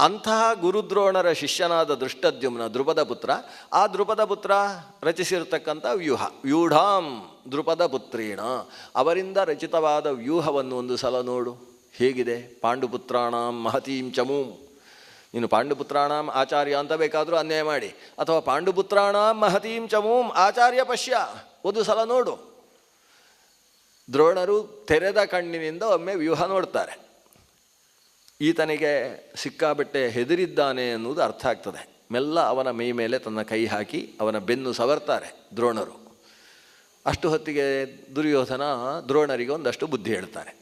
ಅಂತಹ ಗುರುದ್ರೋಣರ ಶಿಷ್ಯನಾದ ದೃಷ್ಟದ್ಯುಮ್ನ ದೃಪದ ಪುತ್ರ. ಆ ದೃಪದ ಪುತ್ರ ರಚಿಸಿರ್ತಕ್ಕಂಥ ವ್ಯೂಹ, ವ್ಯೂಢಾಂ ದೃಪದ ಪುತ್ರೇಣ, ಅವರಿಂದ ರಚಿತವಾದ ವ್ಯೂಹವನ್ನು ಒಂದು ಸಲ ನೋಡು ಹೇಗಿದೆ. ಪಾಂಡುಪುತ್ರಾಣಾಂ ಮಹತೀಂ ಚಮೂಂ. ನೀನು ಪಾಂಡುಪುತ್ರಾಣಾಂ ಆಚಾರ್ಯ ಅಂತ ಬೇಕಾದರೂ ಅನ್ಯಾಯ ಮಾಡಿ, ಅಥವಾ ಪಾಂಡುಪುತ್ರಾಣಾಂ ಮಹತೀಂ ಚಮೂಂ ಆಚಾರ್ಯ ಪಶ್ಯ, ಒಂದು ಸಲ ನೋಡು. ದ್ರೋಣರು ತೆರೆದ ಕಣ್ಣಿನಿಂದ ಒಮ್ಮೆ ವ್ಯೂಹ ನೋಡ್ತಾರೆ. ಈತನಿಗೆ ಸಿಕ್ಕಾಬಟ್ಟೆ ಹೆದರಿದ್ದಾನೆ ಎನ್ನುವುದು ಅರ್ಥ ಆಗ್ತದೆ. ಮೆಲ್ಲ ಅವನ ಮೈ ಮೇಲೆ ತನ್ನ ಕೈ ಹಾಕಿ ಅವನ ಬೆನ್ನು ಸವರ್ತಾರೆ ದ್ರೋಣರು. ಅಷ್ಟು ಹೊತ್ತಿಗೆ ದುರ್ಯೋಧನ ದ್ರೋಣರಿಗೆ ಒಂದಷ್ಟು ಬುದ್ಧಿ ಹೇಳ್ತಾನೆ.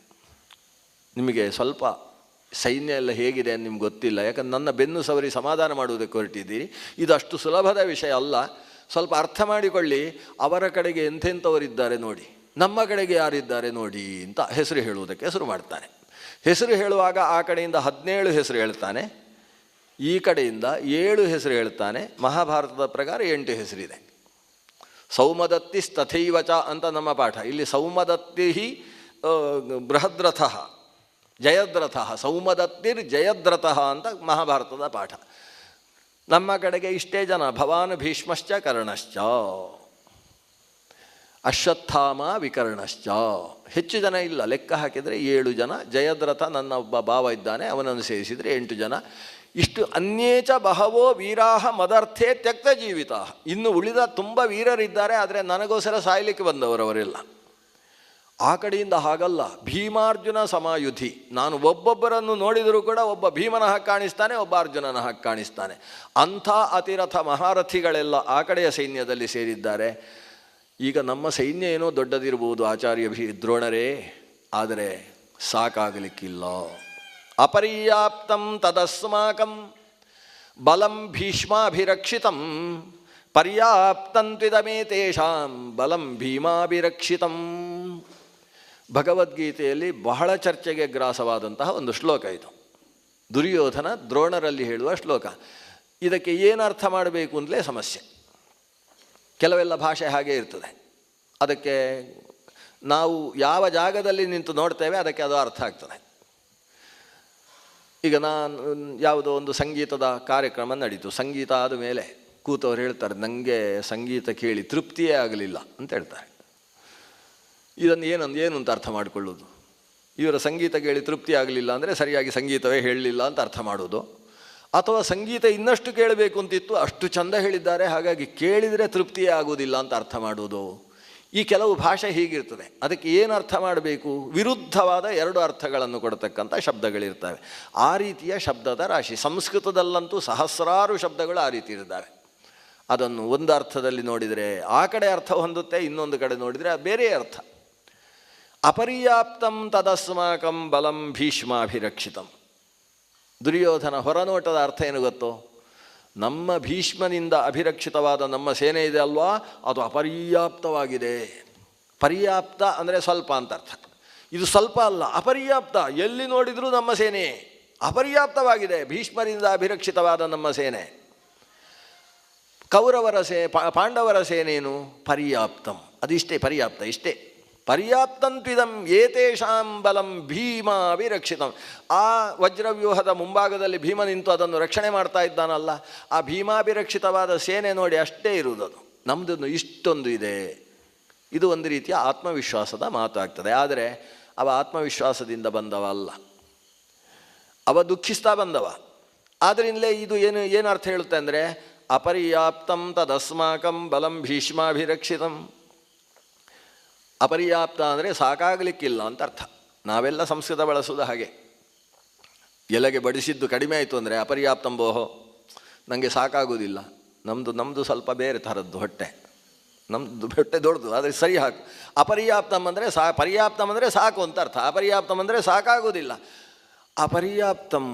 ನಿಮಗೆ ಸ್ವಲ್ಪ ಸೈನ್ಯ ಎಲ್ಲ ಹೇಗಿದೆ ಅಂತ ನಿಮ್ಗೆ ಗೊತ್ತಿಲ್ಲ, ಯಾಕಂದ್ರೆ ನನ್ನ ಬೆನ್ನು ಸವರಿ ಸಮಾಧಾನ ಮಾಡುವುದಕ್ಕೆ ಹೊರಟಿದ್ದೀರಿ. ಇದು ಅಷ್ಟು ಸುಲಭದ ವಿಷಯ ಅಲ್ಲ, ಸ್ವಲ್ಪ ಅರ್ಥ ಮಾಡಿಕೊಳ್ಳಿ. ಅವರ ಕಡೆಗೆ ಎಂಥೆಂಥವರಿದ್ದಾರೆ ನೋಡಿ, ನಮ್ಮ ಕಡೆಗೆ ಯಾರಿದ್ದಾರೆ ನೋಡಿ ಅಂತ ಹೆಸರು ಹೇಳುವುದಕ್ಕೆ ಶುರು ಮಾಡ್ತಾನೆ. ಹೆಸರು ಹೇಳುವಾಗ ಆ ಕಡೆಯಿಂದ 17 ಹೆಸರು ಹೇಳ್ತಾನೆ, ಈ ಕಡೆಯಿಂದ 7 ಹೆಸರು ಹೇಳ್ತಾನೆ. ಮಹಾಭಾರತದ ಪ್ರಕಾರ 8 ಹೆಸರಿದೆ. ಸೌಮದತ್ತಿ ತಥೈವಚ ಅಂತ ನಮ್ಮ ಪಾಠ. ಇಲ್ಲಿ ಸೌಮದತ್ತಿ ಬೃಹದ್ರಥ ಜಯದ್ರಥ, ಸೌಮದತ್ತಿರ್ ಜಯದ್ರಥ ಅಂತ ಮಹಾಭಾರತದ ಪಾಠ. ನಮ್ಮ ಕಡೆಗೆ ಇಷ್ಟೇ ಜನ, ಭವಾನ್ ಭೀಷ್ಮಶ್ಚ ಕರ್ಣಶ್ಚ ಅಶ್ವತ್ಥಾಮ ವಿಕರ್ಣಶ್ಚ. ಹೆಚ್ಚು ಜನ ಇಲ್ಲ, ಲೆಕ್ಕ ಹಾಕಿದರೆ 7 ಜನ. ಜಯದ್ರಥ ನನ್ನ ಒಬ್ಬ ಭಾವ ಇದ್ದಾನೆ, ಅವನನ್ನು ಸೇರಿಸಿದರೆ 8 ಜನ. ಇಷ್ಟು ಅನ್ಯೇಚ ಬಹವೋ ವೀರಾಹ ಮದರ್ಥೇ ತ್ಯಕ್ತ ಜೀವಿತ. ಇನ್ನು ಉಳಿದ ತುಂಬ ವೀರರಿದ್ದಾರೆ, ಆದರೆ ನನಗೋಸ್ಕರ ಸಾಯಲಿಕ್ಕೆ ಬಂದವರವರೆಲ್ಲ. ಆ ಕಡೆಯಿಂದ ಹಾಗಲ್ಲ, ಭೀಮಾರ್ಜುನ ಸಮಾಯುಧಿ. ನಾನು ಒಬ್ಬೊಬ್ಬರನ್ನು ನೋಡಿದರೂ ಕೂಡ ಒಬ್ಬ ಭೀಮನ ಹಾಗೆ ಕಾಣಿಸ್ತಾನೆ, ಒಬ್ಬ ಅರ್ಜುನನ ಹಾಗೆ ಕಾಣಿಸ್ತಾನೆ. ಅಂಥ ಅತಿರಥ ಮಹಾರಥಿಗಳೆಲ್ಲ ಆ ಕಡೆಯ ಸೈನ್ಯದಲ್ಲಿ ಸೇರಿದ್ದಾರೆ. ಈಗ ನಮ್ಮ ಸೈನ್ಯ ಏನೋ ದೊಡ್ಡದಿರ್ಬೋದು ಆಚಾರ್ಯ ದ್ರೋಣರೇ, ಆದರೆ ಸಾಕಾಗಲಿಕ್ಕಿಲ್ಲ. ಅಪರ್ಯಾಪ್ತಂ ತದಸ್ಮಾಕಂ ಬಲಂ ಭೀಷ್ಮಾಭಿರಕ್ಷಿತಂ ಪರ್ಯಾಪ್ತಂತ್ವಿದಮೇ ತೇಷಾಂ ಬಲಂ ಭೀಮಾಭಿರಕ್ಷಿತಂ. ಭಗವದ್ಗೀತೆಯಲ್ಲಿ ಬಹಳ ಚರ್ಚೆಗೆ ಗ್ರಾಸವಾದಂತಹ ಒಂದು ಶ್ಲೋಕ ಇದು. ದುರ್ಯೋಧನ ದ್ರೋಣರಲ್ಲಿ ಹೇಳುವ ಶ್ಲೋಕ. ಇದಕ್ಕೆ ಏನು ಅರ್ಥ ಮಾಡಬೇಕು ಅಂತಲೇ ಸಮಸ್ಯೆ. ಕೆಲವೆಲ್ಲ ಭಾಷೆ ಹಾಗೇ ಇರ್ತದೆ, ಅದಕ್ಕೆ ನಾವು ಯಾವ ಜಾಗದಲ್ಲಿ ನಿಂತು ನೋಡ್ತೇವೆ ಅದಕ್ಕೆ ಅದು ಅರ್ಥ ಆಗ್ತದೆ. ಈಗ ನಾನು ಯಾವುದೋ ಒಂದು ಸಂಗೀತದ ಕಾರ್ಯಕ್ರಮ ನಡೀತು, ಸಂಗೀತ ಆದ ಮೇಲೆ ಕೂತವ್ರು ಹೇಳ್ತಾರೆ, ನನಗೆ ಸಂಗೀತ ಕೇಳಿ ತೃಪ್ತಿಯೇ ಆಗಲಿಲ್ಲ ಅಂತ ಹೇಳ್ತಾರೆ. ಇದನ್ನು ಏನು ಅಂತ ಅರ್ಥ ಮಾಡಿಕೊಳ್ಳೋದು? ಇವರ ಸಂಗೀತ ಕೇಳಿ ತೃಪ್ತಿ ಆಗಲಿಲ್ಲ ಅಂದರೆ ಸರಿಯಾಗಿ ಸಂಗೀತವೇ ಹೇಳಲಿಲ್ಲ ಅಂತ ಅರ್ಥ ಮಾಡೋದು, ಅಥವಾ ಸಂಗೀತ ಇನ್ನಷ್ಟು ಕೇಳಬೇಕು ಅಂತಿತ್ತು, ಅಷ್ಟು ಚಂದ ಹೇಳಿದ್ದಾರೆ, ಹಾಗಾಗಿ ಕೇಳಿದರೆ ತೃಪ್ತಿಯೇ ಆಗುವುದಿಲ್ಲ ಅಂತ ಅರ್ಥ ಮಾಡೋದು. ಈ ಕೆಲವು ಭಾಷೆ ಹೀಗಿರ್ತದೆ. ಅದಕ್ಕೆ ಏನು ಅರ್ಥ ಮಾಡಬೇಕು? ವಿರುದ್ಧವಾದ 2 ಅರ್ಥಗಳನ್ನು ಕೊಡ್ತಕ್ಕಂಥ ಶಬ್ದಗಳಿರ್ತವೆ. ಆ ರೀತಿಯ ಶಬ್ದದ ರಾಶಿ. ಸಂಸ್ಕೃತದಲ್ಲಂತೂ ಸಹಸ್ರಾರು ಶಬ್ದಗಳು ಆ ರೀತಿ ಇರ್ತವೆ. ಅದನ್ನು ಒಂದು ಅರ್ಥದಲ್ಲಿ ನೋಡಿದರೆ ಆ ಕಡೆ ಅರ್ಥ ಹೊಂದುತ್ತೆ, ಇನ್ನೊಂದು ಕಡೆ ನೋಡಿದರೆ ಬೇರೆ ಅರ್ಥ. ಅಪರ್ಯಾಪ್ತಂ ತದಸ್ಮಾಕಂ ಬಲಂ ಭೀಷ್ಮಾಭಿರಕ್ಷಿತಂ. ದುರ್ಯೋಧನ ಹೊರನೋಟದ ಅರ್ಥ ಏನು ಗೊತ್ತೋ? ನಮ್ಮ ಭೀಷ್ಮನಿಂದ ಅಭಿರಕ್ಷಿತವಾದ ನಮ್ಮ ಸೇನೆ ಇದೆ ಅಲ್ವಾ, ಅದು ಅಪರ್ಯಾಪ್ತವಾಗಿದೆ. ಪರ್ಯಾಪ್ತ ಅಂದರೆ ಸ್ವಲ್ಪ ಅಂತ ಅರ್ಥ. ಇದು ಸ್ವಲ್ಪ ಅಲ್ಲ, ಅಪರ್ಯಾಪ್ತ. ಎಲ್ಲಿ ನೋಡಿದರೂ ನಮ್ಮ ಸೇನೆ ಅಪರ್ಯಾಪ್ತವಾಗಿದೆ. ಭೀಷ್ಮರಿಂದ ಅಭಿರಕ್ಷಿತವಾದ ನಮ್ಮ ಸೇನೆ. ಕೌರವರ ಪಾಂಡವರ ಸೇನೇನು? ಪರ್ಯಾಪ್ತಂ. ಅದಿಷ್ಟೇ ಪರ್ಯಾಪ್ತ, ಇಷ್ಟೇ. ಪರ್ಯಾಪ್ತಂತ್ವಿದಂ ಏತೇಷಾಂ ಬಲಂ ಭೀಮಾಭಿರಕ್ಷಿತಂ. ಆ ವಜ್ರವ್ಯೂಹದ ಮುಂಭಾಗದಲ್ಲಿ ಭೀಮ ನಿಂತು ಅದನ್ನು ರಕ್ಷಣೆ ಮಾಡ್ತಾ ಇದ್ದಾನಲ್ಲ, ಆ ಭೀಮಾಭಿರಕ್ಷಿತವಾದ ಸೇನೆ ನೋಡಿ ಅಷ್ಟೇ ಇರುವುದದು. ನಮ್ಮದನ್ನು ಇಷ್ಟೊಂದು ಇದೆ. ಇದು ಒಂದು ರೀತಿಯ ಆತ್ಮವಿಶ್ವಾಸದ ಮಾತಾಗ್ತದೆ. ಆದರೆ ಅವ ಆತ್ಮವಿಶ್ವಾಸದಿಂದ ಬಂದವ ಅಲ್ಲ, ಅವ ದುಃಖಿಸ್ತಾ ಬಂದವ. ಆದ್ದರಿಂದಲೇ ಇದು ಏನು ಅರ್ಥ ಹೇಳುತ್ತೆ ಅಂದರೆ, ಅಪರ್ಯಾಪ್ತಂ ತದಸ್ಮಾಕಂ ಬಲಂ ಭೀಷ್ಮಾಭಿರಕ್ಷಿತಂ. ಅಪರ್ಯಾಪ್ತ ಅಂದರೆ ಸಾಕಾಗಲಿಕ್ಕಿಲ್ಲ ಅಂತ ಅರ್ಥ. ನಾವೆಲ್ಲ ಸಂಸ್ಕೃತ ಬಳಸೋದು ಹಾಗೆ. ಎಲೆಗೆ ಬಡಿಸಿದ್ದು ಕಡಿಮೆ ಆಯಿತು ಅಂದರೆ ಅಪರ್ಯಾಪ್ತಂಬೋಹೋ, ನನಗೆ ಸಾಕಾಗೋದಿಲ್ಲ. ನಮ್ಮದು ಸ್ವಲ್ಪ ಬೇರೆ ಥರದ್ದು ಹೊಟ್ಟೆ, ನಮ್ಮದು ಹೊಟ್ಟೆ ದೊಡ್ಡದು, ಆದರೆ ಸರಿ ಹಾಕು. ಅಪರ್ಯಾಪ್ತಂ ಅಂದರೆ ಪರ್ಯಾಪ್ತಂ ಅಂದರೆ ಸಾಕು ಅಂತ ಅರ್ಥ. ಅಪರ್ಯಾಪ್ತಂ ಅಂದರೆ ಸಾಕಾಗೋದಿಲ್ಲ. ಅಪರ್ಯಾಪ್ತಂ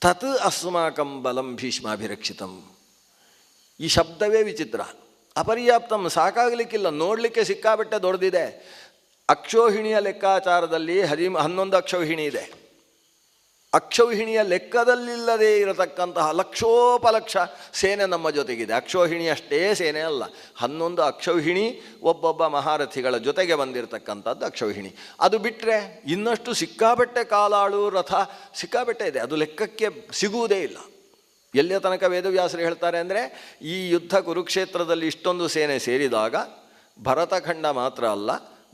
ತತ್ ಅಸ್ಮಾಕಂ ಬಲಂ ಭೀಷ್ಮಾಭಿರಕ್ಷಿತಂ. ಈ ಶಬ್ದವೇ ವಿಚಿತ್ರ. ಅಪರ್ಯಾಪ್ತಂ ಸಾಕಾಗಲಿಕ್ಕಿಲ್ಲ, ನೋಡಲಿಕ್ಕೆ ಸಿಕ್ಕಾಬಟ್ಟೆ ದೊಡ್ಡದಿದೆ. ಅಕ್ಷೌಹಿಣಿಯ ಲೆಕ್ಕಾಚಾರದಲ್ಲಿ 11 ಅಕ್ಷೌಹಿಣಿ ಇದೆ. ಅಕ್ಷೌಹಿಣಿಯ ಲೆಕ್ಕದಲ್ಲಿಲ್ಲದೇ ಇರತಕ್ಕಂತಹ ಲಕ್ಷೋಪಲಕ್ಷ ಸೇನೆ ನಮ್ಮ ಜೊತೆಗಿದೆ. ಅಕ್ಷೌಹಿಣಿ ಅಷ್ಟೇ ಸೇನೆ ಅಲ್ಲ, 11 ಅಕ್ಷೌಹಿಣಿ ಒಬ್ಬೊಬ್ಬ ಮಹಾರಥಿಗಳ ಜೊತೆಗೆ ಬಂದಿರತಕ್ಕಂಥದ್ದು ಅಕ್ಷೌಹಿಣಿ. ಅದು ಬಿಟ್ಟರೆ ಇನ್ನಷ್ಟು ಸಿಕ್ಕಾಬಟ್ಟೆ ಕಾಲಾಳು ರಥ ಸಿಕ್ಕಾಬಟ್ಟೆ ಇದೆ, ಅದು ಲೆಕ್ಕಕ್ಕೆ ಸಿಗುವುದೇ ಇಲ್ಲ. ಎಲ್ಲಿಯ ತನಕ ವೇದವ್ಯಾಸರು ಹೇಳ್ತಾರೆ ಅಂದರೆ, ಈ ಯುದ್ಧ ಕುರುಕ್ಷೇತ್ರದಲ್ಲಿ ಇಷ್ಟೊಂದು ಸೇನೆ ಸೇರಿದಾಗ ಭರತಖಂಡ ಮಾತ್ರ ಅಲ್ಲ,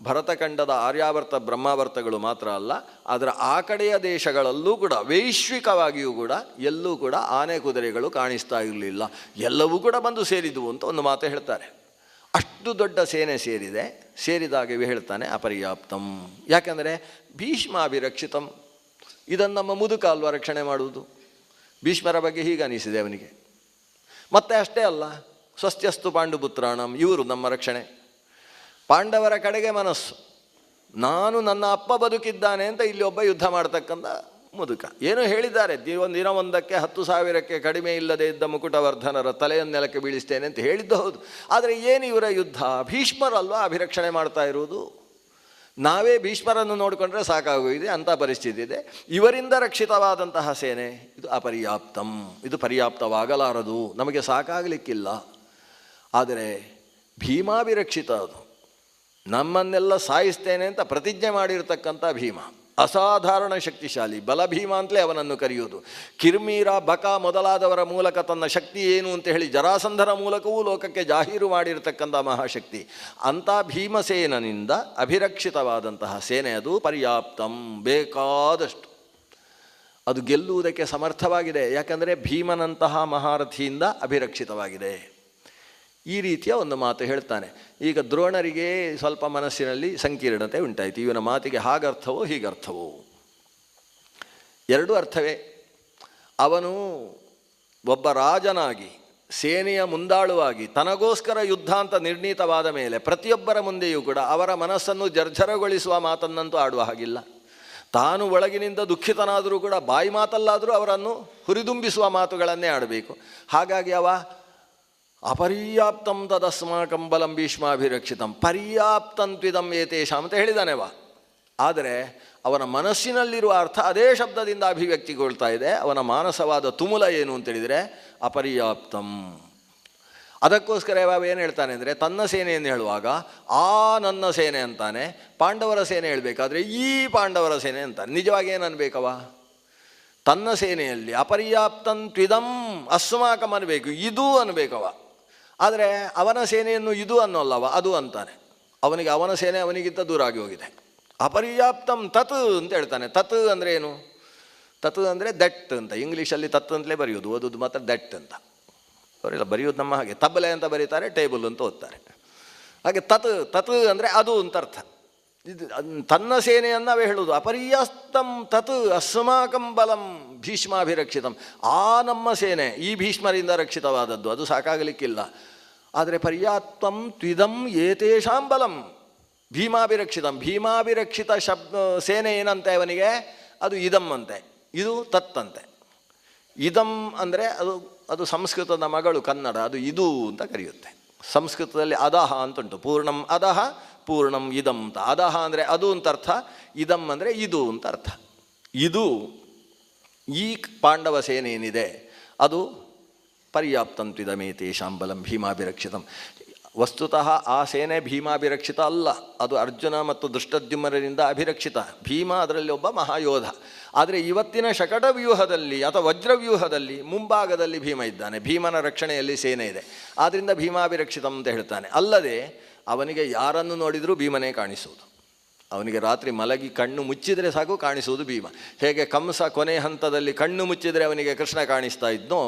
ಭರತಖಂಡದ ಆರ್ಯಾವರ್ತ ಬ್ರಹ್ಮಾವರ್ತಗಳು ಮಾತ್ರ ಅಲ್ಲ, ಅದರ ಆ ಕಡೆಯ ದೇಶಗಳಲ್ಲೂ ಕೂಡ ವೈಶ್ವಿಕವಾಗಿಯೂ ಕೂಡ ಎಲ್ಲೂ ಕೂಡ ಆನೆ ಕುದುರೆಗಳು ಕಾಣಿಸ್ತಾ ಇರಲಿಲ್ಲ, ಎಲ್ಲವೂ ಕೂಡ ಬಂದು ಸೇರಿದುವು ಅಂತ ಒಂದು ಮಾತು ಹೇಳ್ತಾರೆ. ಅಷ್ಟು ದೊಡ್ಡ ಸೇನೆ ಸೇರಿದೆ. ಸೇರಿದಾಗ ಹೇಳ್ತಾನೆ ಅಪರ್ಯಾಪ್ತಂ. ಯಾಕೆಂದರೆ ಭೀಷ್ಮಾಭಿರಕ್ಷಿತಂ, ಇದನ್ನು ನಮ್ಮ ಮುದುಕ ಅಲ್ವ ರಕ್ಷಣೆ ಮಾಡುವುದು. ಭೀಷ್ಮರ ಬಗ್ಗೆ ಹೀಗೆ ಅನಿಸಿದೆ ಅವನಿಗೆ. ಮತ್ತೆ ಅಷ್ಟೇ ಅಲ್ಲ, ಸ್ವಸ್ತ್ಯಸ್ತು ಪಾಂಡುಪುತ್ರಾಣಂ, ಇವರು ನಮ್ಮ ರಕ್ಷಣೆ. ಪಾಂಡವರ ಕಡೆಗೆ ಮನಸ್ಸು, ನಾನು ನನ್ನ ಅಪ್ಪ ಬದುಕಿದ್ದಾನೆ ಅಂತ ಇಲ್ಲಿ ಒಬ್ಬ ಯುದ್ಧ ಮಾಡ್ತಕ್ಕಂಥ ಮುದುಕ. ಏನೋ ಹೇಳಿದ್ದಾರೆ, ದಿನವೊಂದಕ್ಕೆ 10,000ಕ್ಕೆ ಕಡಿಮೆ ಇಲ್ಲದೆ ಇದ್ದ ಮುಕುಟವರ್ಧನರ ತಲೆಯನ್ನು ನೆಲಕ್ಕೆ ಬೀಳಿಸ್ತೇನೆ ಅಂತ ಹೇಳಿದ್ದು ಹೌದು. ಆದರೆ ಏನು ಇವರ ಯುದ್ಧ? ಭೀಷ್ಮರಲ್ವ ಅಭಿರಕ್ಷಣೆ ಮಾಡ್ತಾ ಇರುವುದು. ನಾವೇ ಭೀಷ್ಮರನ್ನು ನೋಡಿಕೊಂಡ್ರೆ ಸಾಕಾಗೋಗಿದೆ, ಅಂಥ ಪರಿಸ್ಥಿತಿ ಇದೆ. ಇವರಿಂದ ರಕ್ಷಿತವಾದಂತಹ ಸೇನೆ ಇದು ಅಪರ್ಯಾಪ್ತಂ, ಇದು ಪರ್ಯಾಪ್ತವಾಗಲಾರದು, ನಮಗೆ ಸಾಕಾಗಲಿಕ್ಕಿಲ್ಲ. ಆದರೆ ಭೀಮಾಭಿರಕ್ಷಿತ, ಅದು ನಮ್ಮನ್ನೆಲ್ಲ ಸಾಯಿಸ್ತೇನೆ ಅಂತ ಪ್ರತಿಜ್ಞೆ ಮಾಡಿರ್ತಕ್ಕಂಥ ಭೀಮ ಅಸಾಧಾರಣ ಶಕ್ತಿಶಾಲಿ. ಬಲಭೀಮ ಅಂತಲೇ ಅವನನ್ನು ಕರೆಯುವುದು. ಕಿರ್ಮೀರ, ಬಕ ಮೊದಲಾದವರ ಮೂಲಕ ತನ್ನ ಶಕ್ತಿ ಏನು ಅಂತ ಹೇಳಿ ಜರಾಸಂಧರ ಮೂಲಕವೂ ಲೋಕಕ್ಕೆ ಜಾಹೀರು ಮಾಡಿರ್ತಕ್ಕಂಥ ಮಹಾಶಕ್ತಿ. ಅಂಥ ಭೀಮಸೇನನಿಂದ ಅಭಿರಕ್ಷಿತವಾದಂತಹ ಸೇನೆ ಅದು ಪರ್ಯಾಪ್ತಂ, ಬೇಕಾದಷ್ಟು ಅದು ಗೆಲ್ಲುವುದಕ್ಕೆ ಸಮರ್ಥವಾಗಿದೆ. ಯಾಕಂದರೆ ಭೀಮನಂತಹ ಮಹಾರಥಿಯಿಂದ ಅಭಿರಕ್ಷಿತವಾಗಿದೆ. ಈ ರೀತಿಯ ಒಂದು ಮಾತು ಹೇಳ್ತಾನೆ. ಈಗ ದ್ರೋಣರಿಗೆ ಸ್ವಲ್ಪ ಮನಸ್ಸಿನಲ್ಲಿ ಸಂಕೀರ್ಣತೆ ಉಂಟಾಯಿತು. ಇವನ ಮಾತಿಗೆ ಹಾಗರ್ಥವೋ ಹೀಗರ್ಥವೋ? ಎರಡೂ ಅರ್ಥವೇ. ಅವನು ಒಬ್ಬ ರಾಜನಾಗಿ ಸೇನೆಯ ಮುಂದಾಳುವಾಗಿ ತನಗೋಸ್ಕರ ಯುದ್ಧ ಅಂತ ನಿರ್ಣೀತವಾದ ಮೇಲೆ ಪ್ರತಿಯೊಬ್ಬರ ಮುಂದೆಯೂ ಕೂಡ ಅವರ ಮನಸ್ಸನ್ನು ಜರ್ಜರಗೊಳಿಸುವ ಮಾತನ್ನಂತೂ ಆಡುವ ಹಾಗಿಲ್ಲ. ತಾನು ಒಳಗಿನಿಂದ ದುಃಖಿತನಾದರೂ ಕೂಡ ಬಾಯಿ ಮಾತಲ್ಲಾದರೂ ಅವರನ್ನು ಹುರಿದುಂಬಿಸುವ ಮಾತುಗಳನ್ನೇ ಆಡಬೇಕು. ಹಾಗಾಗಿ ಅವ ಅಪರ್ಯಾಪ್ತಂ ತದಸ್ಮಾಕಂ ಬಲಂ ಭೀಷ್ಮಾಭಿರಕ್ಷಿತಂ ಪರ್ಯಾಪ್ತಂತ್ವಿದಂ ಏತೇಷಾಂ ಅಂತ ಹೇಳಿದಾನೆವ. ಆದರೆ ಅವನ ಮನಸ್ಸಿನಲ್ಲಿರುವ ಅರ್ಥ ಅದೇ ಶಬ್ದದಿಂದ ಅಭಿವ್ಯಕ್ತಿಗೊಳ್ತಾ ಇದೆ. ಅವನ ಮಾನಸವಾದ ತುಮುಲ ಏನು ಅಂತೇಳಿದರೆ ಅಪರ್ಯಾಪ್ತಂ. ಅದಕ್ಕೋಸ್ಕರ ಯಾವ ಏನು ಹೇಳ್ತಾನೆ ಅಂದರೆ, ತನ್ನ ಸೇನೆಯನ್ನು ಹೇಳುವಾಗ ಆ ನನ್ನ ಸೇನೆ ಅಂತಾನೆ, ಪಾಂಡವರ ಸೇನೆ ಹೇಳಬೇಕಾದ್ರೆ ಈ ಪಾಂಡವರ ಸೇನೆ ಅಂತಾನೆ. ನಿಜವಾಗಿ ಏನು ಅನ್ಬೇಕವ? ತನ್ನ ಸೇನೆಯಲ್ಲಿ ಅಪರ್ಯಾಪ್ತಂತ್ವಿದಂ ಅಸ್ಮಾಕಂ ಅನ್ನಬೇಕು, ಇದು ಅನ್ಬೇಕವ. ಆದರೆ ಅವನ ಸೇನೆಯನ್ನು ಇದು ಅನ್ನೋಲ್ಲವ, ಅದು ಅಂತಾನೆ. ಅವನಿಗೆ ಅವನ ಸೇನೆ ಅವನಿಗಿಂತ ದೂರ ಆಗಿ ಹೋಗಿದೆ. ಅಪರ್ಯಾಪ್ತಂ ತತ್ ಅಂತ ಹೇಳ್ತಾನೆ. ತತ್ ಅಂದರೆ ಏನು? ತತ್ ಅಂದರೆ ದಟ್ ಅಂತ. ಇಂಗ್ಲೀಷಲ್ಲಿ ತತ್ ಅಂತಲೇ ಬರೆಯೋದು, ಓದೋದು ಮಾತ್ರ ದಟ್ ಅಂತ. ಅವರೆಲ್ಲ ಬರೆಯೋದು ನಮ್ಮ ಹಾಗೆ ತಬ್ಬಲೆ ಅಂತ ಬರೀತಾರೆ, ಟೇಬಲ್ ಅಂತ ಓದ್ತಾರೆ. ಹಾಗೆ ತತ್ ಅಂದರೆ ಅದು ಅಂತ ಅರ್ಥ. ಇದು ತನ್ನ ಸೇನೆಯನ್ನು ಅವೇ ಹೇಳುವುದು. ಅಪರ್ಯಾಪ್ತಂ ತತ್ ಅಸ್ಮಾಕಂ ಬಲಂ ಭೀಷ್ಮಾಭಿರಕ್ಷಿತಂ, ಆ ನಮ್ಮ ಸೇನೆ ಈ ಭೀಷ್ಮರಿಂದ ರಕ್ಷಿತವಾದದ್ದು, ಅದು ಸಾಕಾಗಲಿಕ್ಕಿಲ್ಲ. ಆದರೆ ಪರ್ಯಾಪ್ತಂ ತ್ವಿದಂ ಏತೇಷಾಂ ಬಲಂ ಭೀಮಾಭಿರಕ್ಷಿತಂ. ಭೀಮಾಭಿರಕ್ಷಿತ ಸೇನೆ ಏನಂತೆ ಅವನಿಗೆ? ಅದು ಇದಂ ಅಂತೆ, ಇದು ತತ್ತಂತೆ. ಇದಂ ಅಂದರೆ ಅದು ಸಂಸ್ಕೃತದ ಮಗಳು ಕನ್ನಡ, ಅದು ಇದು ಅಂತ ಕರೆಯುತ್ತೆ. ಸಂಸ್ಕೃತದಲ್ಲಿ ಅದಹ ಅಂತುಂಟು, ಪೂರ್ಣಂ ಅದಹ ಪೂರ್ಣಂ ಇದಂ ಅಂತ. ಅದಹ ಅಂದರೆ ಅದು ಅಂತ ಅರ್ಥ, ಇದಂ ಅಂದರೆ ಇದು ಅಂತ ಅರ್ಥ. ಇದು ಈ ಪಾಂಡವ ಸೇನೆ ಏನಿದೆ ಅದು ಪರ್ಯಾಪ್ತಂತ್ವಿದಮೇತೇಷಾಂ ಬಲಂ ಭೀಮಾಭಿರಕ್ಷಿತಂ. ವಸ್ತುತಃ ಆ ಸೇನೆ ಭೀಮಾಭಿರಕ್ಷಿತ ಅಲ್ಲ, ಅದು ಅರ್ಜುನ ಮತ್ತು ಧೃಷ್ಟದ್ಯುಮ್ನರಿಂದ ಅಭಿರಕ್ಷಿತ. ಭೀಮ ಅದರಲ್ಲಿ ಒಬ್ಬ ಮಹಾಯೋಧ. ಆದರೆ ಇವತ್ತಿನ ಶಕಟ ವ್ಯೂಹದಲ್ಲಿ ಅಥವಾ ವಜ್ರವ್ಯೂಹದಲ್ಲಿ ಮುಂಭಾಗದಲ್ಲಿ ಭೀಮ ಇದ್ದಾನೆ. ಭೀಮನ ರಕ್ಷಣೆಯಲ್ಲಿ ಸೇನೆ ಇದೆ, ಆದ್ದರಿಂದ ಭೀಮಾಭಿರಕ್ಷಿತ ಅಂತ ಹೇಳ್ತಾನೆ. ಅಲ್ಲದೆ ಅವನಿಗೆ ಯಾರನ್ನು ನೋಡಿದರೂ ಭೀಮನೇ ಕಾಣಿಸುವುದು. ಅವನಿಗೆ ರಾತ್ರಿ ಮಲಗಿ ಕಣ್ಣು ಮುಚ್ಚಿದರೆ ಸಾಕು ಕಾಣಿಸುವುದು ಭೀಮ. ಹೇಗೆ ಕಂಸ ಕೊನೆ ಹಂತದಲ್ಲಿ ಕಣ್ಣು ಮುಚ್ಚಿದರೆ ಅವನಿಗೆ ಕೃಷ್ಣ ಕಾಣಿಸ್ತಾ ಇದ್ನೋ,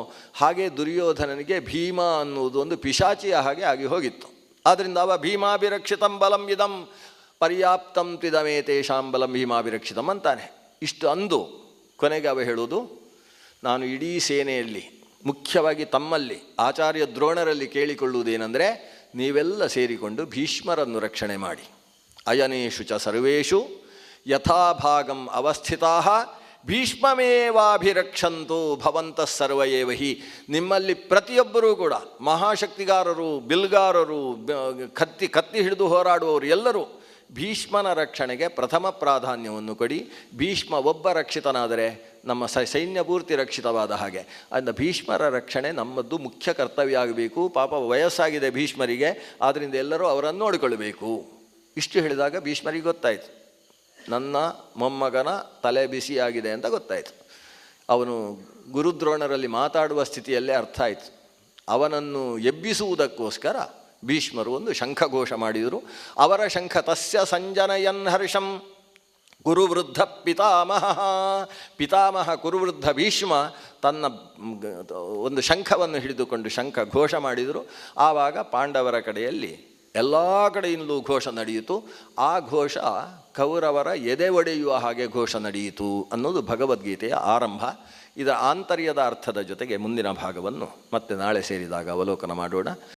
ಹಾಗೆ ದುರ್ಯೋಧನನಿಗೆ ಭೀಮ ಅನ್ನುವುದು ಒಂದು ಪಿಶಾಚಿಯ ಹಾಗೆ ಆಗಿ ಹೋಗಿತ್ತು. ಆದ್ದರಿಂದ ಅವ ಭೀಮಾಭಿರಕ್ಷಿತಂ ಬಲಂ ಇದಂ ಪರ್ಯಾಪ್ತಂ ತ್ವಿದಮೇ ತೇಷಾಂ ಬಲಂ ಭೀಮಾಭಿರಕ್ಷಿತಂ ಅಂತಾನೆ. ಇಷ್ಟು ಅಂದು ಕೊನೆಗೆ ಅವ ಹೇಳುವುದು, ನಾನು ಇಡೀ ಸೇನೆಯಲ್ಲಿ ಮುಖ್ಯವಾಗಿ ತಮ್ಮಲ್ಲಿ ಆಚಾರ್ಯ ದ್ರೋಣರಲ್ಲಿ ಕೇಳಿಕೊಳ್ಳುವುದೇನೆಂದರೆ, ನೀವೆಲ್ಲ ಸೇರಿಕೊಂಡು ಭೀಷ್ಮರನ್ನು ರಕ್ಷಣೆ ಮಾಡಿ. ಅಯನೇಷು ಚ ಸರ್ವೇಷು ಯಥಾಭಾಗಂ ಅವಸ್ಥಿತಾಃ ಭೀಷ್ಮಮೇವಾಭಿರಕ್ಷಂತು ಭವಂತಃ ಸರ್ವ ಏವ ಹಿ. ನಿಮ್ಮಲ್ಲಿ ಪ್ರತಿಯೊಬ್ಬರೂ ಕೂಡ ಮಹಾಶಕ್ತಿಗಾರರು, ಬಿಲ್ಗಾರರು, ಕತ್ತಿ ಹಿಡಿದು ಹೋರಾಡುವವರು ಎಲ್ಲರೂ ಭೀಷ್ಮನ ರಕ್ಷಣೆಗೆ ಪ್ರಥಮ ಪ್ರಾಧಾನ್ಯವನ್ನು ಕೊಡಿ. ಭೀಷ್ಮ ಒಬ್ಬ ರಕ್ಷಿತನಾದರೆ ನಮ್ಮ ಸೈನ್ಯ ಪೂರ್ತಿ ರಕ್ಷಿತವಾದ ಹಾಗೆ. ಅದನ್ನು ಭೀಷ್ಮರ ರಕ್ಷಣೆ ನಮ್ಮದು ಮುಖ್ಯ ಕರ್ತವ್ಯ ಆಗಬೇಕು. ಪಾಪ ವಯಸ್ಸಾಗಿದೆ ಭೀಷ್ಮರಿಗೆ, ಆದ್ದರಿಂದ ಎಲ್ಲರೂ ಅವರನ್ನು ನೋಡಿಕೊಳ್ಳಬೇಕು. ಇಷ್ಟು ಹೇಳಿದಾಗ ಭೀಷ್ಮರಿಗೆ ಗೊತ್ತಾಯಿತು, ನನ್ನ ಮೊಮ್ಮಗನ ತಲೆ ಬಿಸಿಯಾಗಿದೆ ಅಂತ ಗೊತ್ತಾಯಿತು. ಅವನು ಗುರುದ್ರೋಣರಲ್ಲಿ ಮಾತಾಡುವ ಸ್ಥಿತಿಯಲ್ಲೇ ಅರ್ಥ ಆಯಿತು. ಅವನನ್ನು ಎಬ್ಬಿಸುವುದಕ್ಕೋಸ್ಕರ ಭೀಷ್ಮರು ಒಂದು ಶಂಖಘೋಷ ಮಾಡಿದರು. ಅವರ ಶಂಖ ತಸ್ಯ ಸಂಜನಯನ್ ಹರ್ಷಂ ಕುರುವೃದ್ಧ ಪಿತಾಮಹ ಕುರುವೃದ್ಧ ಭೀಷ್ಮ ತನ್ನ ಒಂದು ಶಂಖವನ್ನು ಹಿಡಿದುಕೊಂಡು ಶಂಖ ಘೋಷ ಮಾಡಿದರು. ಆವಾಗ ಪಾಂಡವರ ಕಡೆಯಲ್ಲಿ ಎಲ್ಲ ಕಡೆಯಿಂದಲೂ ಘೋಷ ನಡೆಯಿತು. ಆ ಘೋಷ ಕೌರವರ ಎದೆ ಒಡೆಯುವ ಹಾಗೆ ಘೋಷ ನಡೆಯಿತು ಅನ್ನೋದು ಭಗವದ್ಗೀತೆಯ ಆರಂಭ. ಇದರ ಆಂತರ್ಯದ ಅರ್ಥದ ಜೊತೆಗೆ ಮುಂದಿನ ಭಾಗವನ್ನು ಮತ್ತೆ ನಾಳೆ ಸೇರಿದಾಗ ಅವಲೋಕನ ಮಾಡೋಣ.